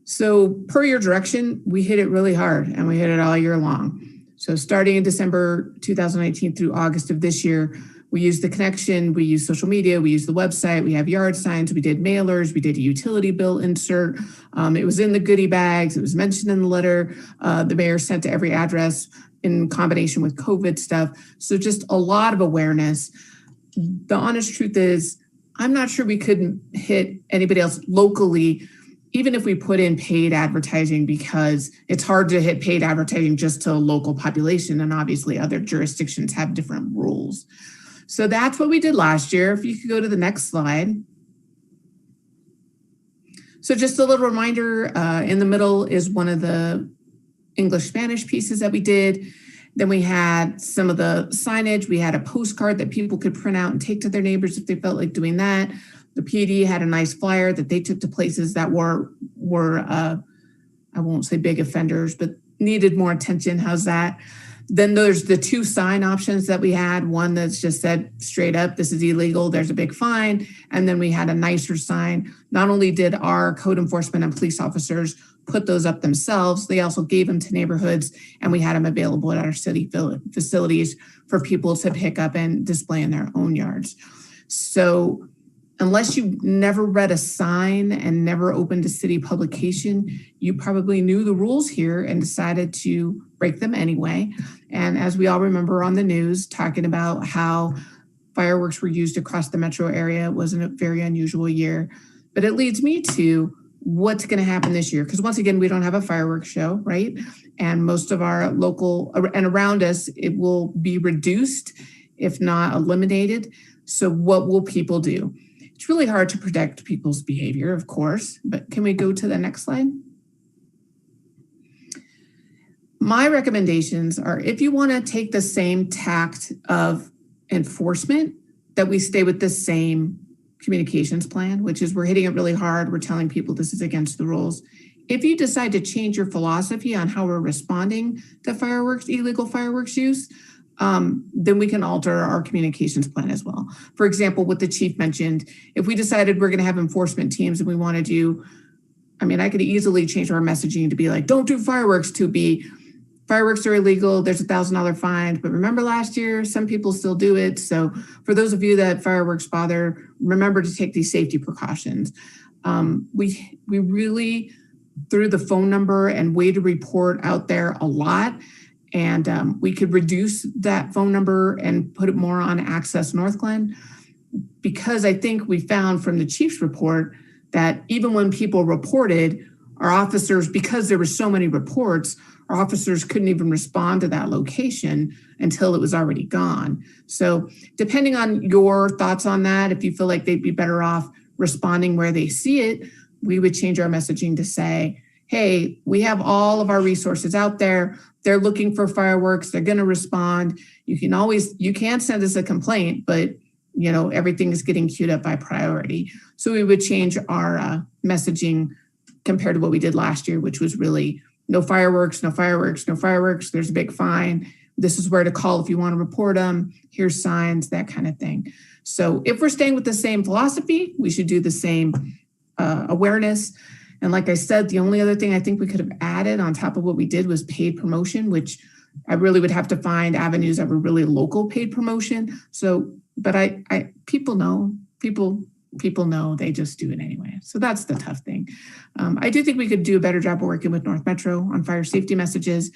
So per your direction, we hit it really hard and we hit it all year long. So starting in December 2019 through August of this year, we used the connection, we used social media, we used the website, we have yard signs, we did mailers, we did a utility bill insert. It was in the goodie bags, it was mentioned in the letter the mayor sent to every address in combination with COVID stuff. So just a lot of awareness. The honest truth is, I'm not sure we could hit anybody else locally, even if we put in paid advertising, because it's hard to hit paid advertising just to a local population. And obviously other jurisdictions have different rules. So that's what we did last year. If you could go to the next slide. So just a little reminder, in the middle is one of the English-Spanish pieces that we did. Then we had some of the signage. We had a postcard that people could print out and take to their neighbors if they felt like doing that. The PD had a nice flyer that they took to places that were I won't say big offenders, but needed more attention. How's that? Then there's the two sign options that we had. One that's just said straight up, this is illegal, there's a big fine. And then we had a nicer sign. Not only did our code enforcement and police officers put those up themselves, they also gave them to neighborhoods, and we had them available at our city facilities for people to pick up and display in their own yards. So unless you never read a sign and never opened a city publication, you probably knew the rules here and decided to break them anyway. And as we all remember on the news, talking about how fireworks were used across the metro area, it wasn't a very unusual year. But it leads me to what's going to happen this year. Because once again, we don't have a fireworks show, right? And most of our local and around us, it will be reduced, if not eliminated. So what will people do? It's really hard to predict people's behavior, of course, but can we go to the next slide? My recommendations are, if you want to take the same tact of enforcement, that we stay with the same communications plan, which is we're hitting it really hard. We're telling people this is against the rules. if you decide to change your philosophy on how we're responding to fireworks, illegal fireworks use, then we can alter our communications plan as well. For example, what the chief mentioned, if we decided we're going to have enforcement teams and we want to do, I mean, I could easily change our messaging to be like, don't do fireworks, to be fireworks are illegal, there's $1,000 fine. But remember last year, some people still do it. So for those of you that fireworks bother, remember to take these safety precautions. We really threw the phone number and way to report out there a lot. And we could reduce that phone number and put it more on Access Northglenn, because I think we found from the chief's report that even when people reported, our officers, because there were so many reports, our officers couldn't even respond to that location until it was already gone. So depending on your thoughts on that, if you feel like they'd be better off responding where they see it, we would change our messaging to say, hey, we have all of our resources out there. They're looking for fireworks. They're going to respond. You can send us a complaint, but everything is getting queued up by priority. So we would change our messaging compared to what we did last year, which was really no fireworks, no fireworks, no fireworks. There's a big fine. This is where to call if you want to report them. Here's signs, that kind of thing. So if we're staying with the same philosophy, we should do the same awareness. And like I said, the only other thing I think we could have added on top of what we did was paid promotion, which I really would have to find avenues that were really local paid promotion. So, but people know, they just do it anyway. So that's the tough thing. I do think we could do a better job of working with North Metro on fire safety messages.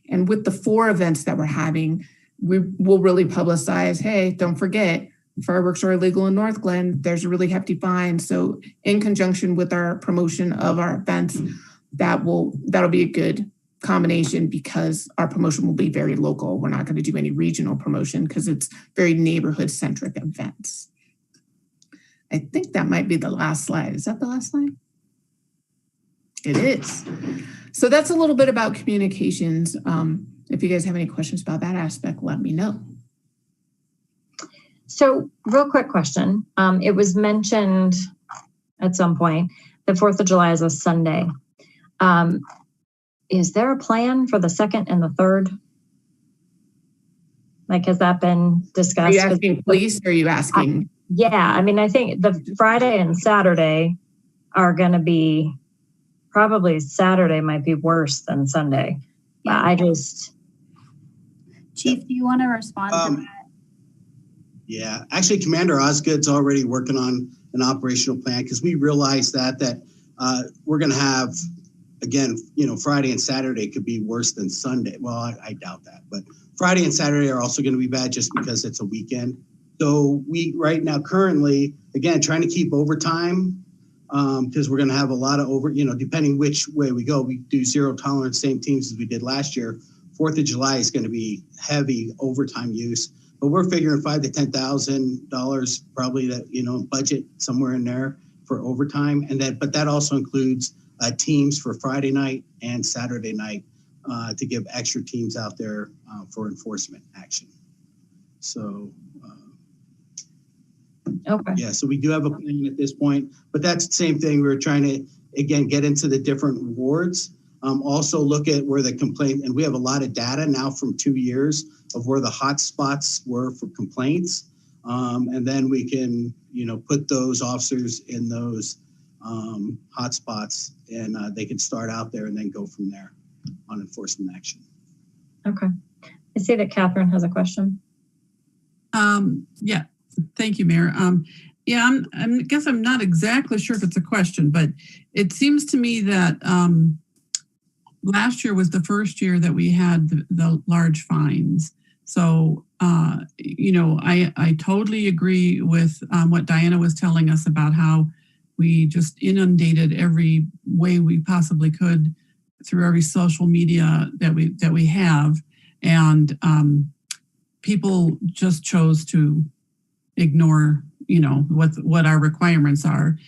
And with the 4 events that we're having, we will really publicize, hey, don't forget, fireworks are illegal in Northglenn. There's a really hefty fine. So in conjunction with our promotion of our events, that'll be a good combination, because our promotion will be very local. We're not going to do any regional promotion because it's very neighborhood centric events. I think that might be the last slide. Is that the last slide? It is. So that's a little bit about communications. If you guys have any questions about that aspect, let me know. So real quick question. It was mentioned at some point the 4th of July is a Sunday. Is there a plan for the 2nd and the 3rd? Like, has that been discussed? Are you asking police, or are you asking? Yeah, I mean, I think the Friday and Saturday are going to be, probably Saturday might be worse than Sunday. Yeah. Chief, do you want to respond to that? Yeah, actually, Commander Osgood's already working on an operational plan, because we realized that we're going to have, again, Friday and Saturday could be worse than Sunday. Well, I doubt that, but Friday and Saturday are also going to be bad just because it's a weekend. So we right now currently, again, trying to keep overtime, because we're going to have a lot of depending which way we go, we do zero tolerance, same teams as we did last year. 4th of July is going to be heavy overtime use, but we're figuring $5,000 to $10,000 probably that, budget somewhere in there for overtime. But that also includes teams for Friday night and Saturday night to give extra teams out there for enforcement action. So, okay. Yeah, so we do have a plan at this point, but that's the same thing. We're trying to, again, get into the different wards. Also look at where the complaint, and we have a lot of data now from 2 years of where the hot spots were for complaints. And then we can, put those officers in those hot spots, and they can start out there and then go from there on enforcement action. Okay. I see that Catherine has a question. Yeah, thank you, Mayor. I guess I'm not exactly sure if it's a question, but it seems to me that last year was the first year that we had the large fines. So, I totally agree with what Diana was telling us about how we just inundated every way we possibly could through every social media that we have, and people just chose to ignore, what our requirements are.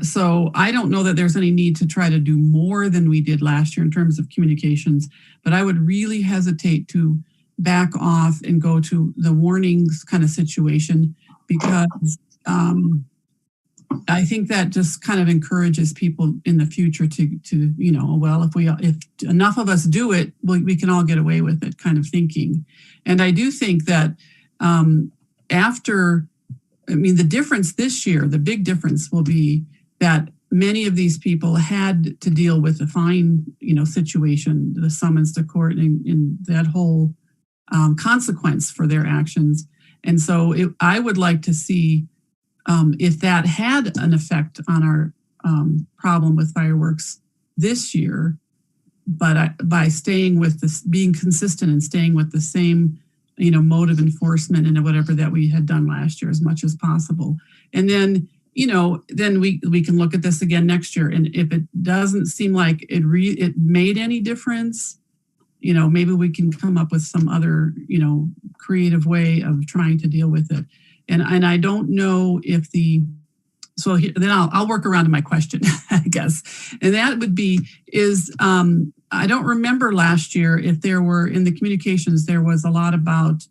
So I don't know that there's any need to try to do more than we did last year in terms of communications, but I would really hesitate to back off and go to the warnings kind of situation, because I think that just kind of encourages people in the future to well, if enough of us do it, we can all get away with it kind of thinking. And I do think that the difference this year, the big difference will be that many of these people had to deal with the fine, situation, the summons to court, and that whole consequence for their actions. And so I would like to see if that had an effect on our problem with fireworks this year, but by staying with this, being consistent and staying with the same, mode of enforcement and whatever that we had done last year as much as possible. And then, then we can look at this again next year. And if it doesn't seem like it made any difference, maybe we can come up with some other, creative way of trying to deal with it. And I don't know if then I'll work around to my question, I guess. And that would be, I don't remember last year if there were, in the communications, there was a lot about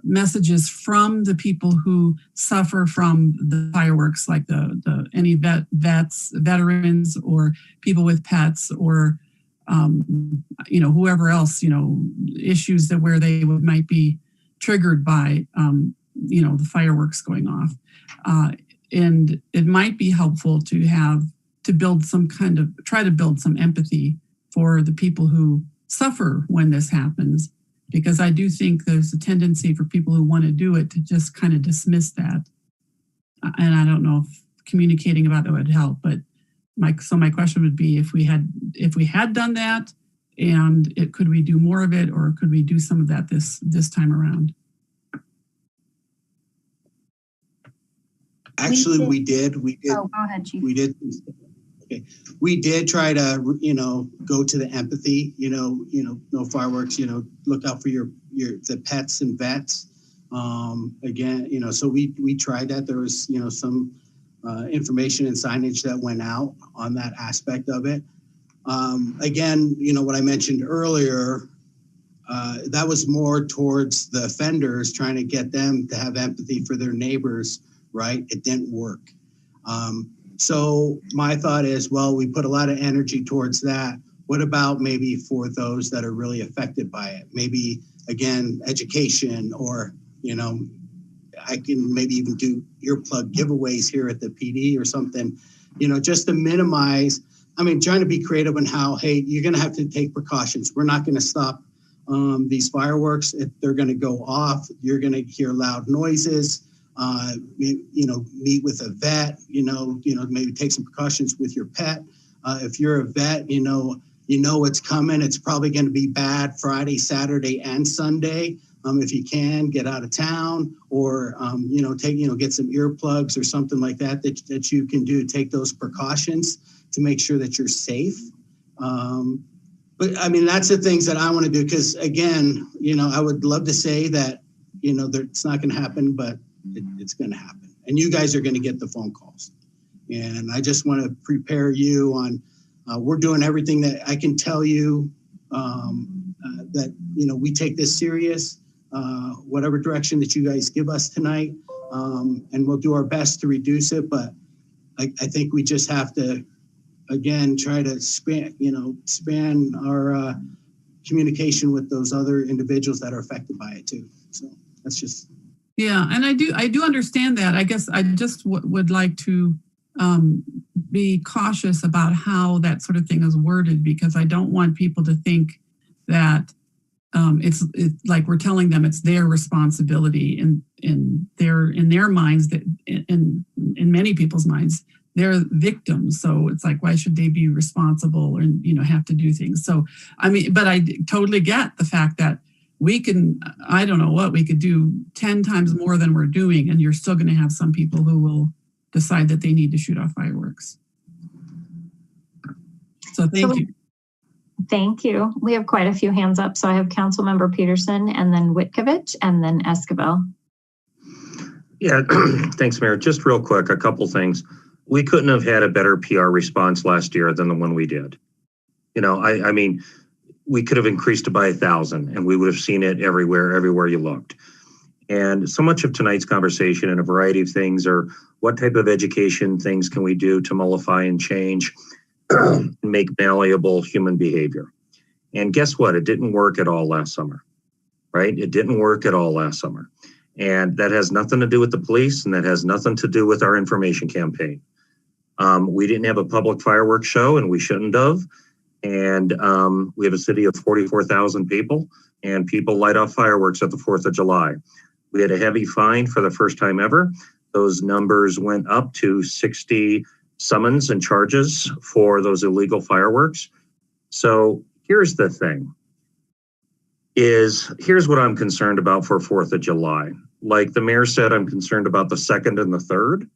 messages from the people who suffer from the fireworks, like any veterans or people with pets or, whoever else, issues where they might be triggered by, the fireworks going off. And it might be helpful to build try to build some empathy for the people who suffer when this happens, because I do think there's a tendency for people who want to do it to just kind of dismiss that. And I don't know if communicating about it would help, but my question would be if we had done that, and could we do more of it, or could we do some of that this time around? Actually, we did. Oh, go ahead, Chief. We did. Okay. We did try to, go to the empathy, no fireworks, look out for the pets and vets. Again, so we tried that. There was, some information and signage that went out on that aspect of it. Again, what I mentioned earlier, that was more towards the offenders, trying to get them to have empathy for their neighbors, right? It didn't work. So my thought is, well, we put a lot of energy towards that. What about maybe for those that are really affected by it? Maybe, again, education, or, I can maybe even do earplug giveaways here at the PD or something, just to minimize. Trying to be creative on how, hey, you're going to have to take precautions. We're not going to stop these fireworks. If they're going to go off, you're going to hear loud noises. Meet with a vet, maybe take some precautions with your pet. If you're a vet, what's coming. It's probably going to be bad Friday, Saturday, and Sunday. If you can, get out of town, or, get some earplugs or something like that you can do. Take those precautions to make sure that you're safe. But that's the things that I want to do, because again, I would love to say that, it's not going to happen, but it's going to happen, and you guys are going to get the phone calls. And I just want to prepare you on, we're doing everything that I can tell you, that, we take this serious, whatever direction that you guys give us tonight. And we'll do our best to reduce it. But I think we just have to, again, try to span our communication with those other individuals that are affected by it too. So that's just. Yeah, and I do understand that. I guess I just would like to be cautious about how that sort of thing is worded, because I don't want people to think that it's like we're telling them it's their responsibility, and in their minds, that in many people's minds, they're victims. So it's like, why should they be responsible and have to do things? So but I totally get the fact that I don't know what we could do 10 times more than we're doing, and you're still going to have some people who will decide that they need to shoot off fireworks. So thank you. Thank you. We have quite a few hands up. So I have Councilmember Peterson, and then Witkovich, and then Escobar. Yeah, thanks, Mayor. Just real quick, a couple things. We couldn't have had a better PR response last year than the one we did. We could have increased it by 1,000, and we would have seen it everywhere you looked. And so much of tonight's conversation and a variety of things are what type of education things can we do to mollify and change and make malleable human behavior. And guess what? It didn't work at all last summer, right? It didn't work at all last summer. And that has nothing to do with the police, and that has nothing to do with our information campaign. We didn't have a public fireworks show, and we shouldn't have. And we have a city of 44,000 people, and people light off fireworks at the 4th of July. We had a heavy fine for the first time ever. Those numbers went up to 60 summons and charges for those illegal fireworks. So here's the thing, here's what I'm concerned about for 4th of July. Like the mayor said, I'm concerned about the 2nd and the 3rd,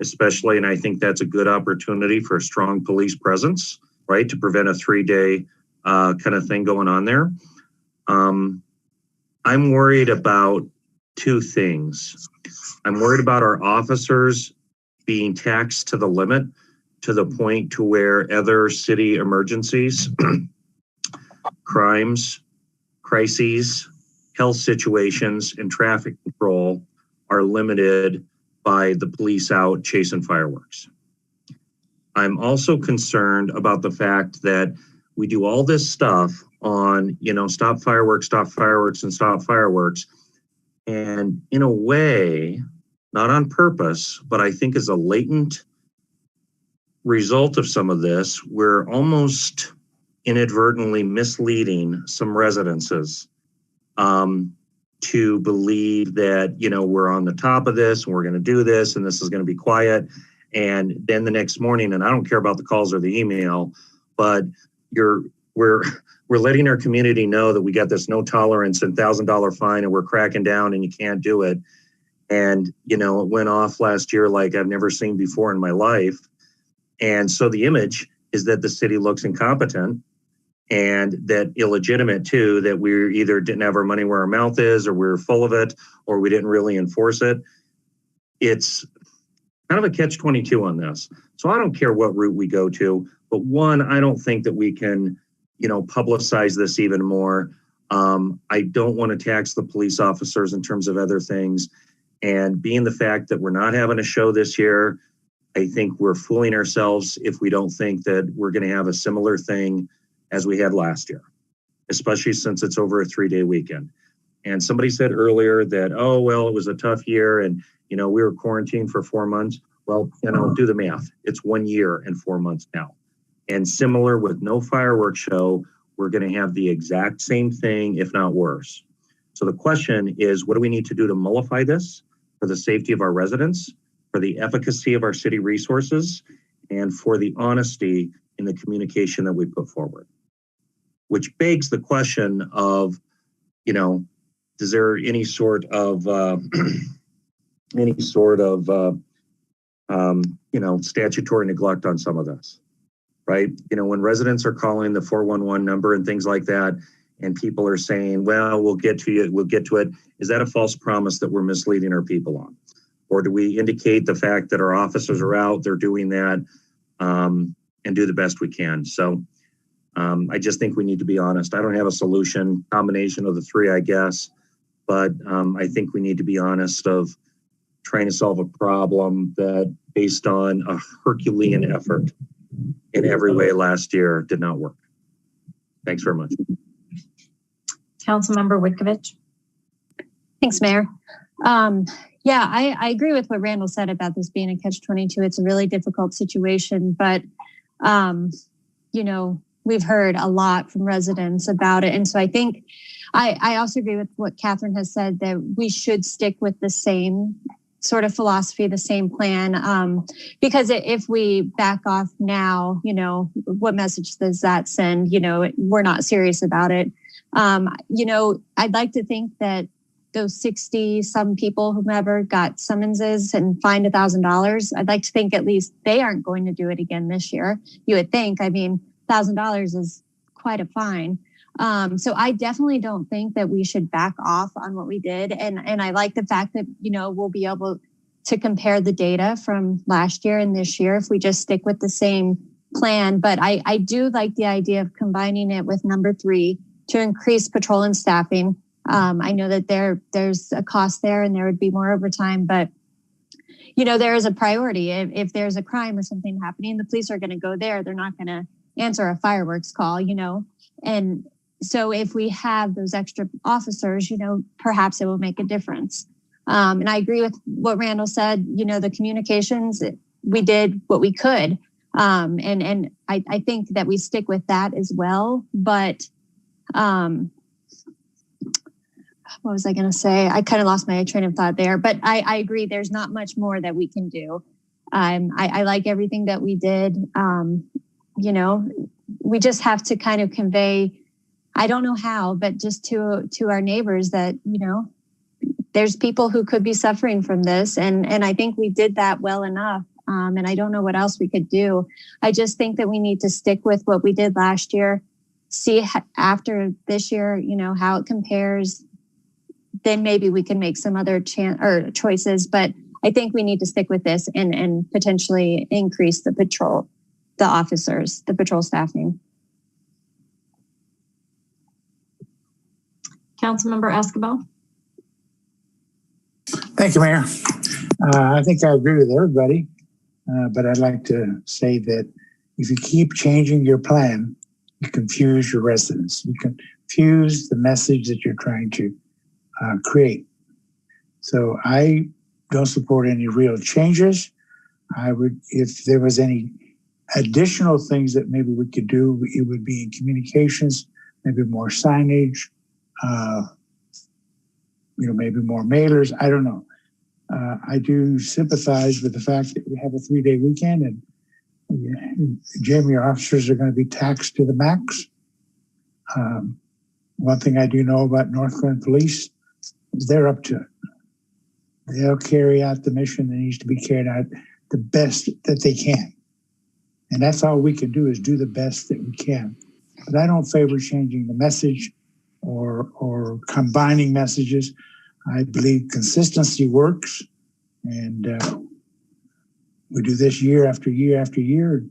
especially, and I think that's a good opportunity for a strong police presence, right, to prevent a 3-day kind of thing going on there. I'm worried about two things. I'm worried about our officers being taxed to the limit, to the point to where other city emergencies, crimes, crises, health situations, and traffic control are limited by the police out chasing fireworks. I'm also concerned about the fact that we do all this stuff on, stop fireworks, and stop fireworks. And in a way, not on purpose, but I think as a latent result of some of this, we're almost inadvertently misleading some residences to believe that, we're on the top of this and we're going to do this and this is going to be quiet. And then the next morning, and I don't care about the calls or the email, but we're letting our community know that we got this no tolerance and $1,000 fine and we're cracking down and you can't do it. And, it went off last year like I've never seen before in my life. And so the image is that the city looks incompetent and that illegitimate too, that we either didn't have our money where our mouth is, or we were full of it, or we didn't really enforce it. It's kind of a catch-22 on this. So I don't care what route we go to, but one, I don't think that we can, publicize this even more. I don't want to tax the police officers in terms of other things. And being the fact that we're not having a show this year, I think we're fooling ourselves if we don't think that we're going to have a similar thing as we had last year, especially since it's over a 3-day weekend. And somebody said earlier that, oh, well, it was a tough year and, we were quarantined for 4 months. Well, do the math. It's 1 year and 4 months now. And similar with no fireworks show, we're going to have the exact same thing, if not worse. So the question is, what do we need to do to mollify this for the safety of our residents, for the efficacy of our city resources, and for the honesty in the communication that we put forward? Which begs the question of, is there any sort of statutory neglect on some of this, right? When residents are calling the 411 number and things like that, and people are saying, well, we'll get to it. Is that a false promise that we're misleading our people on? Or do we indicate the fact that our officers are out, they're doing that, and do the best we can? So I just think we need to be honest. I don't have a solution, combination of the three, I guess, but I think we need to be honest of trying to solve a problem that, based on a Herculean effort in every way last year, did not work. Thanks very much. Councilmember Witkovich. Thanks, Mayor. Yeah, I agree with what Randall said about this being a catch-22. It's a really difficult situation, but, we've heard a lot from residents about it. And so I think I also agree with what Catherine has said, that we should stick with the same sort of philosophy, the same plan, because if we back off now, what message does that send? We're not serious about it. I'd like to think that those 60 some people, whomever, got summonses and fined $1,000. I'd like to think at least they aren't going to do it again this year. You would think. I mean, $1,000 is quite a fine. So I definitely don't think that we should back off on what we did. And I like the fact that, we'll be able to compare the data from last year and this year if we just stick with the same plan. But I do like the idea of combining it with number 3 to increase patrol and staffing. I know that there's a cost there and there would be more overtime, but there is a priority. If there's a crime or something happening, the police are going to go there. They're not going to answer a fireworks call, and so if we have those extra officers, perhaps it will make a difference. And I agree with what Randall said, the communications, we did what we could. And I think that we stick with that as well. But what was I going to say? I kind of lost my train of thought there, but I agree. There's not much more that we can do. I like everything that we did. We just have to kind of convey, I don't know how, but just to our neighbors that, there's people who could be suffering from this. And I think we did that well enough. And I don't know what else we could do. I just think that we need to stick with what we did last year, see after this year, how it compares. Then maybe we can make some other choices. But I think we need to stick with this and potentially increase the patrol staffing. Councilmember Escobar. Thank you, Mayor. I think I agree with everybody, but I'd like to say that if you keep changing your plan, you confuse your residents. You confuse the message that you're trying to create. So I don't support any real changes. I would, if there was any additional things that maybe we could do, it would be in communications, maybe more signage, maybe more mailers. I don't know. I do sympathize with the fact that we have a 3-day weekend and Jamie, our officers are going to be taxed to the max. One thing I do know about Northglenn Police is they're up to it. They'll carry out the mission that needs to be carried out the best that they can. And that's all we can do is do the best that we can. But I don't favor changing the message or combining messages. I believe consistency works, and we do this year after year after year.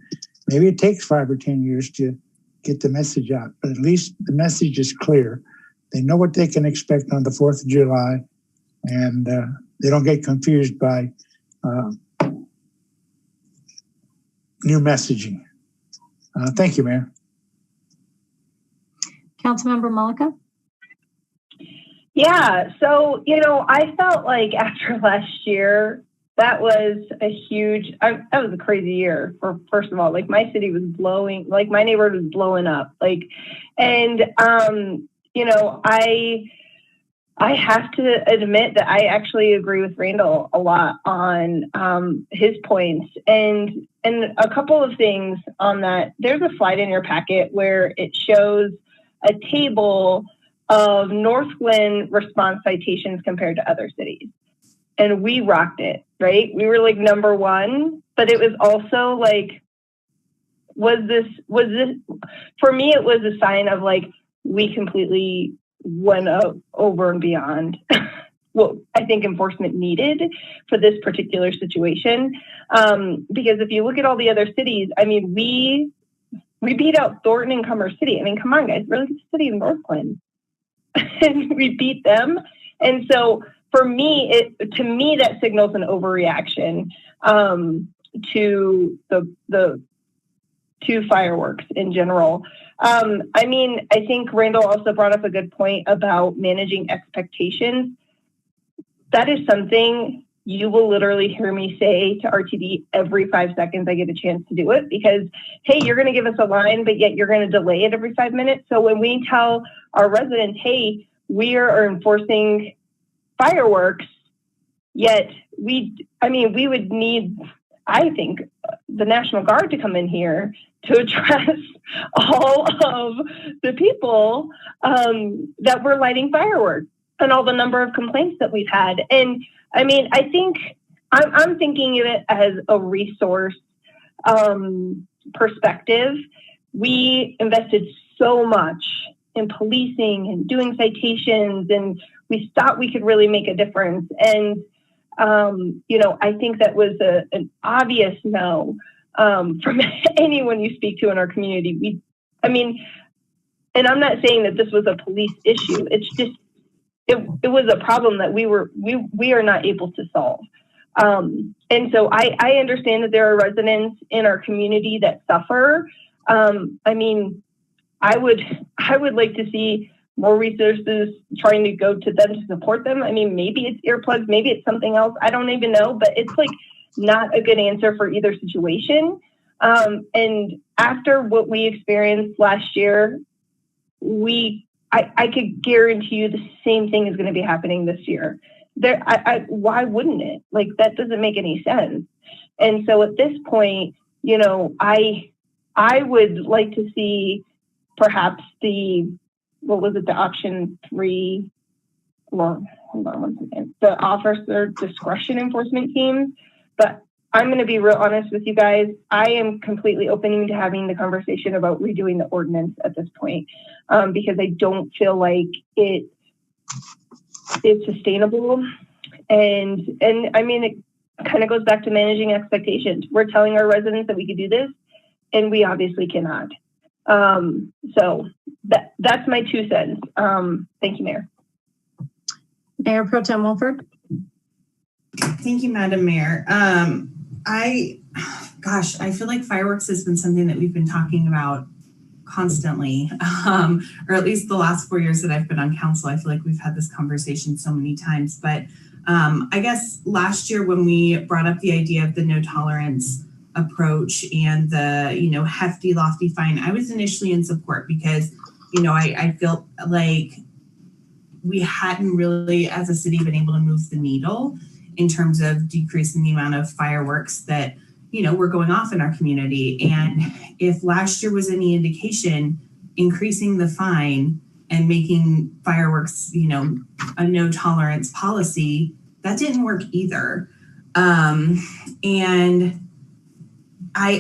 Maybe it takes 5 or 10 years to get the message out, but at least the message is clear. They know what they can expect on the 4th of July, and they don't get confused by new messaging. Thank you, Mayor. Councilmember Mullica. Yeah, so, I felt like after last year, that was that was a crazy year. First of all, my city was blowing, my neighborhood was blowing up. I have to admit that I actually agree with Randall a lot on his points. And a couple of things on that. There's a slide in your packet where it shows a table of Northglenn response citations compared to other cities. And we rocked it, right? We were number one, but it was also was this, for me, it was a sign of we completely went over and beyond what I think enforcement needed for this particular situation. Because if you look at all the other cities, we beat out Thornton and Commerce City. Come on, guys, we're the city of Northglenn. And we beat them. And so for me, to me, that signals an overreaction to to fireworks in general. I think Randall also brought up a good point about managing expectations. That is something you will literally hear me say to RTD every 5 seconds I get a chance to do it, because, hey, you're going to give us a line, but yet you're going to delay it every 5 minutes. So when we tell our residents, hey, we are enforcing fireworks, yet we would need, I think, the National Guard to come in here to address all of the people that were lighting fireworks and all the number of complaints that we've had. And I think I'm thinking of it as a resource perspective. We invested so much in policing and doing citations, and we thought we could really make a difference. And, I think that was an obvious no from anyone you speak to in our community. And I'm not saying that this was a police issue. It's just it was a problem that we are not able to solve. And so I understand that there are residents in our community that suffer. I mean, I would like to see more resources trying to go to them to support them. I mean, maybe it's earplugs, maybe it's something else. I don't even know, but it's like not a good answer for either situation. And after what we experienced last year, I could guarantee you the same thing is going to be happening this year. Why wouldn't it? Like, that doesn't make any sense. And so at this point, you know, I would like to see perhaps the option 3, well, hold on one second, the officer discretion enforcement teams. But I'm going to be real honest with you guys. I am completely open to having the conversation about redoing the ordinance at this point, because I don't feel like it's sustainable. And I mean, it kind of goes back to managing expectations. We're telling our residents that we could do this, and we obviously cannot. So that's my 2 cents. Thank you, Mayor. Mayor Pro Tem Wolford. Thank you, Madam Mayor. I feel like fireworks has been something that we've been talking about constantly, or at least the last 4 years that I've been on council. I feel like we've had this conversation so many times. But I guess last year when we brought up the idea of the no tolerance approach and the, you know, hefty, lofty fine, I was initially in support because, you know, I felt like we hadn't really, as a city, been able to move the needle in terms of decreasing the amount of fireworks that, you know, were going off in our community. And if last year was any indication, increasing the fine and making fireworks, you know, a no tolerance policy, that didn't work either. And I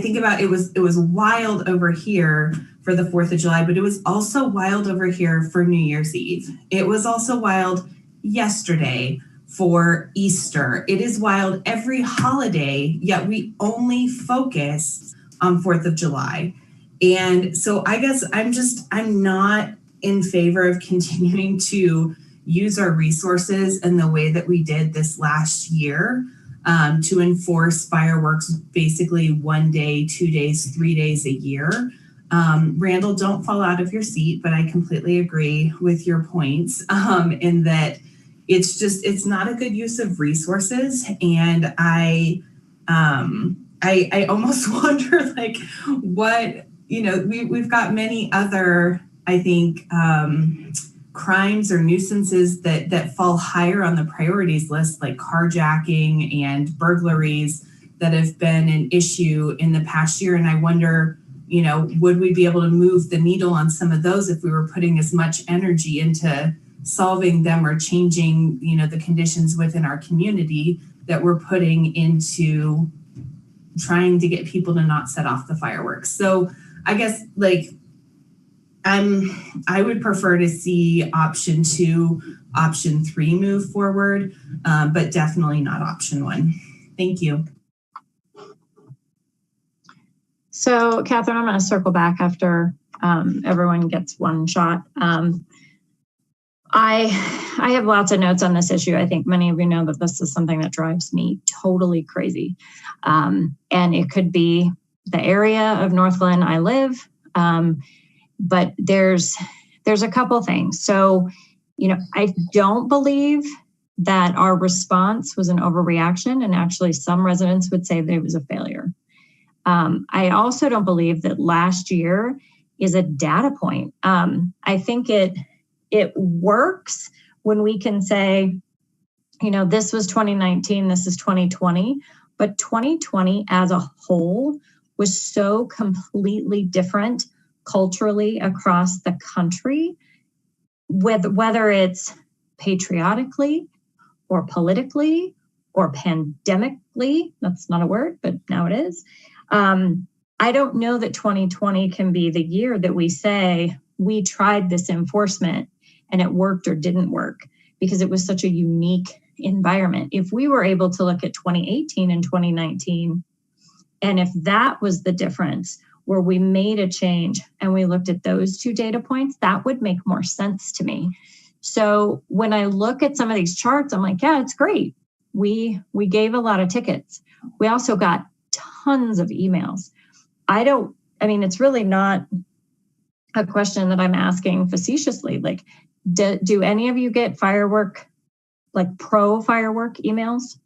think about it was wild over here for the 4th of July, but it was also wild over here for New Year's Eve. It was also wild yesterday for Easter. It is wild every holiday, yet we only focus on 4th of July. And so I guess I'm not in favor of continuing to use our resources in the way that we did this last year, to enforce fireworks basically 1 day, 2 days, 3 days a year. Randall, don't fall out of your seat, but I completely agree with your points, in that it's not a good use of resources. And I almost wonder, like, what, you know, we've got many other, I think, crimes or nuisances that fall higher on the priorities list, like carjacking and burglaries that have been an issue in the past year. And I wonder, you know, would we be able to move the needle on some of those if we were putting as much energy into solving them or changing, you know, the conditions within our community that we're putting into trying to get people to not set off the fireworks. So I guess, like, I would prefer to see option 2, option 3 move forward, but definitely not option 1. Thank you. So, Catherine, I'm going to circle back after everyone gets one shot. I have lots of notes on this issue. I think many of you know that this is something that drives me totally crazy. And it could be the area of Northglenn I live, but there's a couple things. So, you know, I don't believe that our response was an overreaction, and actually some residents would say that it was a failure. I also don't believe that last year is a data point. I think it works when we can say, you know, this was 2019, this is 2020, but 2020 as a whole was so completely different culturally across the country, whether it's patriotically or politically or pandemically. That's not a word, but now it is. I don't know that 2020 can be the year that we say we tried this enforcement and it worked or didn't work, because it was such a unique environment. If we were able to look at 2018 and 2019, and if that was the difference where we made a change and we looked at those 2 data points, that would make more sense to me. So when I look at some of these charts, I'm like, yeah, it's great. We gave a lot of tickets. We also got tons of emails. It's really not a question that I'm asking facetiously. Like, do any of you get firework, like pro firework emails?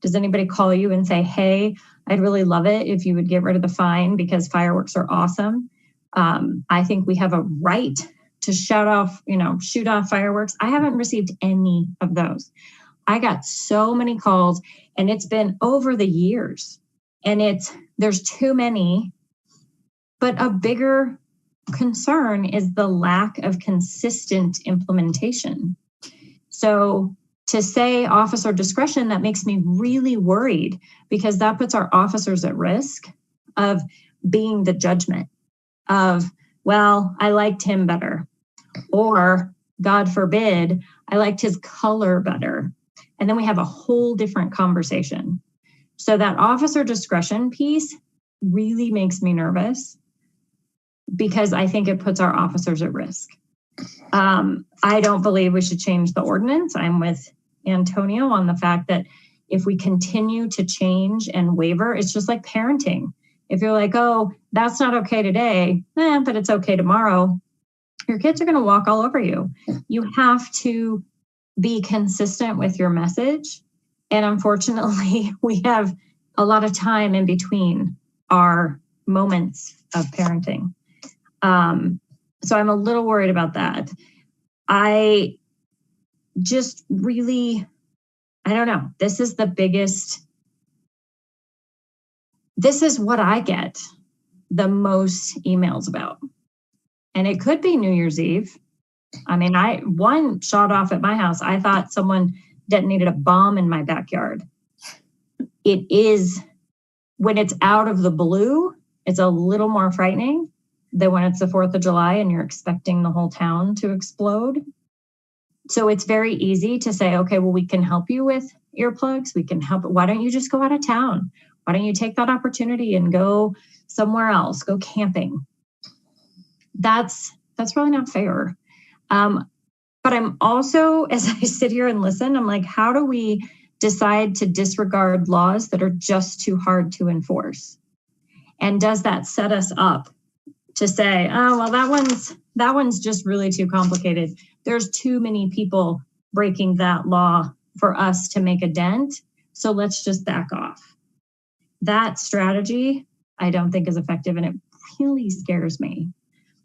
Does anybody call you and say, hey, I'd really love it if you would get rid of the fine because fireworks are awesome? I think we have a right to shoot off fireworks. I haven't received any of those. I got so many calls, and it's been over the years, and there's too many. But a bigger concern is the lack of consistent implementation. So to say officer discretion, that makes me really worried, because that puts our officers at risk of being the judgment of, well, I liked him better, or God forbid, I liked his color better. And then we have a whole different conversation. So that officer discretion piece really makes me nervous, because I think it puts our officers at risk. I don't believe we should change the ordinance. I'm with Antonio on the fact that if we continue to change and waiver, it's just like parenting. If you're like, oh, that's not okay today, but it's okay tomorrow, your kids are going to walk all over you. You have to be consistent with your message. And unfortunately, we have a lot of time in between our moments of parenting. So I'm a little worried about that. I just really, I don't know. This is what I get the most emails about. And it could be New Year's Eve. I mean, one shot off at my house. I thought someone detonated a bomb in my backyard. It is, when it's out of the blue, it's a little more frightening than when it's the 4th of July and you're expecting the whole town to explode. So it's very easy to say, okay, well, we can help you with earplugs. We can help. Why don't you just go out of town? Why don't you take that opportunity and go somewhere else, go camping? That's really not fair. But I'm also, as I sit here and listen, I'm like, how do we decide to disregard laws that are just too hard to enforce? And does that set us up to say, oh, well, that one's just really too complicated. There's too many people breaking that law for us to make a dent. So let's just back off. That strategy, I don't think is effective, and it really scares me.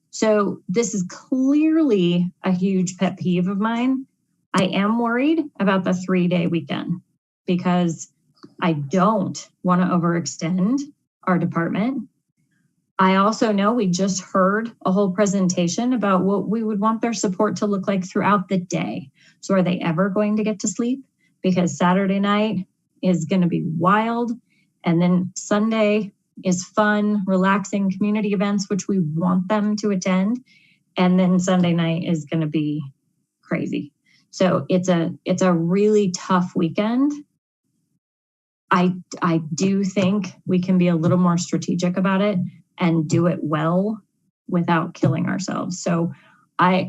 So this is clearly a huge pet peeve of mine. I am worried about the 3-day weekend, because I don't want to overextend our department. I also know we just heard a whole presentation about what we would want their support to look like throughout the day. So are they ever going to get to sleep? Because Saturday night is going to be wild. And then Sunday is fun, relaxing community events, which we want them to attend. And then Sunday night is going to be crazy. So it's a really tough weekend. I do think we can be a little more strategic about it and do it well without killing ourselves. So I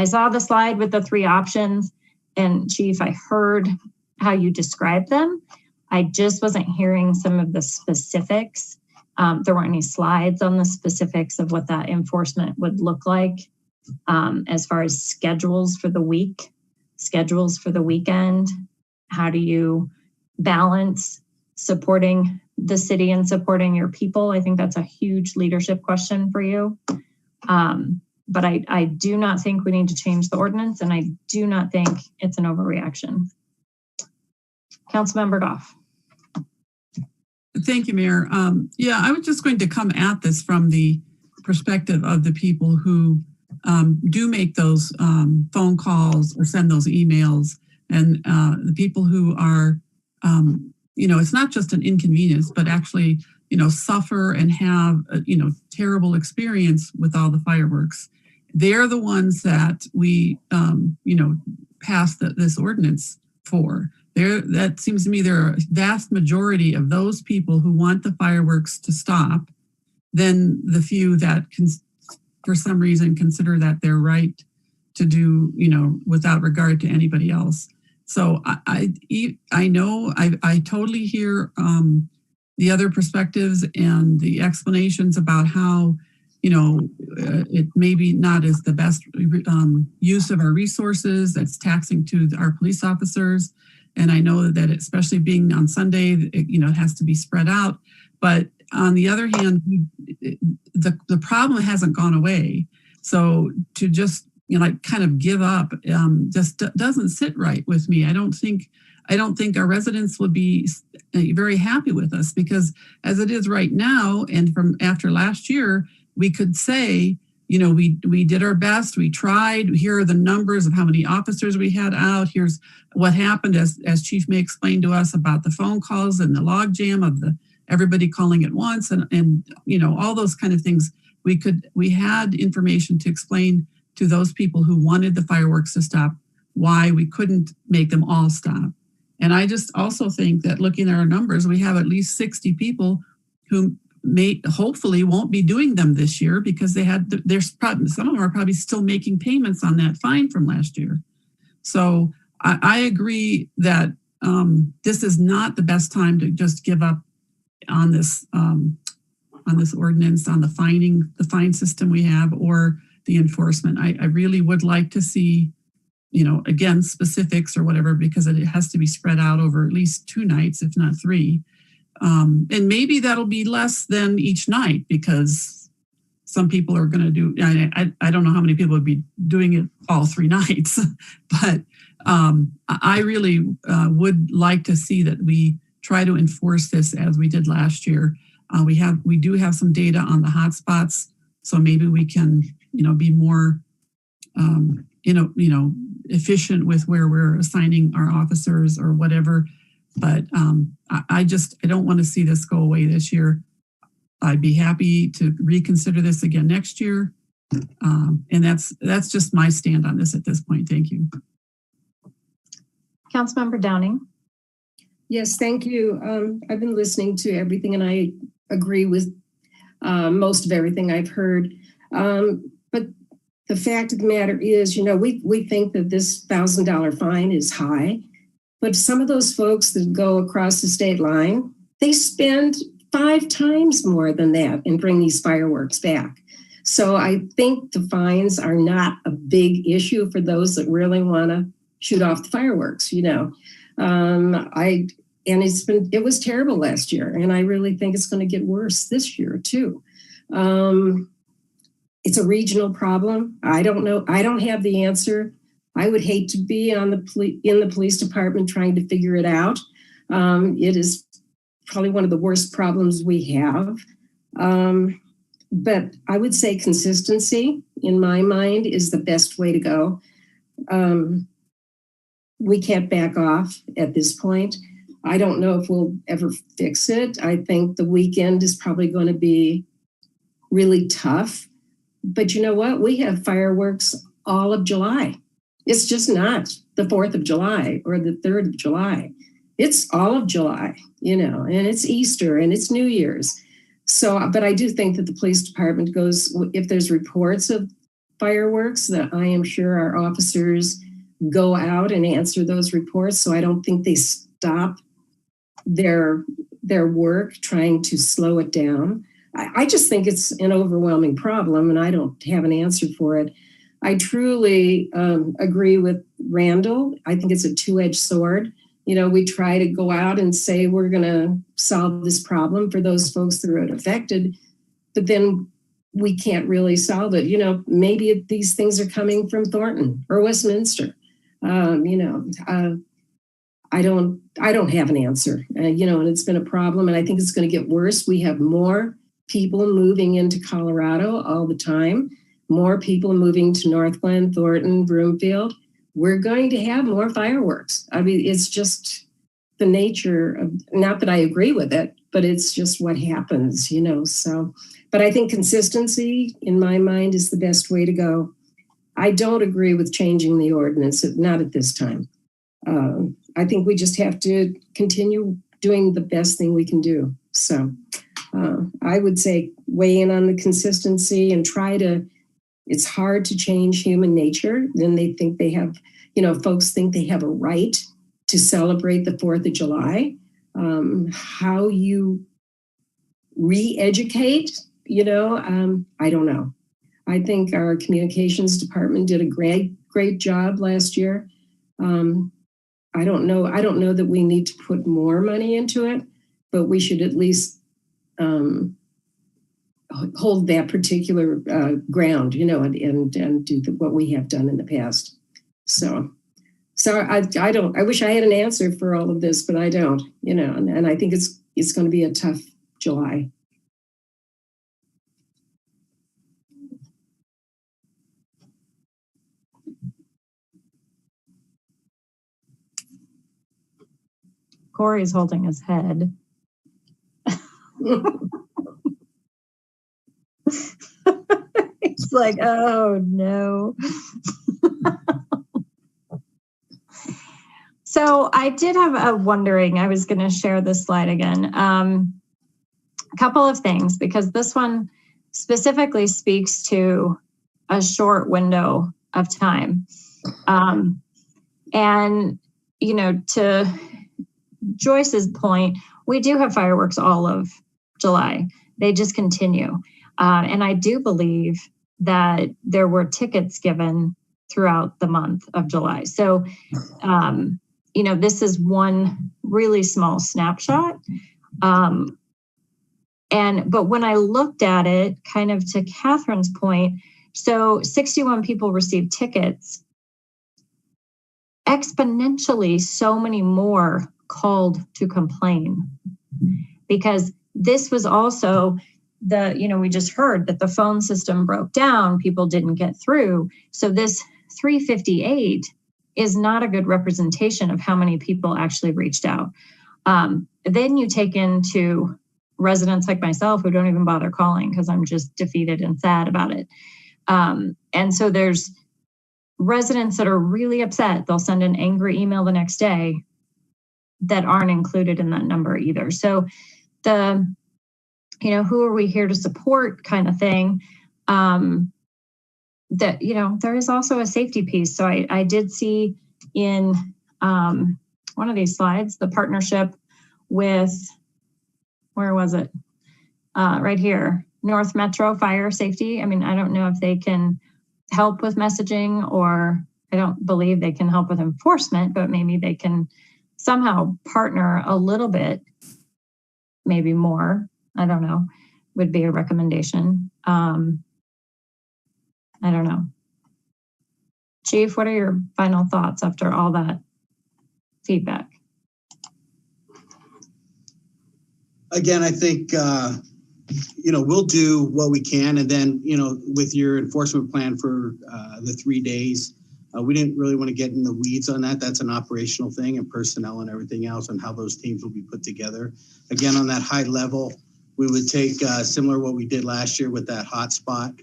saw the slide with the 3 options, and Chief, I heard how you described them. I just wasn't hearing some of the specifics. There weren't any slides on the specifics of what that enforcement would look like, as far as schedules for the week, schedules for the weekend. How do you balance supporting the city and supporting your people? I think that's a huge leadership question for you. But I do not think we need to change the ordinance, and I do not think it's an overreaction. Councilmember Goff. Thank you, Mayor. I was just going to come at this from the perspective of the people who do make those phone calls or send those emails, and the people who are, it's not just an inconvenience, but actually, suffer and have, terrible experience with all the fireworks. They're the ones that we, passed this ordinance for. That seems to me there are a vast majority of those people who want the fireworks to stop, than the few that can, for some reason, consider that their right to do, without regard to anybody else. So I know I totally hear the other perspectives and the explanations about how, it may be not as the best use of our resources. That's taxing to our police officers. And I know that especially being on Sunday, it has to be spread out. But on the other hand, the problem hasn't gone away. So to just kind of give up just doesn't sit right with me. I don't think our residents would be very happy with us, because as it is right now, and from after last year, we could say, we did our best, we tried. Here are the numbers of how many officers we had out. Here's what happened, as Chief May explained to us about the phone calls and the logjam of everybody calling at once, and all those kind of things. We had information to explain to those people who wanted the fireworks to stop why we couldn't make them all stop. And I just also think that looking at our numbers, we have at least 60 people who hopefully won't be doing them this year, because there's probably some of them are probably still making payments on that fine from last year. So I agree that this is not the best time to just give up on this ordinance, on the fine system we have, or the enforcement. I really would like to see, again, specifics or whatever, because it has to be spread out over at least 2 nights, if not 3. And maybe that'll be less than each night, because some people are going to do, I don't know how many people would be doing it all 3 nights, but I really would like to see that we try to enforce this as we did last year. We do have some data on the hot spots, so maybe we can, be more, efficient with where we're assigning our officers or whatever. But I don't want to see this go away this year. I'd be happy to reconsider this again next year. And that's just my stand on this at this point. Thank you. Councilmember Downing. Yes, thank you. I've been listening to everything, and I agree with most of everything I've heard. But the fact of the matter is, we think that this $1,000 fine is high, but some of those folks that go across the state line, they spend 5 times more than that and bring these fireworks back. So I think the fines are not a big issue for those that really want to shoot off the fireworks, And it was terrible last year, and I really think it's going to get worse this year too. It's a regional problem. I don't know. I don't have the answer. I would hate to be in the police department trying to figure it out. It is probably one of the worst problems we have. But I would say consistency, in my mind, is the best way to go. We can't back off at this point. I don't know if we'll ever fix it. I think the weekend is probably going to be really tough. But you know what? We have fireworks all of July. It's just not the 4th of July or the 3rd of July. It's all of July, and it's Easter and it's New Year's. So, but I do think that the police department goes, if there's reports of fireworks, that I am sure our officers go out and answer those reports. So I don't think they stop their work trying to slow it down. I just think it's an overwhelming problem, and I don't have an answer for it. I truly agree with Randall. I think it's a 2-edged sword. We try to go out and say we're going to solve this problem for those folks that are affected, but then we can't really solve it. Maybe these things are coming from Thornton or Westminster. I don't have an answer, and it's been a problem, and I think it's going to get worse. We have more people moving into Colorado all the time, more people moving to Northglenn, Thornton, Broomfield. We're going to have more fireworks. I mean, it's just the nature of, not that I agree with it, but it's just what happens, so, but I think consistency in my mind is the best way to go. I don't agree with changing the ordinance, not at this time. I think we just have to continue doing the best thing we can do. So I would say weigh in on the consistency and try to It's hard to change human nature. Then they think they have, folks think they have a right to celebrate the 4th of July. How you re-educate, I don't know. I think our communications department did a great job last year. I don't know that we need to put more money into it, but we should at least hold that particular ground, and do what we have done in the past. So I wish I had an answer for all of this, but I don't, and I think it's going to be a tough July. Corey's holding his head. It's like, oh no. So I did have a wondering, I was going to share this slide again. A couple of things, because this one specifically speaks to a short window of time. And, to Joyce's point, we do have fireworks all of July. They just continue. And I do believe that there were tickets given throughout the month of July. So, this is one really small snapshot. But when I looked at it, kind of to Catherine's point, so 61 people received tickets. Exponentially, so many more called to complain, because this was also we just heard that the phone system broke down, people didn't get through. So this 358 is not a good representation of how many people actually reached out. Then you take into residents like myself who don't even bother calling because I'm just defeated and sad about it. And so there's residents that are really upset. They'll send an angry email the next day that aren't included in that number either. So who are we here to support kind of thing, that, there is also a safety piece. So I did see in one of these slides, the partnership with, where was it? Right here, North Metro Fire Safety. I mean, I don't know if they can help with messaging, or I don't believe they can help with enforcement, but maybe they can somehow partner a little bit, maybe more. I don't know, would be a recommendation. I don't know. Chief, what are your final thoughts after all that feedback? Again, I think, we'll do what we can. And then, with your enforcement plan for the 3 days, we didn't really want to get in the weeds on that. That's an operational thing, and personnel and everything else, and how those teams will be put together. Again, on that high level, we would take similar what we did last year with that hotspot,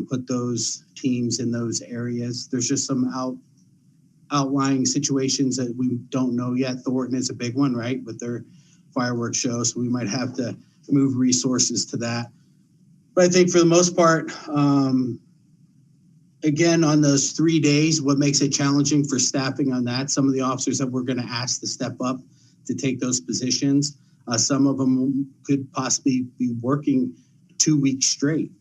put those teams in those areas. There's just some outlying situations that we don't know yet. Thornton is a big one, right, with their fireworks show. So we might have to move resources to that. But I think for the most part, again, on those 3 days, what makes it challenging for staffing on that, some of the officers that we're going to ask to step up to take those positions, some of them could possibly be working 2 weeks straight.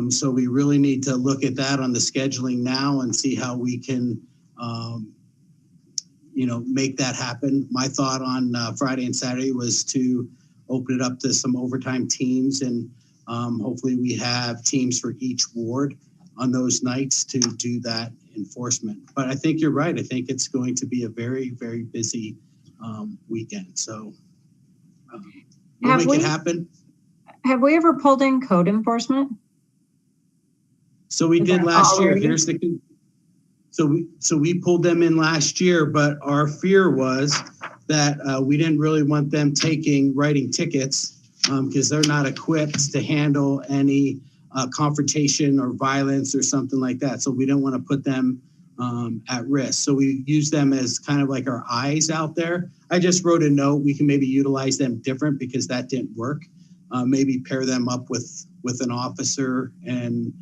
So we really need to look at that on the scheduling now and see how we can, make that happen. My thought on Friday and Saturday was to open it up to some overtime teams, and hopefully we have teams for each ward on those nights to do that enforcement. But I think you're right. I think it's going to be a very, very busy weekend. So we'll make it happen. Have we ever pulled in code enforcement? So we did last year. Here's the so we pulled them in last year, but our fear was that we didn't really want them writing tickets because they're not equipped to handle any confrontation or violence or something like that. So we don't want to put them at risk. So we use them as kind of like our eyes out there. I just wrote a note. We can maybe utilize them different because that didn't work. Maybe pair them up with an officer and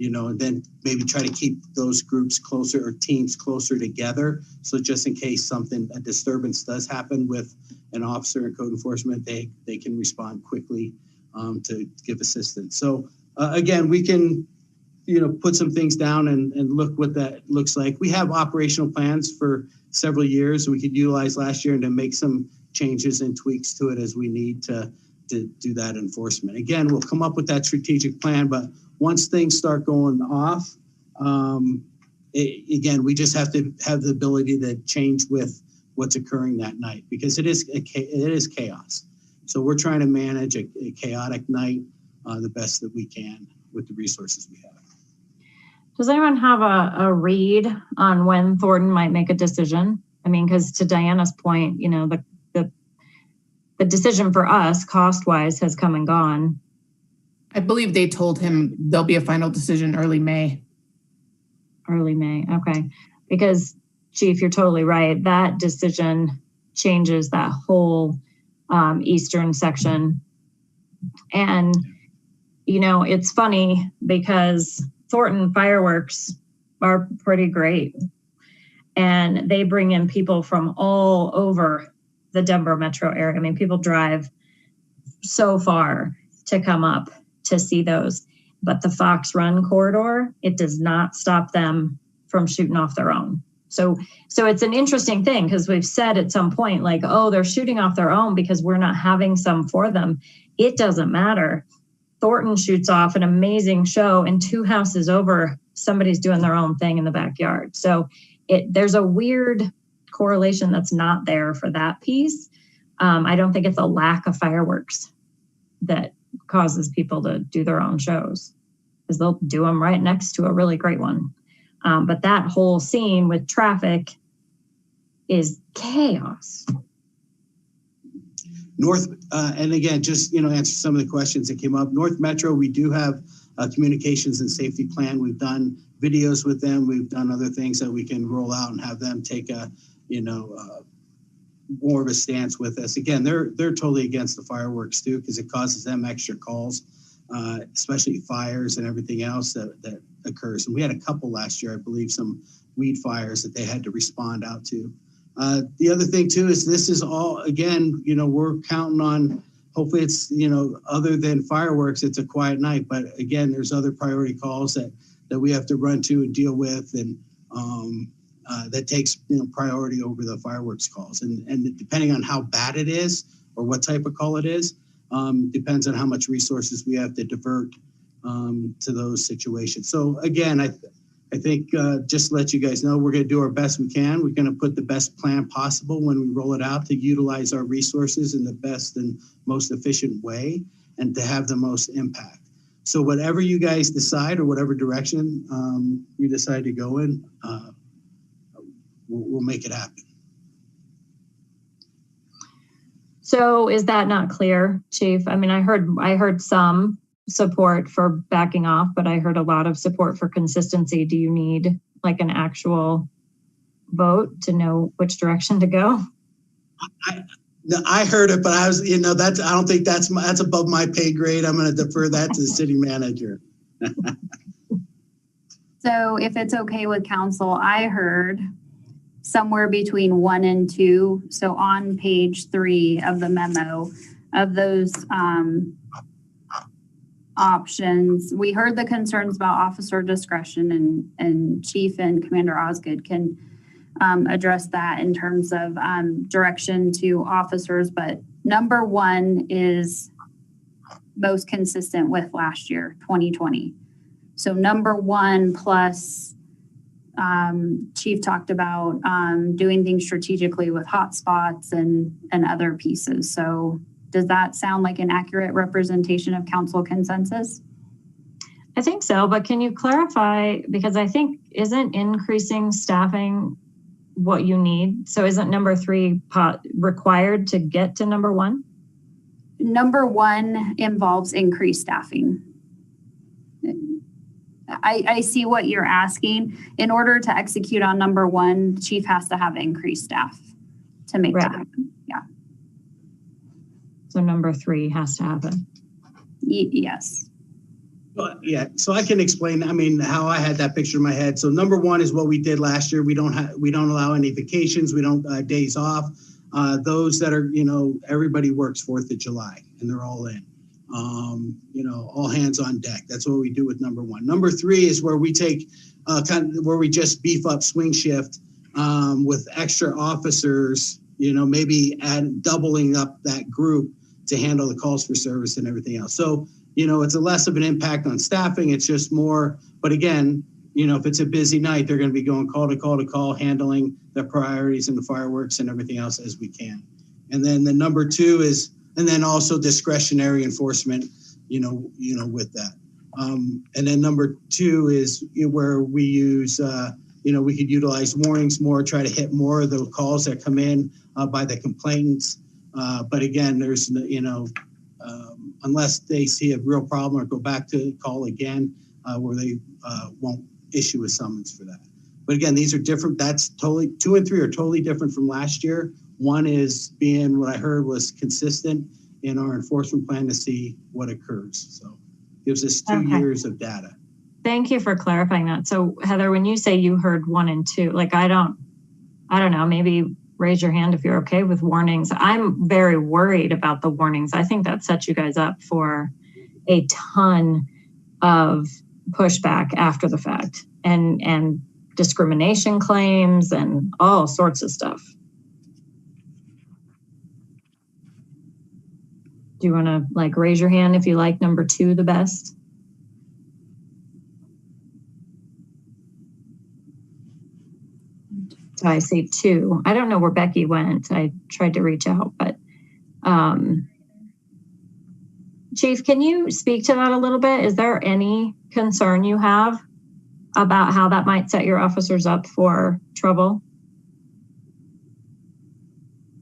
and then maybe try to keep those groups closer or teams closer together. So just in case a disturbance does happen with an officer in code enforcement, they can respond quickly to give assistance. So again, we can, put some things down and look what that looks like. We have operational plans for several years we could utilize last year and to make some changes and tweaks to it as we need to do that enforcement. Again, we'll come up with that strategic plan, but once things start going off, again, we just have to have the ability to change with what's occurring that night because it is chaos. So we're trying to manage a chaotic night the best that we can with the resources we have. Does anyone have a read on when Thornton might make a decision? I mean, because to Diana's point, the decision for us cost-wise has come and gone. I believe they told him there'll be a final decision early May. Early May, okay. Because, Chief, you're totally right. That decision changes that whole eastern section. And, it's funny because Thornton fireworks are pretty great. And they bring in people from all over the Denver metro area. I mean, people drive so far to come up to see those. But the Fox Run corridor, it does not stop them from shooting off their own. So it's an interesting thing because we've said at some point, like, oh, they're shooting off their own because we're not having some for them. It doesn't matter. Thornton shoots off an amazing show and 2 houses over, somebody's doing their own thing in the backyard. So there's a weird correlation that's not there for that piece. I don't think it's a lack of fireworks that causes people to do their own shows because they'll do them right next to a really great one. But that whole scene with traffic is chaos. And again, just, answer some of the questions that came up. North Metro, we do have a communications and safety plan. We've done videos with them. We've done other things that we can roll out and have them take more of a stance with us. Again, they're totally against the fireworks too, because it causes them extra calls, especially fires and everything else that occurs. And we had a couple last year, I believe, some weed fires that they had to respond out to. The other thing too is this is all, again, we're counting on, hopefully it's, other than fireworks, it's a quiet night. But again, there's other priority calls that we have to run to and deal with. And that takes priority over the fireworks calls. And depending on how bad it is or what type of call it is, depends on how much resources we have to divert to those situations. So again, I think just to let you guys know, we're going to do our best we can. We're going to put the best plan possible when we roll it out to utilize our resources in the best and most efficient way and to have the most impact. So whatever you guys decide or whatever direction you decide to go in, we'll make it happen. So is that not clear, Chief? I mean, I heard some support for backing off, but I heard a lot of support for consistency. Do you need like an actual vote to know which direction to go? I heard it, but I was, I don't think that's above my pay grade. I'm going to defer that to the city manager. So if it's okay with council, I heard somewhere between 1 and 2. So on page 3 of the memo of those options, we heard the concerns about officer discretion, and Chief and Commander Osgood can address that in terms of direction to officers. But number 1 is most consistent with last year, 2020. So number 1 plus Chief talked about doing things strategically with hotspots and other pieces. So does that sound like an accurate representation of council consensus? I think so, but can you clarify, because I think isn't increasing staffing what you need? So isn't number 3 required to get to number 1? Number 1 involves increased staffing. I see what you're asking. In order to execute on number 1, Chief has to have increased staff to make that happen. Yeah. So number 3 has to happen. Yes. Well, yeah, so I can explain, I mean, how I had that picture in my head. So number one is what we did last year. We don't allow any vacations. We don't days off. Those that are, everybody works 4th of July and they're all in. All hands on deck. That's what we do with number one. Number three is where we take where we just beef up swing shift with extra officers, maybe doubling up that group to handle the calls for service and everything else. So, it's a less of an impact on staffing. It's just more, but again, if it's a busy night, they're going to be going call to call to call, handling the priorities and the fireworks and everything else as we can. And then the number two is, and then also discretionary enforcement, with that. And then number two is where we use, we could utilize warnings more, try to hit more of the calls that come in by the complainants. But again, there's, unless they see a real problem or go back to call again, where they won't issue a summons for that. But again, these are different. That's totally, 2 and 3 are totally different from last year. One is being, what I heard was consistent in our enforcement plan to see what occurs. So gives us 2 years of data. Thank you for clarifying that. So Heather, when you say you heard 1 and 2, like I don't know, maybe raise your hand if you're okay with warnings. I'm very worried about the warnings. I think that sets you guys up for a ton of pushback after the fact and discrimination claims and all sorts of stuff. Do you want to raise your hand if you like number 2 the best? I see 2. I don't know where Becky went. I tried to reach out, but Chief, can you speak to that a little bit? Is there any concern you have about how that might set your officers up for trouble?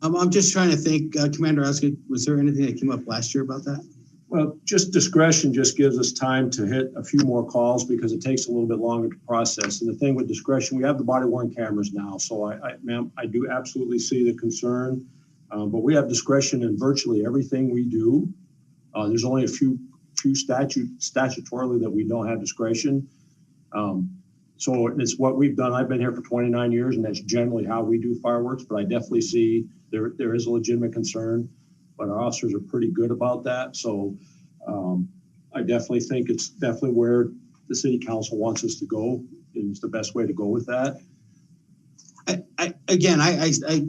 I'm just trying to think, Commander Osgood, was there anything that came up last year about that? Well, just discretion just gives us time to hit a few more calls because it takes a little bit longer to process. And the thing with discretion, we have the body-worn cameras now. So ma'am, I do absolutely see the concern, but we have discretion in virtually everything we do. There's only a few statutorily that we don't have discretion. So it's what we've done. I've been here for 29 years and that's generally how we do fireworks, but I definitely see there is a legitimate concern. But our officers are pretty good about that. So I definitely think it's definitely where the city council wants us to go. It's the best way to go with that. I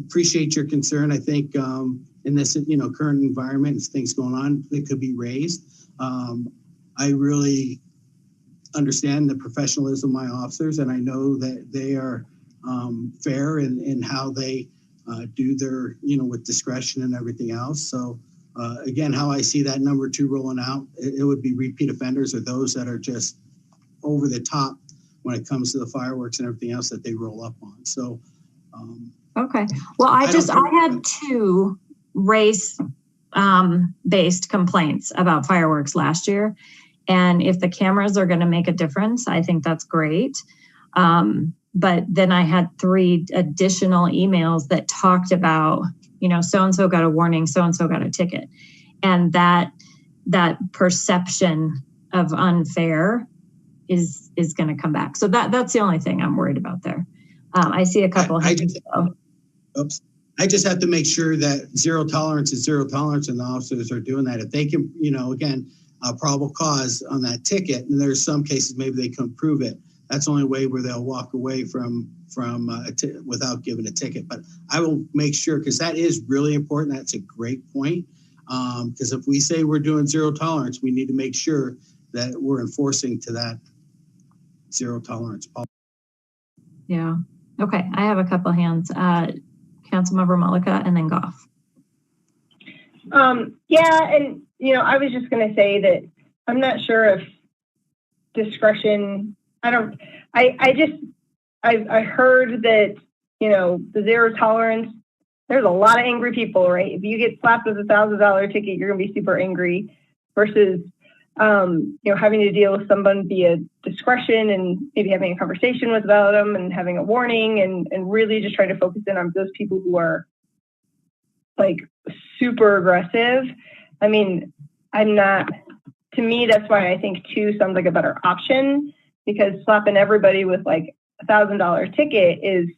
appreciate your concern. I think in this, current environment and things going on, it could be raised. I really understand the professionalism of my officers, and I know that they are fair in how they do their, with discretion and everything else. So again, how I see that number 2 rolling out, it would be repeat offenders or those that are just over the top when it comes to the fireworks and everything else that they roll up on. So, okay. Well, I had 2 race based complaints about fireworks last year. And if the cameras are going to make a difference, I think that's great. But then I had 3 additional emails that talked about, so-and-so got a warning, so-and-so got a ticket. And that perception of unfair is going to come back. So that's the only thing I'm worried about there. I see a couple. I just have to make sure that zero tolerance is zero tolerance and the officers are doing that. If they can, again, probable cause on that ticket, and there's some cases maybe they couldn't prove it. That's the only way where they'll walk away from without giving a ticket. But I will make sure, because that is really important. That's a great point. Because if we say we're doing zero tolerance, we need to make sure that we're enforcing to that zero tolerance policy. Yeah. Okay. I have a couple of hands. Councilmember Mullica and then Goff. Yeah, and I was just going to say that I'm not sure if discretion. I heard that the zero tolerance. There's a lot of angry people, right? If you get slapped with a $1,000 ticket, you're going to be super angry. Versus, having to deal with someone via discretion and maybe having a conversation with about them and having a warning and really just trying to focus in on those people who are super aggressive. I mean, I'm not to me, that's why I think 2 sounds like a better option, because slapping everybody with like $1,000 ticket is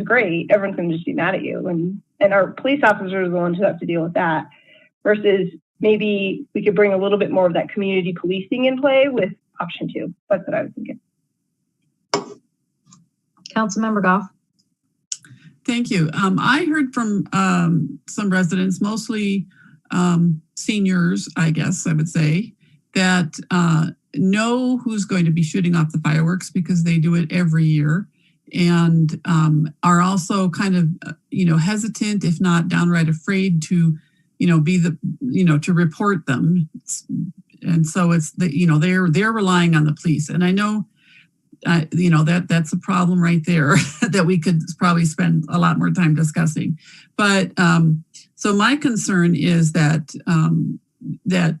great. Everyone's going to just be mad at you. And our police officers are the ones who have to deal with that, versus maybe we could bring a little bit more of that community policing in play with option 2. That's what I was thinking. Councilmember Goff. Thank you. I heard from some residents, mostly seniors, I guess I would say, that know who's going to be shooting off the fireworks because they do it every year, and are also kind of, hesitant, if not downright afraid to, be the, to report them. And so it's the, they're relying on the police. And I know, that's a problem right there that we could probably spend a lot more time discussing. But so my concern is that that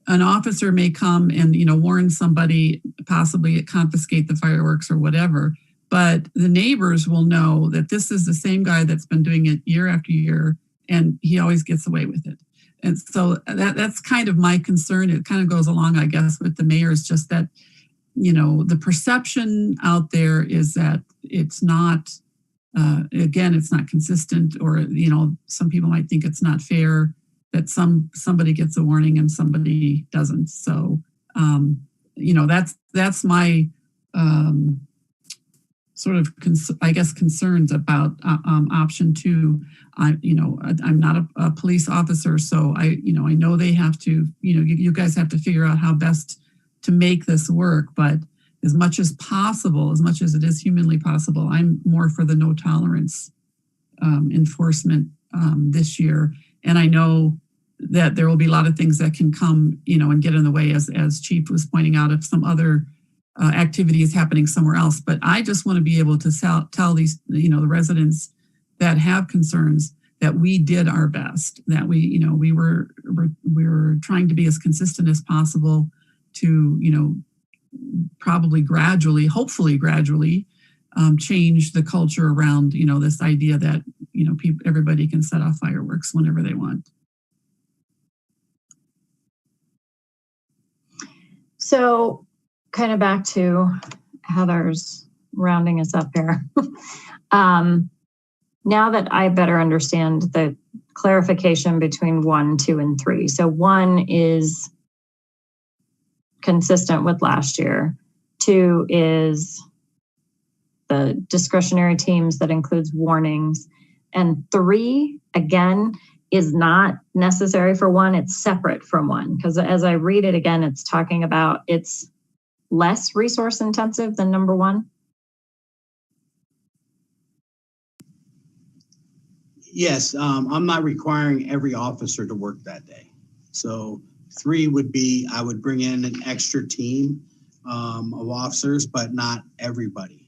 an officer may come and warn somebody, possibly confiscate the fireworks or whatever, but the neighbors will know that this is the same guy that's been doing it year after year, and he always gets away with it. And so that's kind of my concern. It kind of goes along, I guess, with the mayor's, just that the perception out there is that it's not, again, it's not consistent, or, some people might think it's not fair that somebody gets a warning and somebody doesn't. So, that's my sort of, concerns about option 2. I'm not a police officer, so I know they have to, you guys have to figure out how best to make this work, but as much as possible, as much as it is humanly possible, I'm more for the no tolerance enforcement this year. And I know that there will be a lot of things that can come, and get in the way, as Chief was pointing out, if some other activity is happening somewhere else. But I just want to be able to tell these, the residents that have concerns, that we did our best, that we were trying to be as consistent as possible to, probably gradually, hopefully gradually, change the culture around, this idea that, everybody can set off fireworks whenever they want. So kind of back to Heather's rounding us up here. Now that I better understand the clarification between 1, 2, and 3. So 1 is consistent with last year. 2 is the discretionary teams that includes warnings. And 3, again, is not necessary for 1. It's separate from 1. Because as I read it again, it's talking about it's less resource intensive than number 1. Yes, I'm not requiring every officer to work that day. So 3 would be, I would bring in an extra team of officers, but not everybody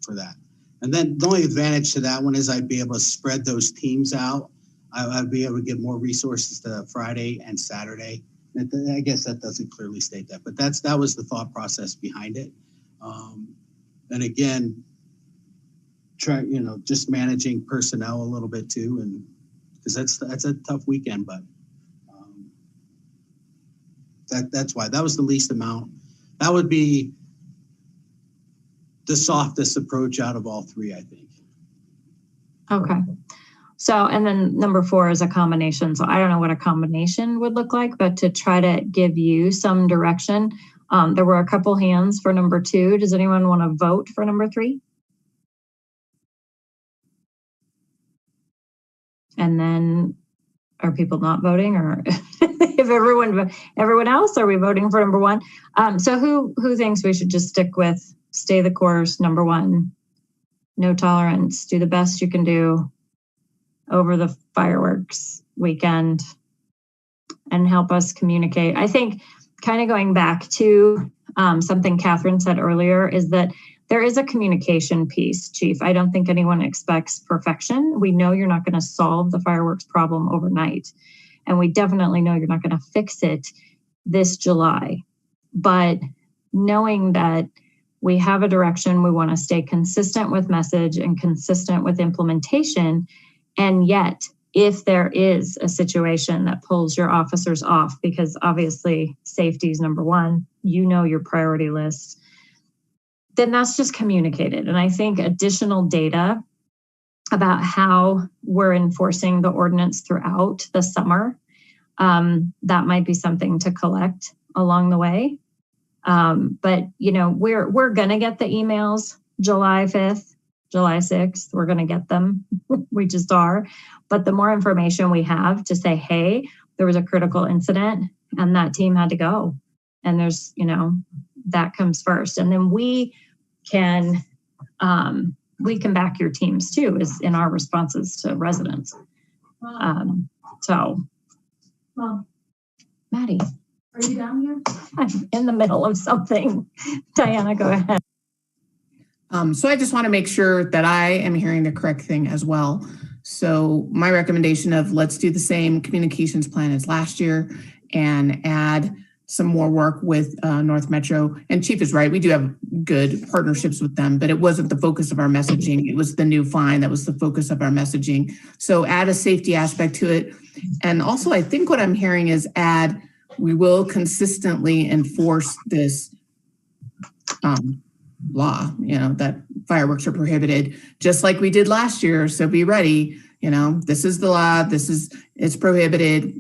for that. And then the only advantage to that one is I'd be able to spread those teams out. I'd be able to get more resources to Friday and Saturday. And I guess that doesn't clearly state that, but that was the thought process behind it. And again, just managing personnel a little bit too, and because that's a tough weekend, but that's why that was the least amount. That would be the softest approach out of all 3, I think. Okay. So, and then number 4 is a combination. So I don't know what a combination would look like, but to try to give you some direction, there were a couple hands for number 2. Does anyone want to vote for number 3? And then are people not voting, or if everyone else, are we voting for number 1? So who thinks we should just stick with stay the course, number 1, no tolerance, do the best you can do over the fireworks weekend, and help us communicate? I think kind of going back to something Catherine said earlier is that there is a communication piece, Chief. I don't think anyone expects perfection. We know you're not going to solve the fireworks problem overnight. And we definitely know you're not going to fix it this July. But knowing that we have a direction, we want to stay consistent with message and consistent with implementation, and yet if there is a situation that pulls your officers off, because obviously safety is number one, you know your priority list, then that's just communicated. And I think additional data about how we're enforcing the ordinance throughout the summer, that might be something to collect along the way. But you know, we're gonna get the emails July 5th, July 6th, we're gonna get them. We just are. But the more information we have to say, hey, there was a critical incident and that team had to go. And there's, you know, that comes first. And then we can back your teams too, is in our responses to residents. Maddie, are you down here? I'm in the middle of something. Diana, go ahead. So I just want to make sure that I am hearing the correct thing as well. So my recommendation of let's do the same communications plan as last year and add some more work with North Metro. And Chief is right, we do have good partnerships with them, but it wasn't the focus of our messaging. It was the new fine that was the focus of our messaging. So add a safety aspect to it. And also I think what I'm hearing is add, we will consistently enforce this law, you know, that fireworks are prohibited, just like we did last year. So be ready, you know, this is the law, it's prohibited.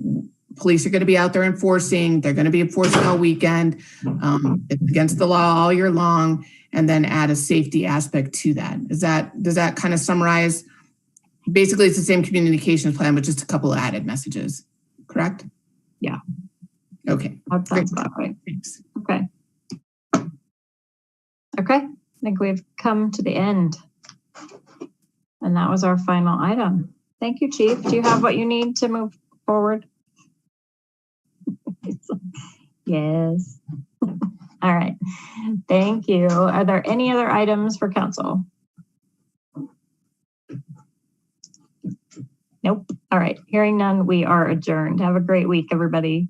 Police are going to be out there enforcing, they're going to be enforcing all weekend. It's against the law all year long, and then add a safety aspect to that. Does that kind of summarize? Basically, it's the same communications plan, with just a couple of added messages, correct? Yeah. Okay. That sounds about right. Thanks. Okay. Okay, I think we've come to the end. And that was our final item. Thank you, Chief. Do you have what you need to move forward? Yes. All right. Thank you. Are there any other items for council? Nope. All right. Hearing none, we are adjourned. Have a great week, everybody.